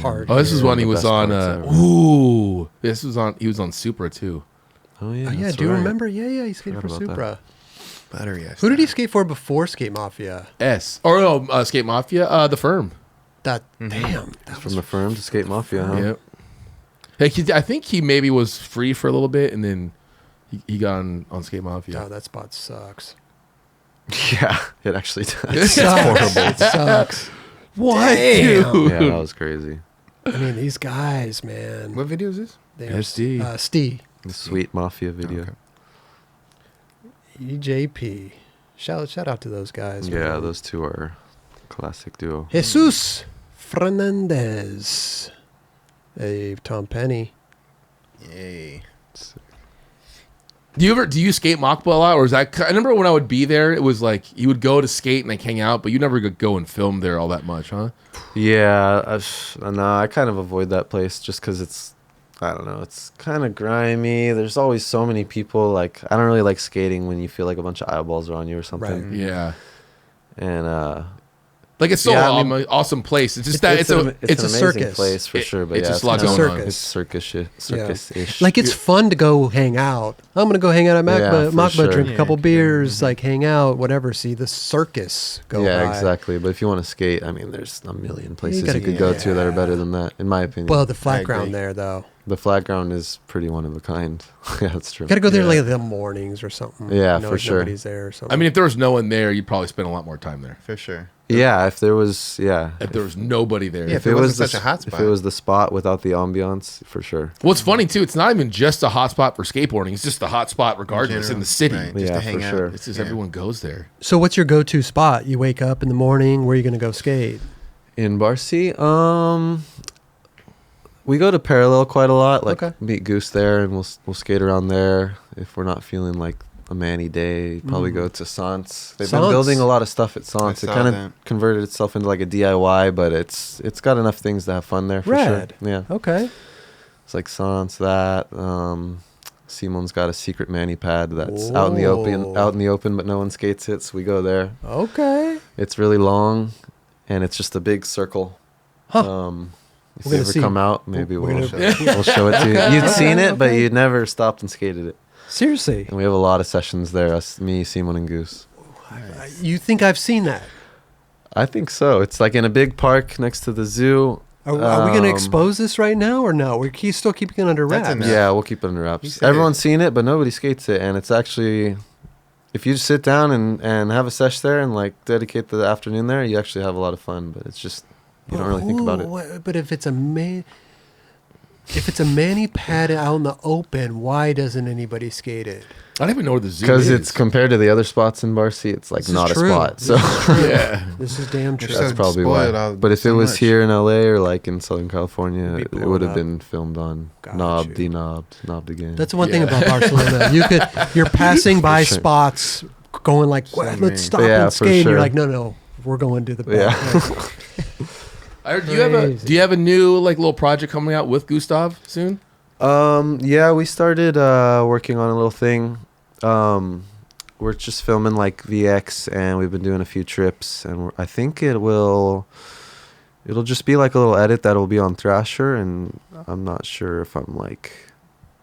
part. Oh, this is here. when he The was best on. parts ever. Ooh, this was on. He was on Supra too. Oh yeah. Oh, yeah, that's do you right. remember? Yeah, he skated for Forgot about Supra. Buttery ass. Who did he skate for before Sk8 Mafia? S or no, Sk8 Mafia. The Firm. That Mhm. damn. That From the firm to Sk8 Mafia, huh? Yep. Like I think he maybe was free for a little bit, and then he got on Sk8 Mafia. Oh, that spot sucks. Yeah, it actually does. It sucks. It sucks. What, Damn. dude? Yeah, that was crazy. I mean, these guys, man. What video is this? They SD. Steve. The sweet Mafia video. Okay. EJP. Shout out to those guys. Yeah, man. those two are a classic duo. Jesus. Fernandez. Hey, Tom Penny. Yay. Do you skate Machba a lot, or is that? I remember when I would be there, it was like you would go to skate and like hang out, but you never could go and film there all that much, huh? Yeah, no, I kind of avoid that place just because it's, I don't know, it's kind of grimy. There's always so many people. Like, I don't really like skating when you feel like a bunch of eyeballs are on you or something. Right. Yeah. And like it's so Yeah, I mean, awesome place. It's just that it's an a amazing circus. place for sure. But it's yeah, just a lot kinda- going on. It's circus-ish. Like, it's fun to go hang out. I'm going to go hang out at Yeah, for Machba, sure. drink a couple Yeah, beers, like hang out, whatever. See the circus go Yeah, by. exactly. But if you want to skate, I mean, there's a million places gotta- you could go to that are better than that, in my opinion. Well, the I flat agree. ground there, though. The flat ground is pretty one of a kind. Yeah, that's true. Got to go there Yeah. like the mornings or something. Yeah, You know, for if sure. Nobody's there or something. I mean, if there was no one there, you'd probably spend a lot more time there. For sure. Yeah, if there was, yeah. If there was nobody there. Yeah, if it wasn't such a hot If spot. it was the spot without the ambiance, for sure. What's funny too, it's not even just a hot spot for skateboarding. It's just a hot spot regardless in general, the city. right, just Yeah, to hang for out. sure. It's just Yeah. everyone goes there. So what's your go-to spot? You wake up in the morning. Where are you going to go skate? In Barcy, we go to Parallel quite a lot. Like, Okay. meet Goose there, and we'll skate around there. If we're not feeling like a manny day, probably go to Sans. They've been Sans. building a lot of stuff at Sans. It saw kind of that. converted itself into like a DIY, but it's got enough things to have fun there for Rad. sure. Yeah, Okay. it's like Sans that. Simon's got a secret mani pad that's out in the open, but no one skates it, so we go there. Okay. It's really long, and it's just a big circle. Huh. If We're you gonna ever see. come out, maybe We're we'll gonna- we'll show it to you. You'd seen it, but you'd never stopped and skated it. Seriously. And we have a lot of sessions there. Us, me, Simon, and Goose. You think I've seen that? I think so. It's like in a big park next to the zoo. Are we going to Um, expose this right now or no? We're still keeping it under That's wraps. enough. Yeah, we'll keep it under You wraps. said Everyone's seen it, but nobody skates it, and it's actually, if you just sit down and have a sesh there and like dedicate the afternoon there, you actually have a lot of fun. But it's just you don't really think about it. But if it's a mani pad out in the open, why doesn't anybody skate it? I don't even know where the zoo Because is. it's compared to the other spots in Barcy, it's like This is not a true. spot. This So is true. Yeah. This is damn true. You're that's so probably why. spoiled all- But if it so was much. here in LA or like in Southern California, It'd be it would blown have up. been filmed on Got knobbed, you. knobbed again. That's the one thing Yeah. about Barcelona. You're passing by sure. spots, going like, So "Let's many. stop Yeah, and for skate." And you're sure. like, no, we're going to the back. Yeah. I heard, do you have a new like little project coming out with Gustav soon? Yeah, we started working on a little thing. We're just filming like VX, and we've been doing a few trips, and I think it'll just be like a little edit that'll be on Thrasher, and I'm not sure if I'm like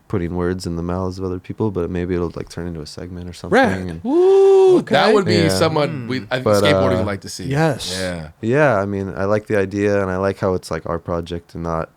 putting words in the mouths of other people, but maybe it'll like turn into a segment or something. Rad. And Ooh, Okay. that would be Yeah. someone I think But, skateboarding would like to see. Yes. Yeah. yeah, I mean, I like the idea, and I like how it's like our project and not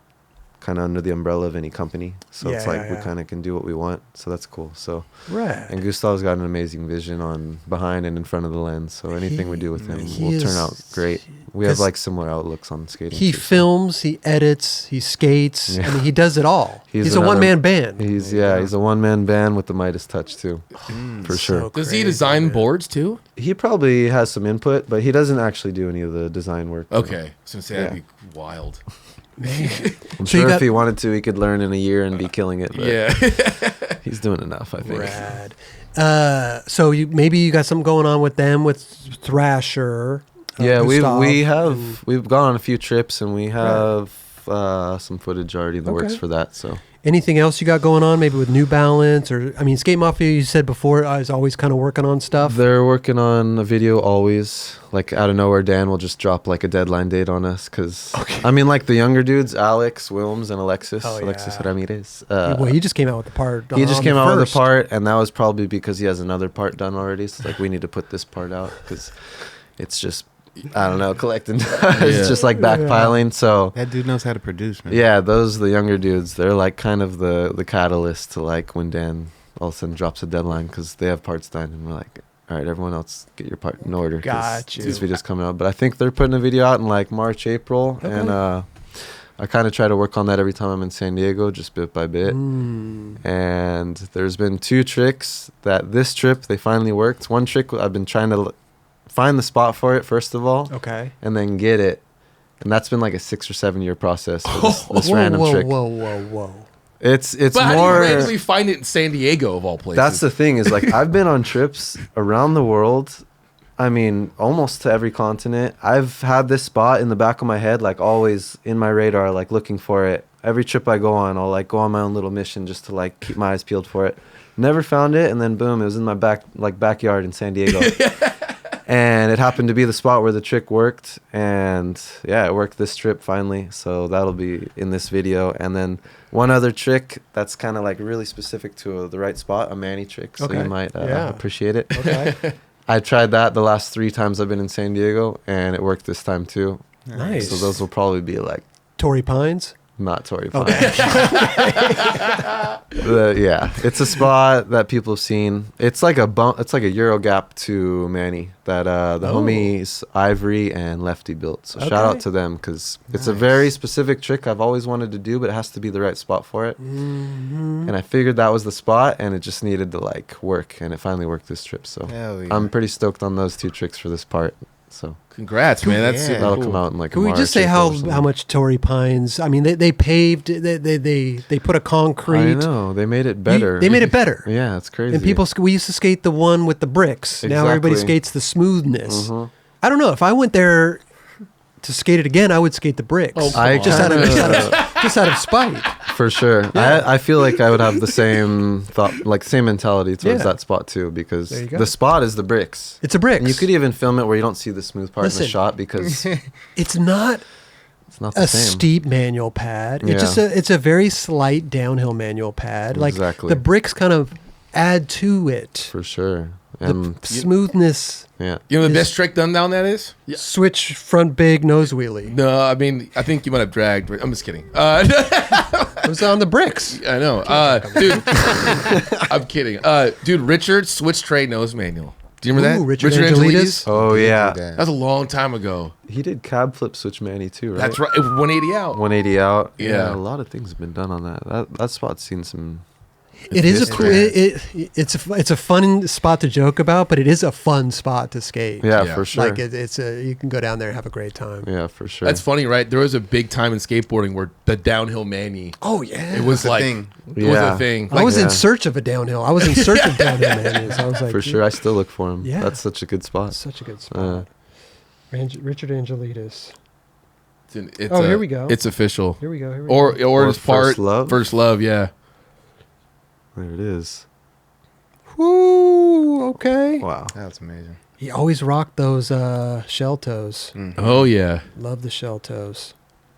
kind of under the umbrella of any company. So it's Yeah, like yeah, we yeah. kind of can do what we want. So that's cool. So Rad. and Gustav's got an amazing vision on behind and in front of the lens. So anything we do with him He will turn is- out great. We have 'cause like similar outlooks on skating. He too, so. films, he edits, he skates. Yeah. I mean, he does it all. He's a another- one-man band. He's There you go. he's a one-man band with the Midas touch too, Mm. for sure. So Does he crazy, design man. boards too? He probably has some input, but he doesn't actually do any of the design work. Okay. I was gonna say that'd Yeah. be wild. I'm So you sure got- if he wanted to, he could learn in a year and be killing it. But Yeah. he's doing enough, I think. Rad. So maybe you got something going on with them with Thrasher. Yeah, Gustav, and- we've gone on a few trips, and we have some footage already in the works Okay. for that. So Anything else you got going on? Maybe with New Balance or Sk8 Mafia. You said before is always kind of working on stuff. they're working on a video always. Like out of nowhere, Dan will just drop like a deadline date on us because I mean, like the younger dudes, Alex Wilms and Alexis Oh, Alexis yeah. Ramirez. Well, he just came out with the part. He just on came the out with first. a part, and that was probably because he has another part done already. So like, we need to put this part out because it's just, I don't know, collecting. Yeah. It's just like backpiling. So That dude knows how to produce, man. yeah, those the younger dudes. They're like kind of the catalyst to like when Dan all of a sudden drops a deadline because they have parts done, and we're like, all right, everyone else, get your part in order. 'cause Got you. This video's coming out, but I think they're putting a video out in like March, April, Okay. and I kind of try to work on that every time I'm in San Diego, just bit by bit. Mm. And there's been 2 tricks that this trip they finally worked. One trick I've been trying to find the spot for it first of all, Okay. and then get it. And that's been like a 6 or 7 year process for this random trick. Whoa. It's But how more. do you randomly find it in San Diego of all places? That's the thing is like I've been on trips around the world. I mean, almost to every continent. I've had this spot in the back of my head, like always in my radar, like looking for it. Every trip I go on, I'll like go on my own little mission just to like keep my eyes peeled for it. Never found it, and then boom, it was in my backyard in San Diego. And it happened to be the spot where the trick worked, and yeah, it worked this trip finally. So that'll be in this video. And then one other trick that's kind of like really specific to the right spot, a Manny trick. So Okay. you might Yeah. appreciate it. Okay. I tried that the last 3 times I've been in San Diego, and it worked this time too. Nice. So those will probably be like Torrey Pines. not Torrey Pines. Yeah, it's a spot that people have seen. It's like a It's like a Euro gap to Manny that the homies Ivory and Lefty built. So shout Okay. out to them because it's a very specific trick I've always wanted to do, but it has to be the right spot for it. Mm-hmm. And I figured that was the spot, and it just needed to like work, and it finally worked this trip. So Hell yeah. I'm pretty stoked on those 2 tricks for this part. So Congrats, man. That's Yeah. super that'll cool. come out in like. Can we March, just say April or how something. much Torrey Pines? I mean, they paved. They put a concrete. I know they made it better. They made it better. Yeah, it's crazy. And people, we used to skate the one with the bricks. Now everybody Exactly. skates the smoothness. Mhm. I don't know. If I went there to skate it again, I would skate the bricks. Oh, come I on. just out of kinda- just out of spite. For sure. I feel like I would have the same thought, like same mentality towards Yeah. that spot too, because There you go. the spot is the bricks. It's a bricks. And you could even film it where you don't see the smooth part in Listen. the shot because It's not it's not the a same. steep manual pad. Yeah. It's just it's a very slight downhill manual pad. Like Exactly. the bricks kind of add to it. For sure. The And smoothness. yeah. You know the Is- best trick done down that is? Switch front big nose wheelie. No, I mean, I think you might have dragged. I'm just kidding. It was on the bricks. I know. Dude, I'm kidding. Dude, Richard switch tray nose manual. Do you remember Ooh, that? Richard Angelides? Oh yeah. That was a long time ago. He did cab flip switch Manny too, right? That's right. 180 out. 180 out. Yeah. A lot of things have been done on that. That spot's seen some. It is a history. it's a fun spot to joke about, but it is a fun spot to skate. Yeah, Yeah. for sure. Like it's you can go down there and have a great time. Yeah, for sure. That's funny, right? There was a big time in skateboarding where the downhill Manny. Oh yeah. It was It's a like thing. it was Yeah. a thing. I was Yeah. in search of a downhill. I was in search of downhill manuals. I was like, for sure. I still look for him. Yeah. That's such a good spot. Such a good spot. Richard Angelides. It's Oh, here we go. It's official. Here we go. Here we Or go. Or his part First Love? First Love, yeah. There it is. Whoo, okay. Wow. That's amazing. He always rocked those shell toes. Oh yeah. Love the shell toes.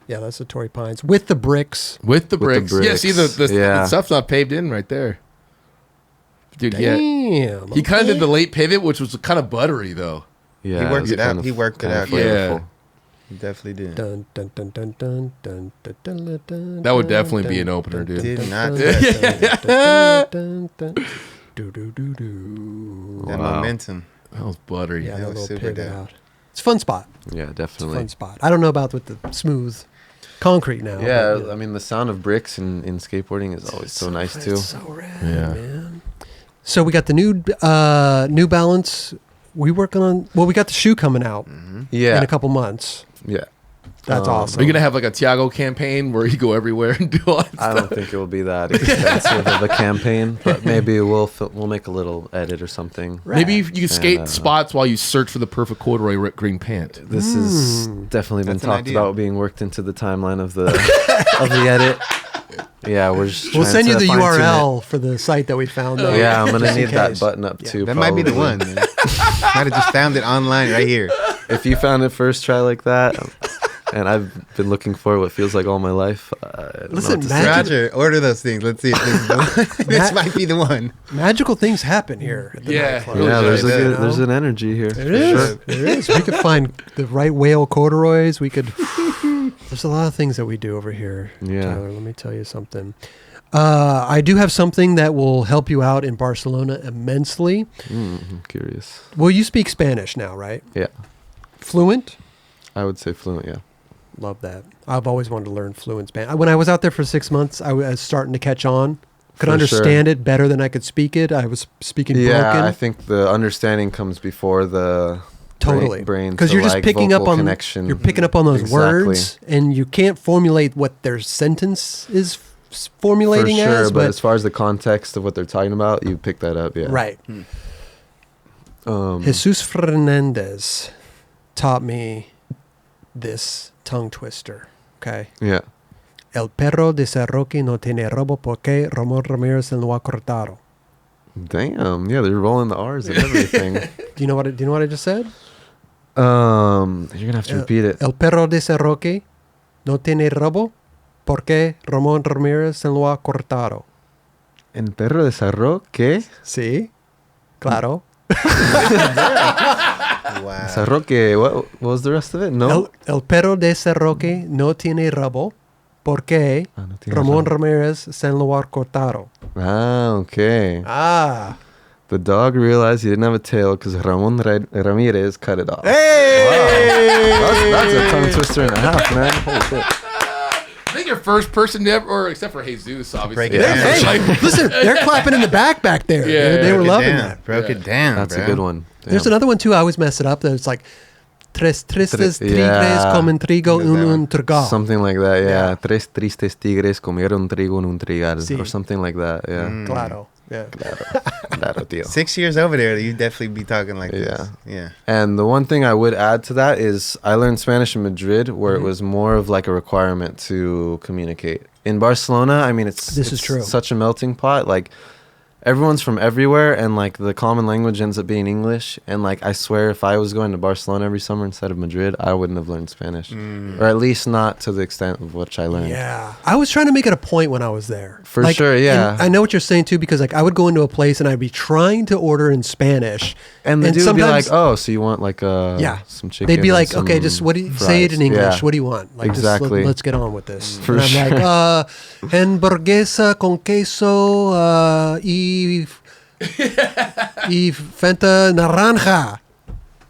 Yeah, that's the Torrey Pines with the bricks. With the With the bricks. Yeah, see the bricks. stuff's not paved in right there. Dude, yeah. Damn. He kind of okay. did the late pivot, which was kind of buttery though. Yeah. He worked it kind out. He worked it kind out. of Yeah. flavorful. He definitely did. Dun, dun, dun, dun, dun, dun, dun, dun, dun, That would dun, definitely dun, be an dun, opener, dun, dude. Did dun, not dun, touch dun, dun, dun, dun. Do, do, do, do. That Wow. momentum. That was buttery. Yeah, That that was little super pivot dope. out. It's a fun spot. Yeah, It's a definitely. fun spot. I don't know about with the smooth concrete now. Yeah, but, I mean the sound of bricks in skateboarding is always so nice too. It's so rad, Yeah. man. So we got the New Balance. We working on. Well, we got the shoe coming out Yeah, in a couple months. yeah. That's awesome. Are you gonna have like a Tiago campaign where you go everywhere and do all that I stuff? don't think it will be that expensive of a campaign, but maybe we'll make a little edit or something. Rad. Maybe you can skate And, spots while you search for the perfect corduroy green pant. This has definitely been That's an talked idea. about being worked into the timeline of the of the edit. Yeah, we're just. We'll trying send you to the fine-tune URL for the site that we found. though. it. Yeah, I'm gonna Just in need that case. button up too. That might be the one. probably. Man. Might have just found it online right here. If you found it first try like that, and I've been looking for what feels like all my life. I don't know Listen, what to man. say. Roger, order those things. Let's see if this is the one. This might be the one. Magical things happen here. At the Yeah. nightclub. Really Yeah, there's does, a you there's know? an energy here. There is. There is. We could find the right whale corduroys. We could. There's a lot of things that we do over here. Yeah. Tyler, let me tell you something. I do have something that will help you out in Barcelona immensely. I'm curious. Well, you speak Spanish now, right? Yeah, Fluent? I would say fluent. Yeah. Love that. I've always wanted to learn fluent Spanish. When I was out there for 6 months, I was starting to catch on. Could For understand it better than I could speak it. I was speaking Yeah, broken. I think the understanding comes before the Totally, brain because to, you're just like, picking up vocal on connection. you're picking up on those Exactly. words, and you can't formulate what their sentence is For formulating sure, as. but as far as the context of what they're talking about, you pick that up. Yeah. Right. Jesus Fernandez taught me this tongue twister. Okay. Yeah. El perro de Cerroqui no tiene robo porque Ramon Ramirez lo ha cortado. Damn. Yeah, they're rolling the R's and everything. Do you know what I just said? You're gonna have to repeat it. El perro de Cerroqui no tiene robo porque Ramon Ramirez lo ha cortado. El perro de Sarro, ¿qué? Sí. Claro. Wow. Sarro, ¿qué? What was the rest of it? No. El perro de Cerroqui no tiene rabo porque Ah, no tiene Ramon rabo. Ramirez se lo ha cortado. Ah, okay. Ah. The dog realized he didn't have a tail because Ramon Ramirez cut it off. Hey! That's a tongue twister and a half, man. Holy shit. I think your first person to ever, or except for Jesus, obviously. Break it Yeah. down. Hey, listen, they're clapping in the back there. Yeah, they were Broke it loving down. that. Broke it down. That's bro. a good one. There's Damn. another one too. I always mess it up. That it's like tres tristes tigres Yeah. comen trigo There's en that un one. trigal. Something like that, yeah. Yeah. Tres tristes tigres comieron trigo en un trigal. Sí. Or something like that, yeah. Claro. Yeah. Claro, tío. 6 years over there, you definitely be talking like this. Yeah. And the one thing I would add to that is I learned Spanish in Madrid where Mm-hmm. it was more of like a requirement to communicate. In Barcelona, I mean, This is it's true. such a melting pot. Like, everyone's from everywhere, and like the common language ends up being English. And like, I swear, if I was going to Barcelona every summer instead of Madrid, I wouldn't have learned Spanish, or at least not to the extent of which I learned. Yeah. I was trying to make it a point when I was there. For sure, yeah. and I know what you're saying too, because like I would go into a place and I'd be trying to order in Spanish. And the dude would be like, sometimes- "Oh, so you want like Yeah. some chicken?" They'd be and like, some okay, just what do you say it in fries." English? Yeah. What do you want? Like, Exactly. Just let's get on with this. For and I'm sure. like, hamburguesa con queso y Fanta naranja.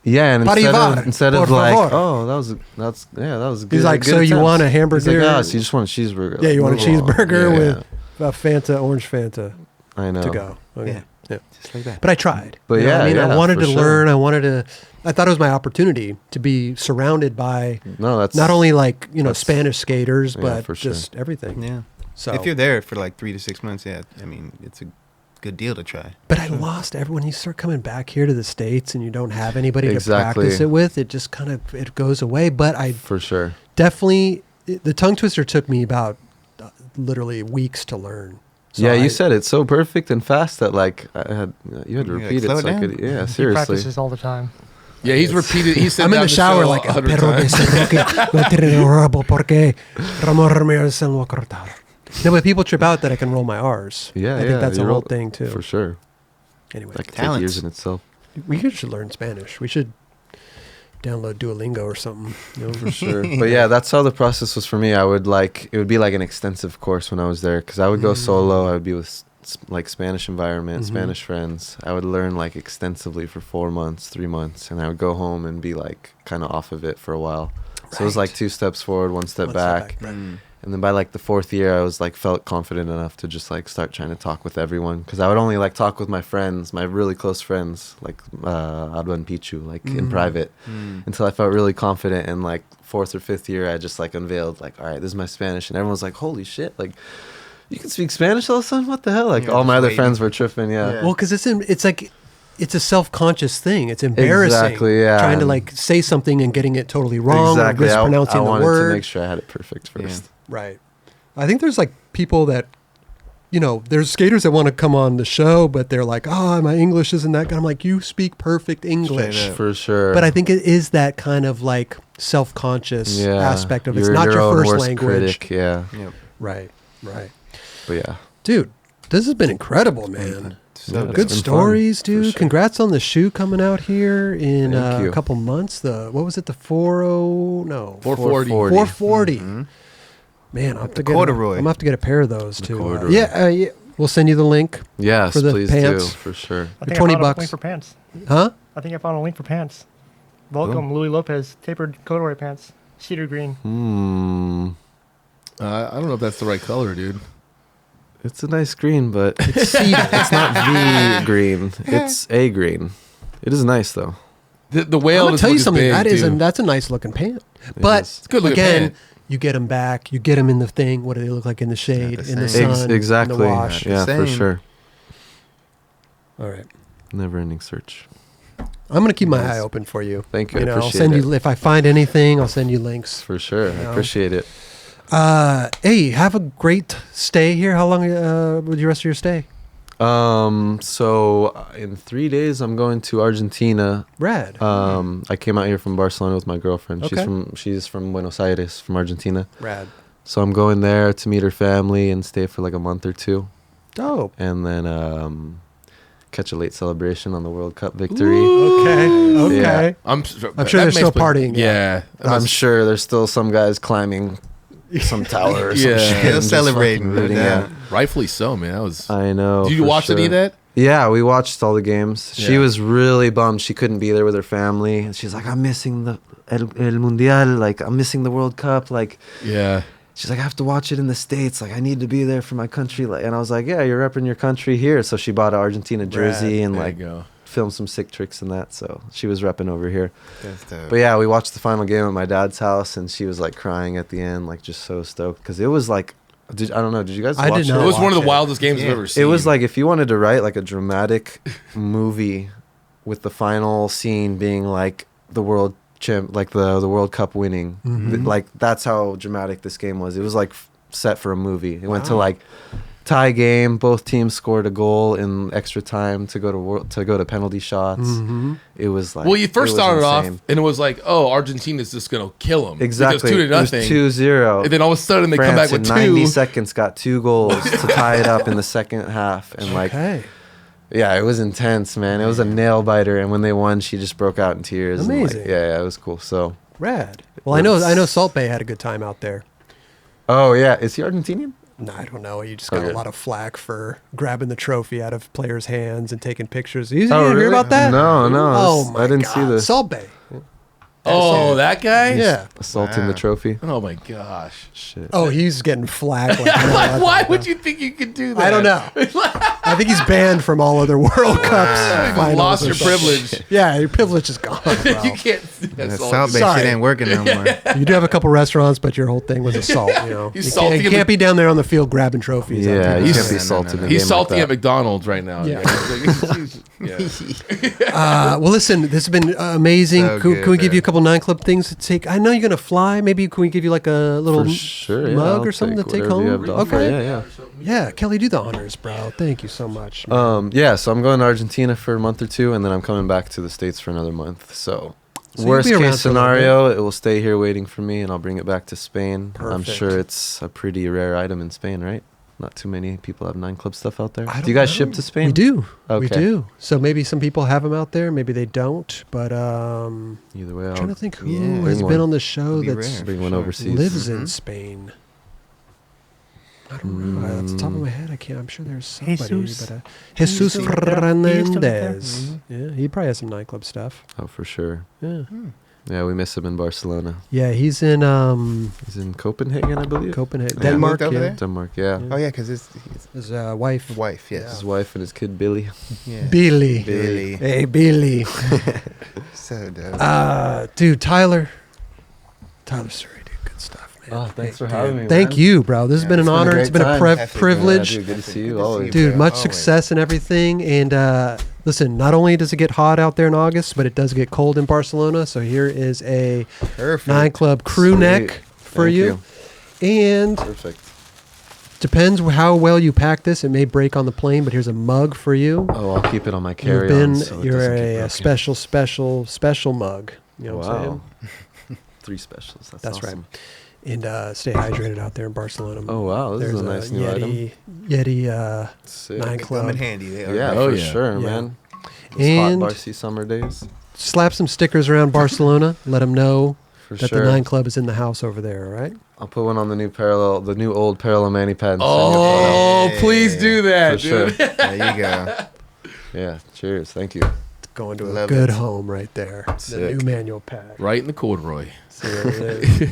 Yeah, and Parivar, instead of por like, favor. oh, that was good. He's like, good so you attempts." want a He's hamburger? like, oh, so you just want a cheeseburger? Yeah, Like, you want a move along. cheeseburger Yeah, with a Fanta, orange Fanta I know. to go. Okay. Yeah. Yeah. Just like that. But I tried. But You know what yeah, I mean, yeah, I wanted for to sure. learn. I thought it was my opportunity to be surrounded by No, that's not only like that's- Spanish skaters, yeah, but for sure. just everything. Yeah. So If you're there for like 3 to 6 months, yeah, I mean, it's a good deal to try. But I lost everyone. You start coming back here to the States and you don't have anybody Exactly. to practice it with. It just kind of it goes away. But I for sure. definitely the tongue twister took me about literally weeks to learn. So Yeah, I- you said it so perfect and fast that like you had to You're like, repeat slow it it so I down. could. Yeah, He seriously. practices all the time. Yeah, he's repeated. He said I'm in that the shower show like el 100 perro de times. Cerroqui no tiene rabo porque Ramon Ramirez se lo ha cortado. No, but people trip out that I can roll my R's. Yeah, I think yeah, that's a you're whole all- thing too. For sure. Anyway, That could take Talents. years in itself. we should learn Spanish. We should download Duolingo or something. You know? For sure. But yeah, that's how the process was for me. It would be like an extensive course when I was there because I would go solo. I would be with like Spanish environment, Mhm. Spanish friends. I would learn like extensively for 4 months, 3 months, and I would go home and be like kind of off of it for a while. So it was like Right. 2 steps forward, 1 step One back. right. And then by like the 4th year, I was like felt confident enough to just like start trying to talk with everyone because I would only like talk with my friends, my really close friends, like Adwa and Pichu, like in private, until I felt really confident. And like 4th or 5th year, I just like unveiled like, all right, this is my Spanish, and everyone was like, holy shit, like you can speak Spanish all of a sudden? What the hell? Like Yeah, all my just other waiting. friends were tripping. Yeah. Yeah. Well, because it's like it's a self-conscious thing. It's embarrassing. Exactly, yeah. Trying to like say something and getting it totally wrong Exactly. or I mispronouncing the wanted word. to make sure I had it perfect first. Right. I think there's like people that, you know, there's skaters that want to come on the show, but they're like, oh, my English isn't that good. I'm like, you speak perfect English. Straight up. For sure. But I think it is that kind of like self-conscious yeah. aspect of it. It's You're not your own first worst language. critic, yeah. Yep. Right. Right. But yeah. Dude, this has been incredible, man. So Yeah, good. it's Good been stories, fun, for dude. sure. Congrats on the shoe coming out here in Thank a you. couple months. What was it? The 440? 440. 440. Man, I'll have to The get corduroy. I'm gonna have to get a pair of those too. corduroy. Yeah, we'll send you the link. Yes, For the please pants. do, for sure. I think $20 I found bucks. a link for pants. Huh? I think I found a link for pants. Welcome, Louis Lopez, tapered corduroy pants, cedar green. I don't know if that's the right color, dude. It's a nice green, but It's cedar. it's not the green. It's a green. It is nice though. The I'm whale. gonna tell you something. Big, That's a nice looking pant. But is. It's a good looking again, pant. you get them back. You get them in the thing. What do they look like in the shade, the in the same. sun, Exactly. in the wash? Yeah, for Same. sure. All right. Never ending search. I'm gonna keep my Nice. eye open for you. Thank you. You I know, I'll appreciate send it. you if I find anything. I'll send you links. For sure. You know. I appreciate it. Hey, have a great stay here. How long would the rest of your stay? So in 3 days, I'm going to Argentina. Rad. I came out here from Barcelona with my girlfriend. Okay. She's from Buenos Aires, from Argentina. Rad. So I'm going there to meet her family and stay for like a month or two, Dope. and then catch a late celebration on the World Cup victory. Okay. Okay. Yeah. I'm sure that they're makes still me- partying, Yeah, that I'm must- sure there's still some guys climbing some tower or some Yeah. shit. Still and just celebrating, fucking rooting, no yeah. doubt. rightfully so, man. That was. I know. Did you for watch any of sure. that? Yeah, we watched all the games. She Yeah. was really bummed she couldn't be there with her family. And she's like, I'm missing the El Mundial. Like, I'm missing the World Cup. Like, Yeah. she's like, I have to watch it in the States. Like, I need to be there for my country. Like, and I was like, yeah, you're repping your country here. So she bought an Argentina jersey and There like you go. filmed some sick tricks and that. So she was repping over here. That's dope. But yeah, we watched the final game at my dad's house, and she was like crying at the end, like just so stoked because it was like, I don't know, did you guys I watch did it? not It was one of the watch it. wildest games I've Yeah. ever seen. It was like if you wanted to write like a dramatic movie with the final scene being like the world like the World Cup winning, like that's how dramatic this game was. It was like set for a movie. It went to Wow. like tie game. Both teams scored a goal in extra time to go to penalty shots. Mm-hmm. It was like well, you first it was started off, insane. and it was like, oh, Argentina's just gonna kill them. Exactly. Because 2-0. It was 2-0. And then all of a sudden they France come back with in 90 two. seconds got 2 goals to tie it up in the second half. And like, Okay. yeah, it was intense, man. It was a nail biter. And when they won, she just broke out in tears. and, like, Amazing. yeah, it was cool. So, Rad. Well, I know Salt Bay had a good time out there. oh yeah, is he Argentinian? No, I don't know. You just got Okay. a lot of flack for grabbing the trophy out of players' hands and taking pictures. You Oh, didn't hear really? about that? No, no. Oh my I didn't God. see this. Salt Bay. Oh, that guy? Yeah. Assaulting Wow. the trophy. Oh my gosh. Shit. Oh, he's getting flack. Like, Like, why would you think you could do that? I don't know. I think he's banned from all other World Cups. You finals lost or your something. privilege. Yeah, your privilege is gone, bro. You can't. That That's all. South Bay Sorry. shit ain't working no more. You do have a couple restaurants, but your whole thing was assault. You know, He's you salty can't, you in can't the- be down there on the field grabbing trophies. Yeah, out you there. can't be No, no, salty no, in no. a He's game salty like at that. McDonald's right now. Yeah. Yeah. Well, listen, this has been amazing. So Can good, we give you a man. couple 9 Club things to take? I know you're gonna fly. Maybe can we give you like a little For sure, yeah, mug I'll or something to take whatever you home? have to offer. Okay. Yeah, Yeah, Kelly, do the honors, bro. Thank you so much. yeah. Yeah, so I'm going to Argentina for a month or two, and then I'm coming back to the States for another month. So you'll worst be around case for a little scenario, it will stay here waiting for me, and I'll bring it back to Spain. I'm Perfect. sure it's a pretty rare item in Spain, right? Not too many people have 9 Club stuff out there. I Do you guys don't ship know. to Spain? We do. We Okay. do. So maybe some people have them out there. Maybe they don't. But Either way, I'm trying to I'll think who Yeah. has Bring been one. on the show Be that's rare. bring one Sure. overseas. lives in Mhm. Spain. I don't know. Off the top of my head, I can't. I'm sure there's somebody. Jesus. But Jesus He used to live there. He used to live there. Fernandez. Yeah, he probably has some 9 Club stuff. Oh, for sure. Yeah. Yeah, we miss him in Barcelona. Yeah, he's in He's in Copenhagen, I believe. Copenhagen, Yeah, Denmark. moved over Yeah. there? Denmark, yeah. Oh yeah, because his His wife, wife, yes. His wife and his kid Billy. Yeah. Billy. Billy. Hey, Billy. So dope. Dude, Tyler Surrey, dude, good stuff, man. Oh, thanks for Dude, having me, Thank man. you, bro. This has been an it's been a honor. great It's been a time. Definitely. privilege. Yeah, dude, good to see you Good to always. see Dude, bro. much Always. success and everything. And listen, not only does it get hot out there in August, but it does get cold in Barcelona. So here is a Perfect. 9 Club crew Sweet. neck for Thank you. And Perfect. depends how well you pack this. It may break on the plane, but here's a mug for you. Oh, I'll keep it on my You've carry-on. been, so it you're doesn't get a broken. special mug. You know what I'm saying? Wow. 3 specials. That's right. awesome. And stay hydrated out there in Barcelona. Oh, wow. This is a nice new item. Yeti Sick. 9 They come in Club. handy. They are. Yeah, Oh, for yeah. sure, Yeah. man. Those And- hot Barcy summer days. Slap some stickers around Barcelona. Let them know For that sure. the 9 Club is in the house over there, all right? I'll put one on the new old Parallel Manny pads. Oh, Yeah. please do that, For sure. dude. There you go. Yeah, cheers. Thank you. Going to a Love good it. home right there. The Sick. new manual pad. Right in the corduroy. See,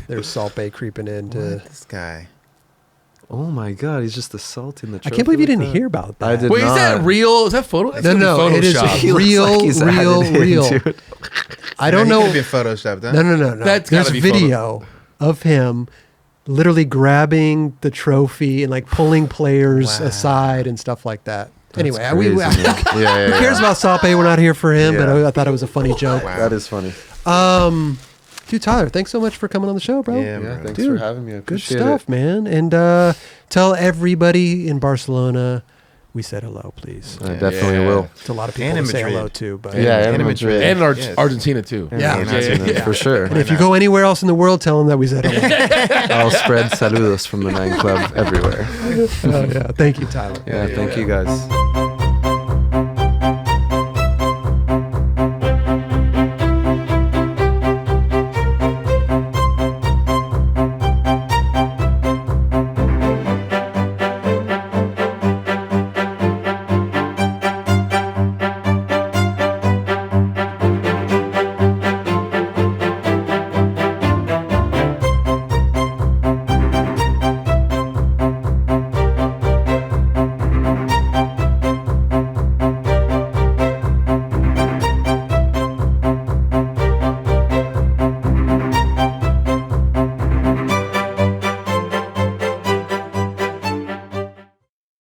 there's Salt Bay creeping into. What? This guy. Oh my God, he's just assaulting the I trophy can't believe you like didn't that. hear about that. I did Wait, is that not. real? Is that photo? That's No, gonna be no, it is Photoshop. He looks real, like he's real, added in, real. dude. I don't know. He could be photoshopped. Huh? No. That's There's gotta be video of him literally grabbing the trophy and like pulling players aside and stuff like that. Anyway, Crazy, man. who cares about Salpe? We're not here for him, but Yeah. I thought it was a funny joke. That is funny. Dude, Tyler, thanks so much for coming on the show, bro. Yeah, Yeah, bro. thanks Dude, for having me. I Good appreciate stuff, it. man. And tell everybody in Barcelona we said hello, please. I definitely Yeah. will. It's a lot of people And in to say Madrid. hello to, but Yeah, And and in Madrid. Madrid. And Yes. Argentina too. Yeah. For sure. And if you go anywhere else in the world, tell them that we said hello. I'll spread saludos from the 9 Club everywhere. Yeah. Thank you, Tyler. Yeah, thank you guys.